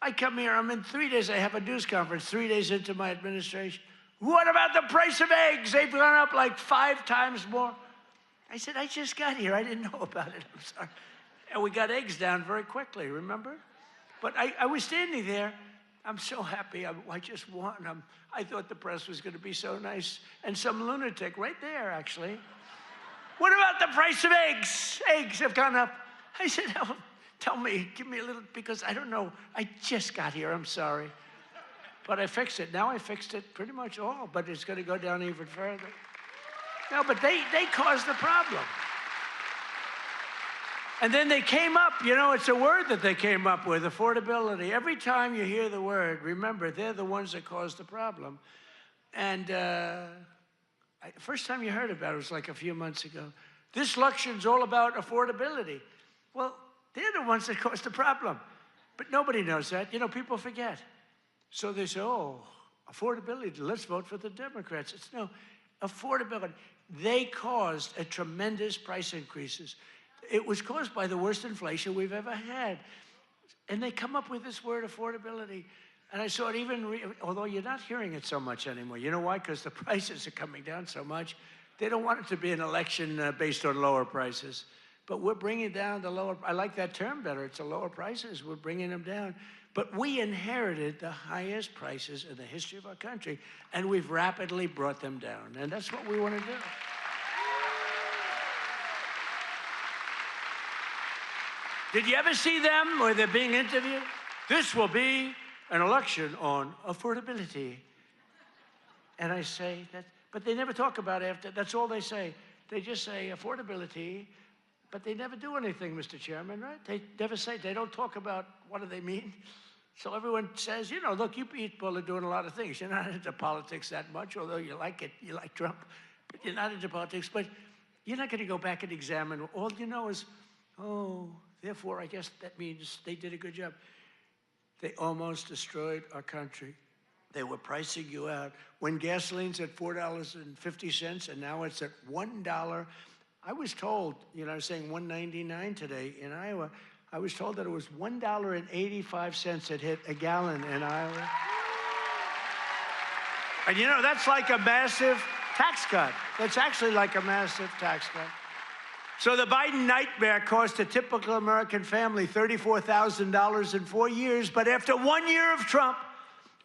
I come here, I'm in 3 days, I have a news conference 3 days into my administration. What about the price of eggs? They've gone up like 5 times more. I said, I just got here, I didn't know about it, I'm sorry. And we got eggs down very quickly, remember? But I was standing there, I'm so happy, I just won. I thought the press was gonna be so nice. And some lunatic right there, actually. What about the price of eggs? Eggs have gone up. I said, oh, tell me, give me a little, because I don't know. I just got here, I'm sorry. But I fixed it. Now I fixed it pretty much all, but it's going to go down even further. No, but they caused the problem. And then they came up, you know, it's a word that they came up with, affordability. Every time you hear the word, remember, they're the ones that caused the problem. And first time you heard about it was like a few months ago. This election's all about affordability. Well, they're the ones that caused the problem. But nobody knows that. You know, people forget. So they say, oh, affordability, let's vote for the Democrats. It's no, affordability. They caused a tremendous price increases. It was caused by the worst inflation we've ever had. And they come up with this word, affordability. And I saw it even, although you're not hearing it so much anymore. You know why? Because the prices are coming down so much. They don't want it to be an election based on lower prices. But we're bringing down the lower, I like that term better. It's the lower prices, we're bringing them down. But we inherited the highest prices in the history of our country, and we've rapidly brought them down. And that's what we want to do. Did you ever see them where they're being interviewed? This will be an election on affordability. And I say that, but they never talk about it after, that's all they say. They just say affordability, but they never do anything, Mr. Chairman, right? They never say, they don't talk about what do they mean. So everyone says, you know, look, you people are doing a lot of things. You're not into politics that much, although you like it, you like Trump, but you're not into politics. But you're not going to go back and examine. All you know is, oh, therefore, I guess that means they did a good job. They almost destroyed our country. They were pricing you out. When gasoline's at $4.50 and now it's at $1, I was told, you know, I was saying $1.99 today in Iowa. I was told that it was $1.85 that hit a gallon in Iowa. And you know, that's like a massive tax cut. That's actually like a massive tax cut. So the Biden nightmare cost a typical American family $34,000 in 4 years, but after 1 year of Trump,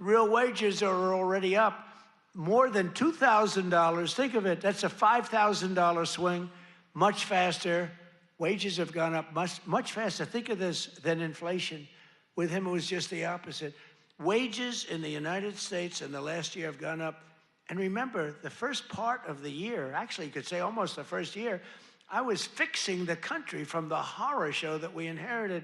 real wages are already up more than $2,000. Think of it, that's a $5,000 swing, much faster. Wages have gone up much faster. Think of this than inflation. With him, it was just the opposite. Wages in the United States in the last year have gone up. And remember, the first part of the year, actually you could say almost the first year, I was fixing the country from the horror show that we inherited.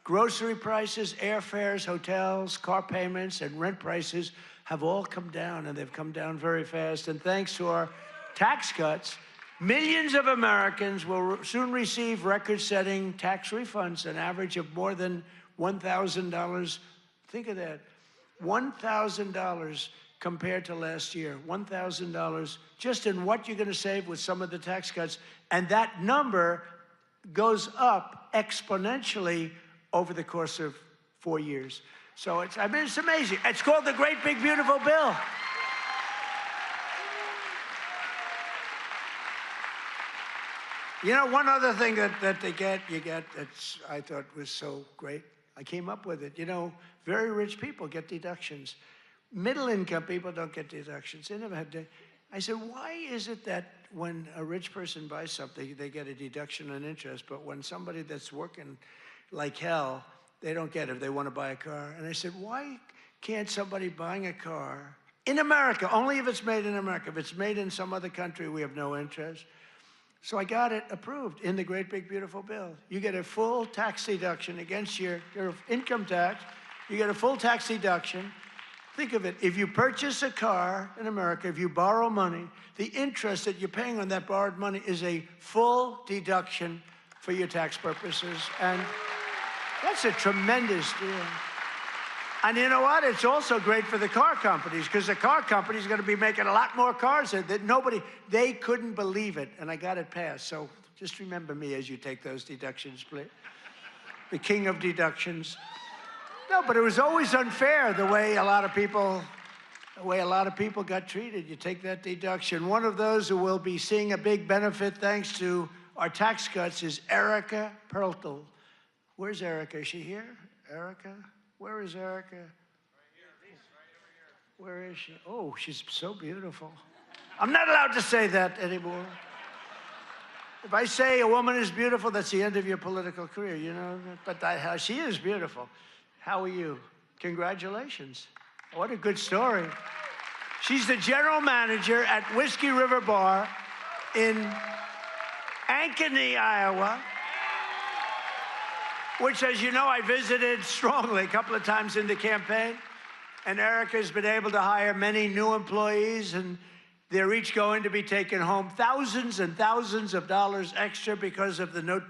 Grocery prices, airfares, hotels, car payments, and rent prices have all come down, and they've come down very fast. And thanks to our tax cuts, millions of Americans will soon receive record-setting tax refunds, an average of more than $1,000. Think of that, $1,000 compared to last year, $1,000 just in what you're going to save with some of the tax cuts. And that number goes up exponentially over the course of 4 years. So it's, I mean, it's amazing. It's called the Great Big Beautiful Bill. You know, one other thing that you get that's I thought was so great, I came up with it. You know, very rich people get deductions. Middle-income people don't get deductions. They never had to. I said, why is it that when a rich person buys something, they get a deduction on interest, but when somebody that's working like hell, they don't get it if they want to buy a car? And I said, why can't somebody buying a car in America, only if it's made in America, if it's made in some other country, we have no interest. So I got it approved in the Great Big Beautiful Bill. You get a full tax deduction against your income tax. You get a full tax deduction. Think of it, if you purchase a car in America, if you borrow money, the interest that you're paying on that borrowed money is a full deduction for your tax purposes. And that's a tremendous deal. And you know what? It's also great for the car companies, because the car companies are going to be making a lot more cars that nobody, they couldn't believe it. And I got it passed. So just remember me as you take those deductions, please. the king of deductions. No, but it was always unfair the way a lot of people got treated. You take that deduction. One of those who will be seeing a big benefit thanks to our tax cuts is Erica Perltel. Where's Erica? Is she here? Erica? Where is Erica? Right here. Where is she? Oh, she's so beautiful. I'm not allowed to say that anymore. If I say a woman is beautiful, that's the end of your political career, you know? But she is beautiful. How are you? Congratulations. What a good story. She's the general manager at Whiskey River Bar in Ankeny, Iowa, which, as you know, I visited strongly a couple of times in the campaign. And Erica's been able to hire many new employees, and they're each going to be taking home thousands and thousands of dollars extra because of the no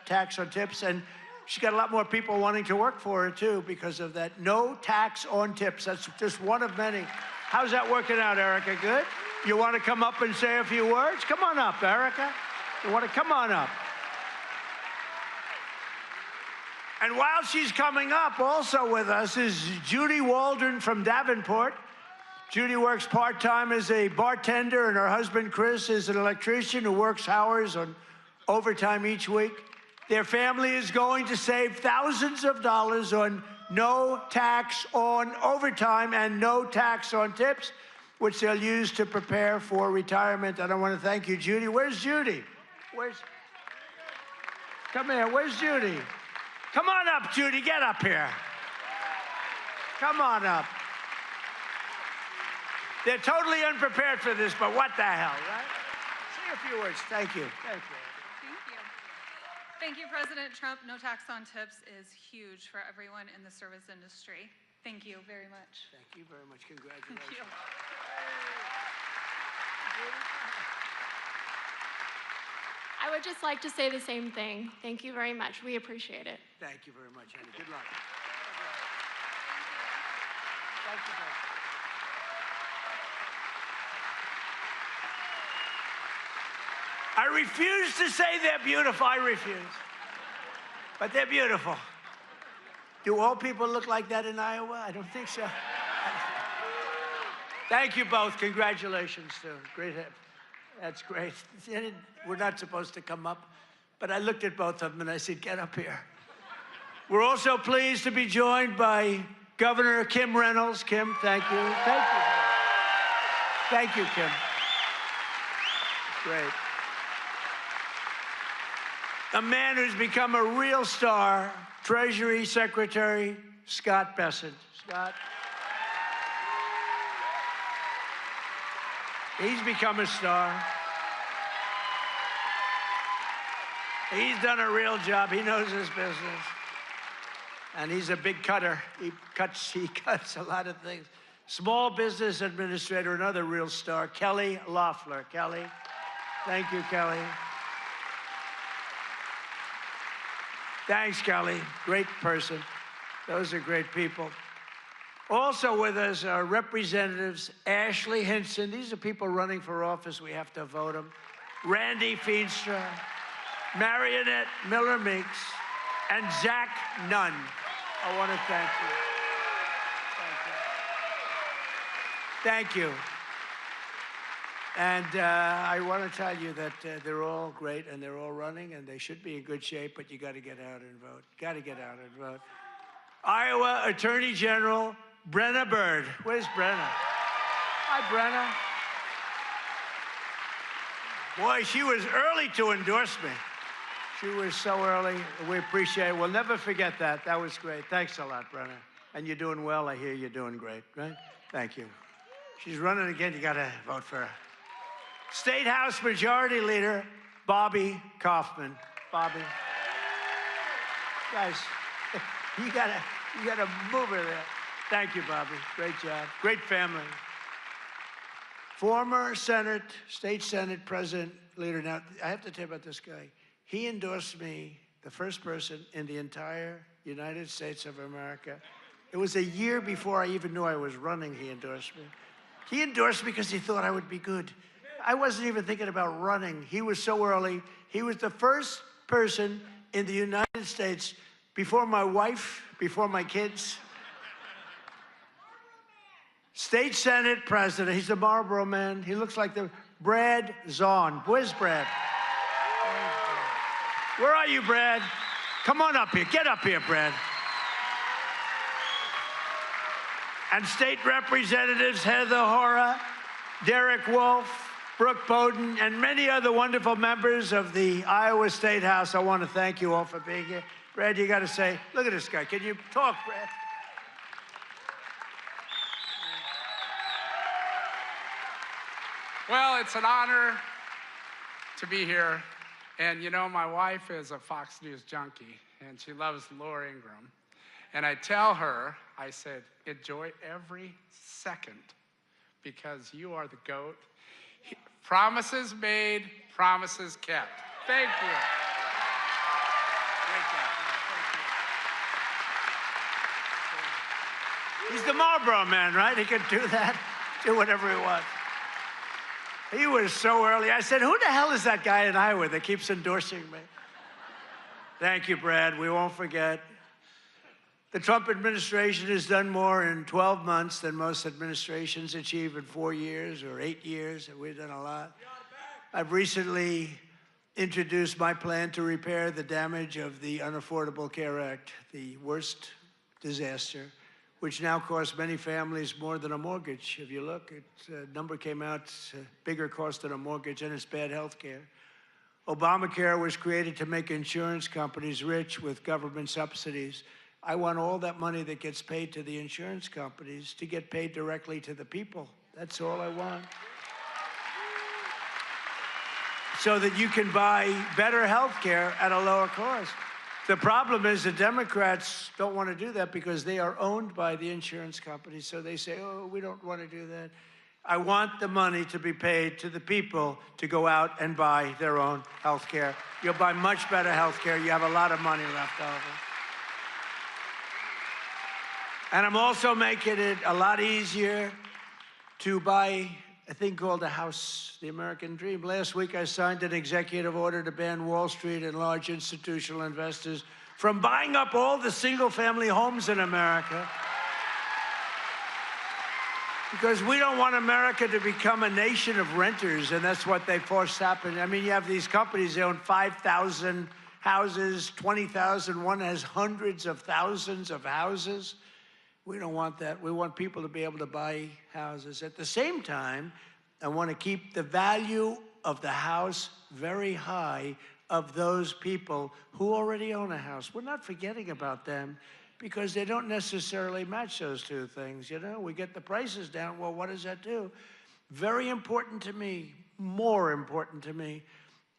tax on tips. And she's got a lot more people wanting to work for her, too, because of that no tax on tips. That's just one of many. How's that working out, Erica? Good? You want to come up and say a few words? Come on up, Erica. You want to come on up? And while she's coming up, also with us is Judy Waldron from Davenport. Judy works part-time as a bartender, and her husband, Chris, is an electrician who works hours on overtime each week. Their family is going to save thousands of dollars on no tax on overtime and no tax on tips, which they'll use to prepare for retirement. And I want to thank you, Judy. Where's Judy? Come here. Where's Judy? Come on up, Judy. Get up here. Come on up. They're totally unprepared for this, but what the hell, right? Say a few words. Thank you. Thank you. Thank you, President Trump. No tax on tips is huge for everyone in the service industry. Thank you very much. Thank you very much. Congratulations. Thank you. I would just like to say the same thing. Thank you very much. We appreciate it. Thank you very much, Andy. Good luck. Thank you very much. I refuse to say they're beautiful. I refuse. But they're beautiful. Do all people look like that in Iowa? I don't think so. Thank you both. Congratulations, too. Great. That's great. We're not supposed to come up, but I looked at both of them and I said, get up here. We're also pleased to be joined by Governor Kim Reynolds. Kim, thank you. Thank you. Thank you, Kim. Great. A man who's become a real star, Treasury Secretary Scott Bessent. Scott. He's become a star. He's done a real job. He knows his business. And he's a big cutter. He cuts a lot of things. Small Business Administrator, another real star, Kelly Loeffler. Kelly. Thank you, Kelly. Thanks, Kelly. Great person. Those are great people. Also with us are Representatives Ashley Hinson. These are people running for office. We have to vote them. Randy Feenstra, Marionette Miller-Meeks, and Zach Nunn. I want to thank you. Thank you. And I want to tell you that they're all great and they're all running and they should be in good shape, but you got to get out and vote. Got to get out and vote. Iowa Attorney General Brenna Bird. Where's Brenna? Hi, Brenna. Boy, she was early to endorse me. She was so early. We appreciate it. We'll never forget that. That was great. Thanks a lot, Brenna. And you're doing well. I hear you're doing great, right? Thank you. She's running again. You got to vote for her. State House Majority Leader Bobby Kaufman. Bobby. Guys, you gotta move her there. Thank you, Bobby. Great job. Great family. Former State Senate President Leader. Now, I have to tell you about this guy. He endorsed me, the first person in the entire United States of America. It was a year before I even knew I was running, he endorsed me. He endorsed me because he thought I would be good. I wasn't even thinking about running. He was so early. He was the first person in the United States before my wife, before my kids. State Senate President. He's the Marlboro Man. He looks like the Brad Zahn. Where's Brad? Where are you, Brad? Come on up here. Get up here, Brad. And state representatives Heather Hora, Derek Wolf, Brooke Bowden, and many other wonderful members of the Iowa State House. I want to thank you all for being here. Brad, you got to say, look at this guy. Can you talk, Brad? Well, it's an honor to be here. And you know, my wife is a Fox News junkie, and she loves Laura Ingraham. And I tell her, I said, enjoy every second because you are the GOAT. Promises made, promises kept. Thank you. Great job. He's the Marlboro Man, right? He could do that, do whatever he wants. He was so early. I said, who the hell is that guy in Iowa that keeps endorsing me? Thank you, Brad. We won't forget. The Trump administration has done more in 12 months than most administrations achieve in 4 years or 8 years, and we've done a lot. I've recently introduced my plan to repair the damage of the Unaffordable Care Act, the worst disaster, which now costs many families more than a mortgage. If you look, a number came out, it's a bigger cost than a mortgage, and it's bad health care. Obamacare was created to make insurance companies rich with government subsidies. I want all that money that gets paid to the insurance companies to get paid directly to the people. That's all I want. So that you can buy better health care at a lower cost. The problem is the Democrats don't want to do that because they are owned by the insurance companies. So they say, oh, we don't want to do that. I want the money to be paid to the people to go out and buy their own health care. You'll buy much better health care. You have a lot of money left over. And I'm also making it a lot easier to buy a thing called a house, the American dream. Last week, I signed an executive order to ban Wall Street and large institutional investors from buying up all the single-family homes in America. Because we don't want America to become a nation of renters, and that's what they force happen. I mean, you have these companies, they own 5,000 houses, 20,000. One has hundreds of thousands of houses. We don't want that. We want people to be able to buy houses. At the same time, I want to keep the value of the house very high of those people who already own a house. We're not forgetting about them because they don't necessarily match those two things. You know, we get the prices down. Well, what does that do? Very important to me, more important to me,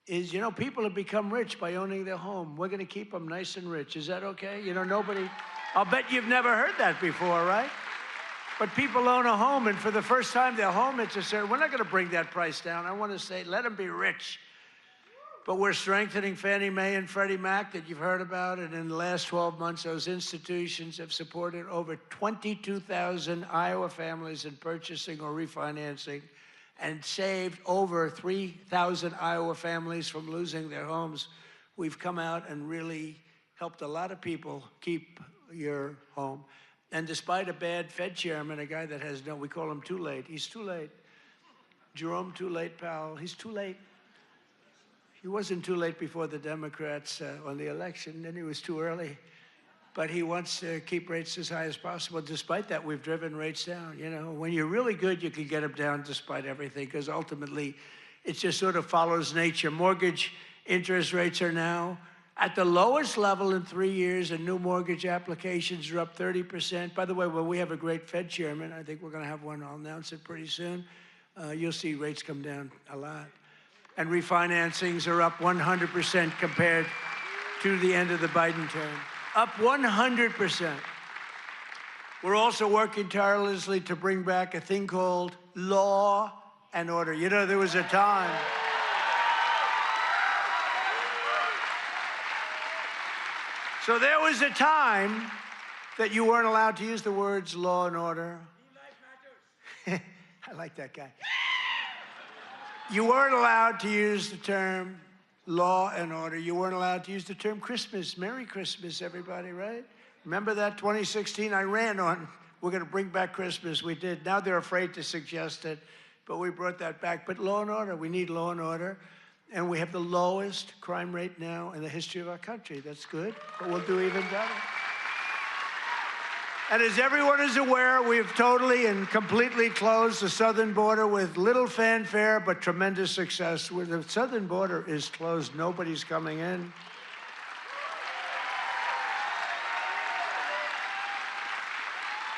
is, you know, people have become rich by owning their home. We're going to keep them nice and rich. Is that okay? You know, nobody... I'll bet you've never heard that before, right? But people own a home, and for the first time, their home, it's a certain, we're not going to bring that price down. I want to say, let them be rich. But we're strengthening Fannie Mae and Freddie Mac that you've heard about, and in the last 12 months, those institutions have supported over 22,000 Iowa families in purchasing or refinancing and saved over 3,000 Iowa families from losing their homes. We've come out and really helped a lot of people keep your home. And despite a bad Fed chairman, a guy that has no, we call him too late. He's too late. Jerome Too Late Powell, he's too late. He wasn't too late before the Democrats won the election, then he was too early. But he wants to keep rates as high as possible. Despite that, we've driven rates down. You know, when you're really good, you can get them down despite everything, because ultimately, it just sort of follows nature. Mortgage interest rates are now at the lowest level in 3 years, and new mortgage applications are up 30%. By the way, when we have a great Fed chairman, I think we're going to have one, I'll announce it pretty soon, you'll see rates come down a lot. And refinancings are up 100% compared to the end of the Biden term. Up 100%. We're also working tirelessly to bring back a thing called law and order. You know, there was a time... So there was a time that you weren't allowed to use the words law and order. I like that guy. You weren't allowed to use the term law and order. You weren't allowed to use the term Christmas. Merry Christmas, everybody, right? Remember that 2016? I ran on, we're going to bring back Christmas. We did. Now they're afraid to suggest it, but we brought that back. But law and order, we need law and order. And we have the lowest crime rate now in the history of our country. That's good, but we'll do even better. And as everyone is aware, we've totally and completely closed the southern border with little fanfare, but tremendous success. Where the southern border is closed, nobody's coming in.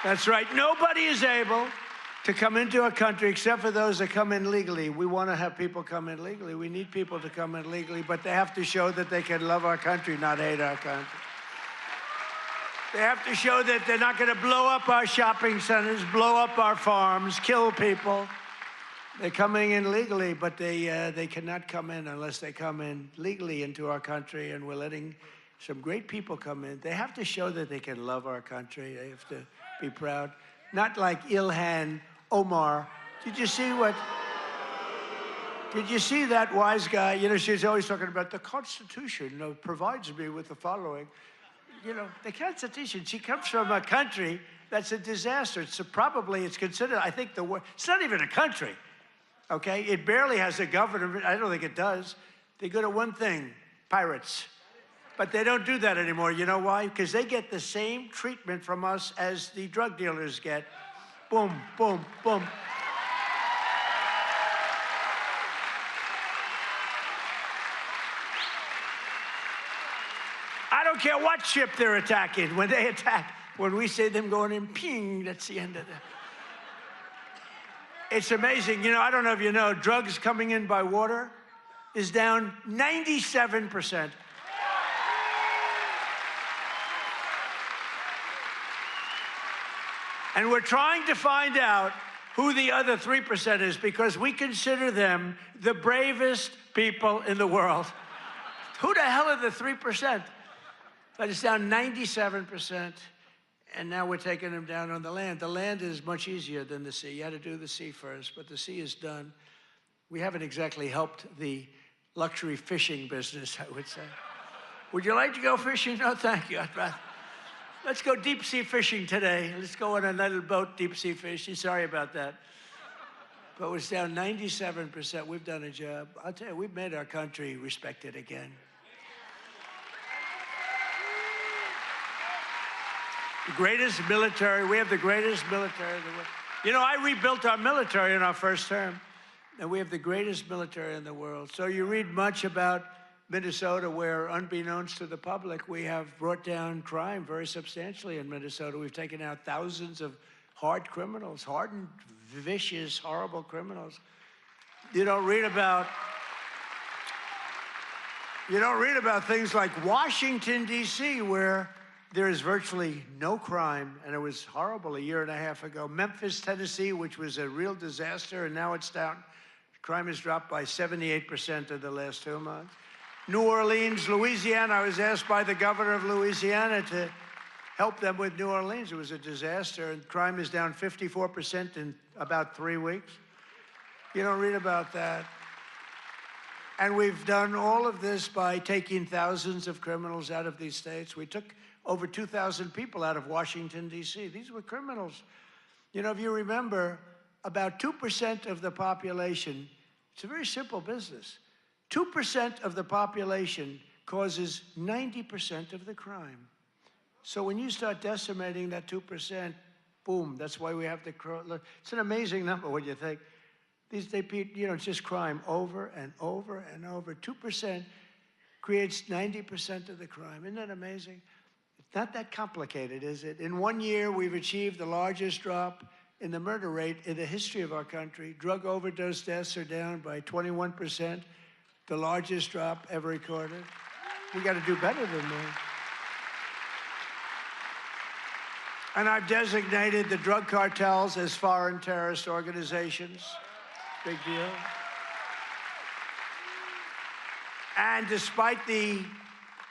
That's right, nobody is able to come into our country except for those that come in legally. We want to have people come in legally. We need people to come in legally, but they have to show that they can love our country, not hate our country. They have to show that they're not going to blow up our shopping centers, blow up our farms, kill people. They're coming in legally, but they cannot come in unless they come in legally into our country, and we're letting some great people come in. They have to show that they can love our country. They have to be proud. Not like Ilhan Omar. Did you see that wise guy? You know, she's always talking about the Constitution provides me with the following. You know, the Constitution, she comes from a country that's a disaster. It's considered, I think, it's not even a country, okay? It barely has a government. I don't think it does. They go to one thing, pirates. But they don't do that anymore. You know why? Because they get the same treatment from us as the drug dealers get. Boom, boom, boom. I don't care what ship they're attacking. When they attack, when we see them going in, ping, that's the end of it. It's amazing. You know, I don't know if you know, drugs coming in by water is down 97%. And we're trying to find out who the other 3% is, because we consider them the bravest people in the world. Who the hell are the 3%? But it's down 97%, and now we're taking them down on the land. The land is much easier than the sea. You had to do the sea first, but the sea is done. We haven't exactly helped the luxury fishing business, I would say. Would you like to go fishing? No, thank you. Let's go deep sea fishing today. Let's go on a little boat, deep sea fishing. Sorry about that. But it's down 97%. We've done a job. I'll tell you, we've made our country respected again. The greatest military, we have the greatest military in the world. You know, I rebuilt our military in our first term, and we have the greatest military in the world. So you read much about Minnesota, where, unbeknownst to the public, we have brought down crime very substantially in Minnesota. We've taken out thousands of hard criminals, hardened, vicious, horrible criminals. You don't read about things like Washington, D.C., where there is virtually no crime, and it was horrible a year and a half ago. Memphis, Tennessee, which was a real disaster, and now it's down. Crime has dropped by 78% in the last 2 months. New Orleans, Louisiana, I was asked by the governor of Louisiana to help them with New Orleans. It was a disaster, and crime is down 54% in about 3 weeks. You don't read about that. And we've done all of this by taking thousands of criminals out of these states. We took over 2,000 people out of Washington, D.C. These were criminals. You know, if you remember, about 2% of the population, it's a very simple business. 2% of the population causes 90% of the crime. So when you start decimating that 2%, boom, that's why we have the, it's an amazing number when you think. It's just crime over and over and over. 2% creates 90% of the crime. Isn't that amazing? It's not that complicated, is it? In 1 year, we've achieved the largest drop in the murder rate in the history of our country. Drug overdose deaths are down by 21%, the largest drop ever recorded. We got to do better than that. And I've designated the drug cartels as foreign terrorist organizations. Big deal. And despite the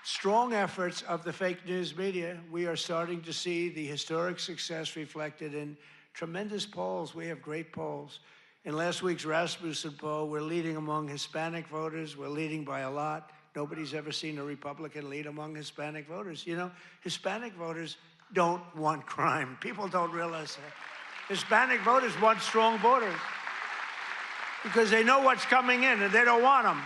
strong efforts of the fake news media, we are starting to see the historic success reflected in tremendous polls. We have great polls. In last week's Rasmussen poll, we're leading among Hispanic voters. We're leading by a lot. Nobody's ever seen a Republican lead among Hispanic voters. You know, Hispanic voters don't want crime. People don't realize that. Hispanic voters want strong borders because they know what's coming in and they don't want them.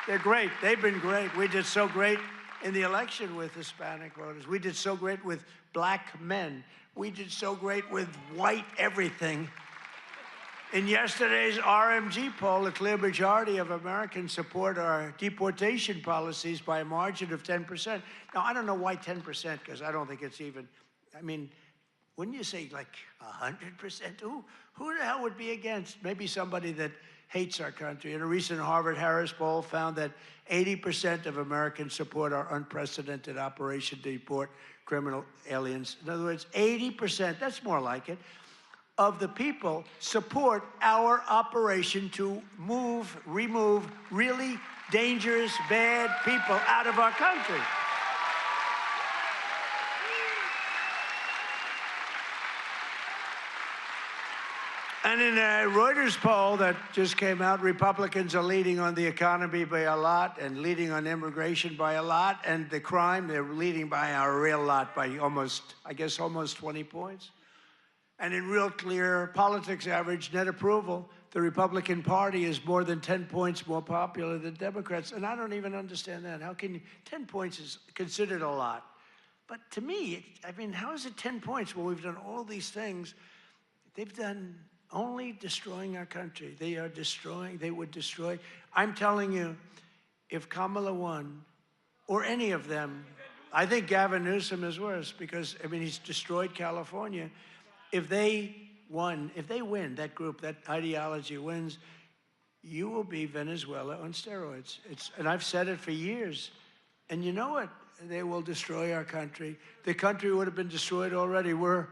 They're great. They've been great. We did so great in the election with Hispanic voters. We did so great with black men. We did so great with white everything. In yesterday's RMG poll, a clear majority of Americans support our deportation policies by a margin of 10%. Now, I don't know why 10%, because I don't think it's even, I mean, wouldn't you say like 100%? Who the hell would be against? Maybe somebody that hates our country. In a recent Harvard-Harris poll found that 80% of Americans support our unprecedented operation to deport criminal aliens. In other words, 80%, that's more like it, of the people support our operation to remove really dangerous, bad people out of our country. And in a Reuters poll that just came out, Republicans are leading on the economy by a lot and leading on immigration by a lot, and the crime, they're leading by a real lot, by almost, I guess, almost 20 points. And in Real Clear Politics average net approval, the Republican Party is more than 10 points more popular than Democrats. And I don't even understand that. How can you, 10 points is considered a lot. But to me, I mean, how is it 10 points when we've done all these things? They've done only destroying our country. They are destroying, they would destroy. I'm telling you, if Kamala won, or any of them, I think Gavin Newsom is worse because, I mean, he's destroyed California. If they won, if they win, that group, that ideology wins, you will be Venezuela on steroids. And I've said it for years. And you know what? They will destroy our country. The country would have been destroyed already. We're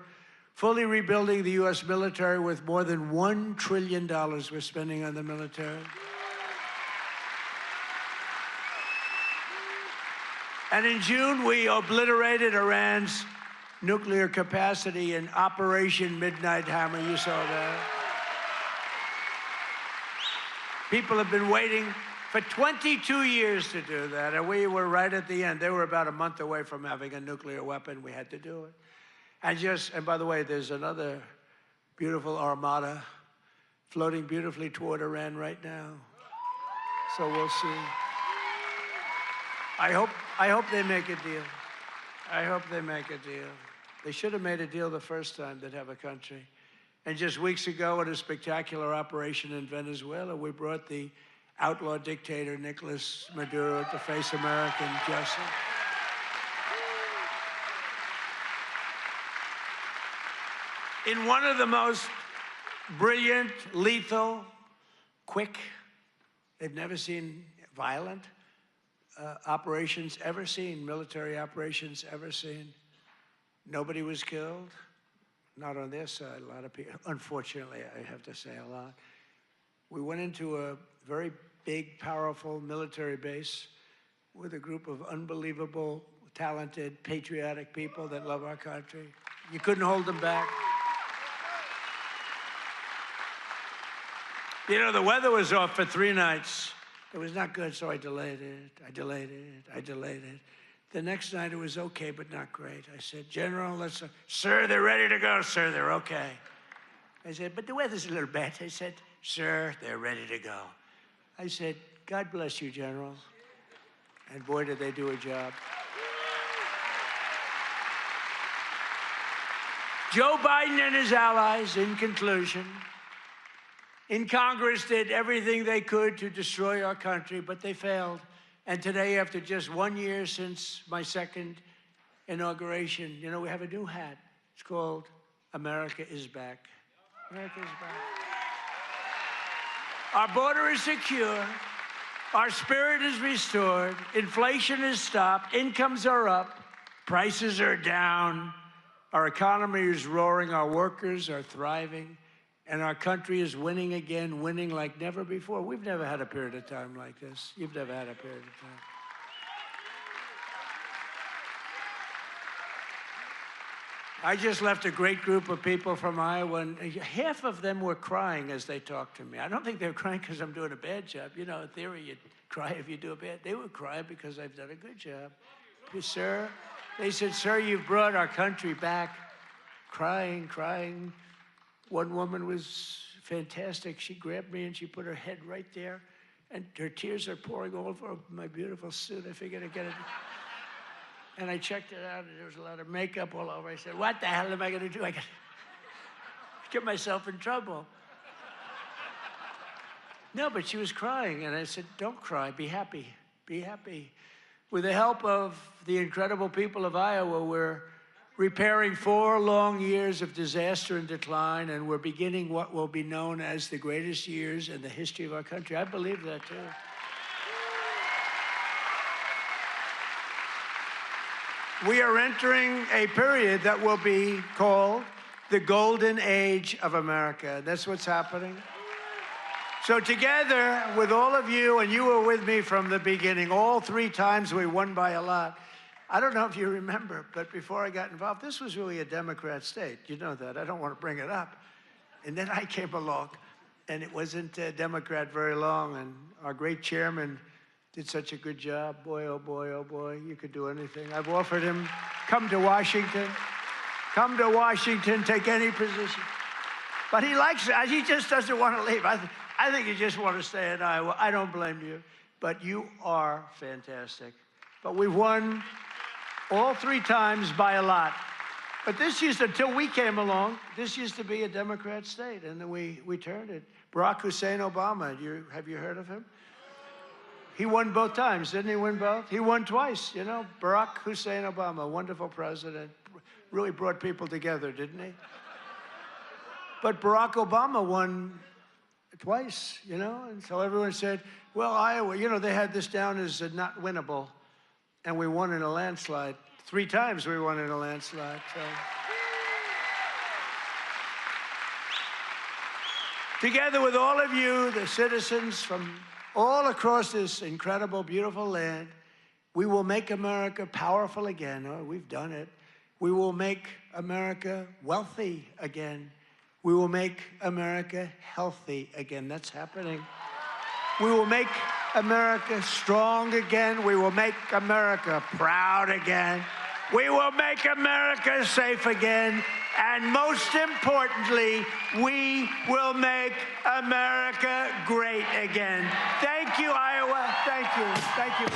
fully rebuilding the U.S. military with more than $1 trillion we're spending on the military. And in June, we obliterated Iran's nuclear capacity in Operation Midnight Hammer. You saw that. People have been waiting for 22 years to do that, and we were right at the end. They were about a month away from having a nuclear weapon. We had to do it. And by the way, there's another beautiful armada floating beautifully toward Iran right now. So we'll see. I hope they make a deal. I hope they make a deal. They should have made a deal the first time they'd have a country. And just weeks ago, at a spectacular operation in Venezuela, we brought the outlaw dictator Nicolas Maduro to face American justice. In one of the most brilliant, lethal, quick, they've never seen violent operations ever seen, military operations ever seen. Nobody was killed, not on their side, a lot of people, unfortunately, I have to say a lot. We went into a very big, powerful military base with a group of unbelievable, talented, patriotic people that love our country. You couldn't hold them back. You know, the weather was off for 3 nights. It was not good, so I delayed it. The next night it was okay, but not great. I said, General, sir, they're ready to go, sir, they're okay. I said, but the weather's a little bad. I said, sir, they're ready to go. I said, God bless you, General. And boy, did they do a job. Joe Biden and his allies, in conclusion, in Congress did everything they could to destroy our country, but they failed. And today, after just 1 year since my second inauguration, you know, we have a new hat. It's called America is Back. America is back. Our border is secure. Our spirit is restored. Inflation is stopped. Incomes are up. Prices are down. Our economy is roaring. Our workers are thriving. And our country is winning again, winning like never before. We've never had a period of time like this. You've never had a period of time. I just left a great group of people from Iowa, and half of them were crying as they talked to me. I don't think they were crying because I'm doing a bad job. You know, in theory, you cry if you do a bad. They were crying because I've done a good job. Sir, they said, sir, you've brought our country back. Crying, crying. One woman was fantastic. She grabbed me and she put her head right there, and her tears are pouring all over my beautiful suit. I figured I'd get it. And I checked it out, and there was a lot of makeup all over. I said, what the hell am I going to do? I got to get myself in trouble. No, but she was crying, and I said, don't cry. Be happy. Be happy. With the help of the incredible people of Iowa, we're repairing 4 long years of disaster and decline, and we're beginning what will be known as the greatest years in the history of our country. I believe that, too. We are entering a period that will be called the Golden Age of America. That's what's happening. So together with all of you, and you were with me from the beginning, all 3 times we won by a lot. I don't know if you remember, but before I got involved, this was really a Democrat state. You know that. I don't want to bring it up. And then I came along, and it wasn't a Democrat very long, and our great chairman did such a good job. Boy, oh boy, you could do anything. I've offered him, come to Washington, take any position. But he likes it. He just doesn't want to leave. I think you just want to stay in Iowa. I don't blame you. But you are fantastic. But we've won all 3 times by a lot. But this used, until we came along, this used to be a Democrat state, and then we turned it. Barack Hussein Obama, have you heard of him? He won both times, didn't he win both? He won twice, you know. Barack Hussein Obama, wonderful president, really brought people together, didn't he? But Barack Obama won twice, you know, and so everyone said, well, Iowa, you know, they had this down as not winnable, and we won in a landslide. 3 times we won in a landslide. So. Together with all of you, the citizens from all across this incredible, beautiful land, we will make America powerful again. Oh, we've done it. We will make America wealthy again. We will make America healthy again. That's happening. We will make America strong again. We will make America proud again. We will make America safe again. And most importantly, we will make America great again. Thank you, Iowa. Thank you. Thank you.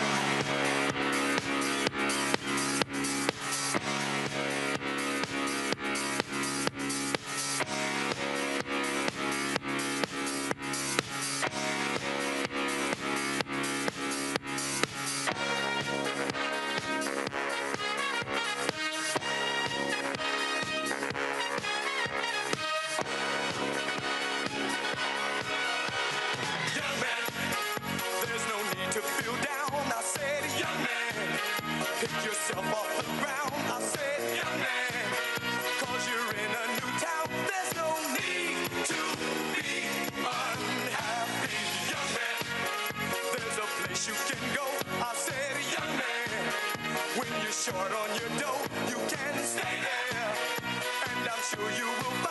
Short on your dough, you can stay there, and I'm sure you will find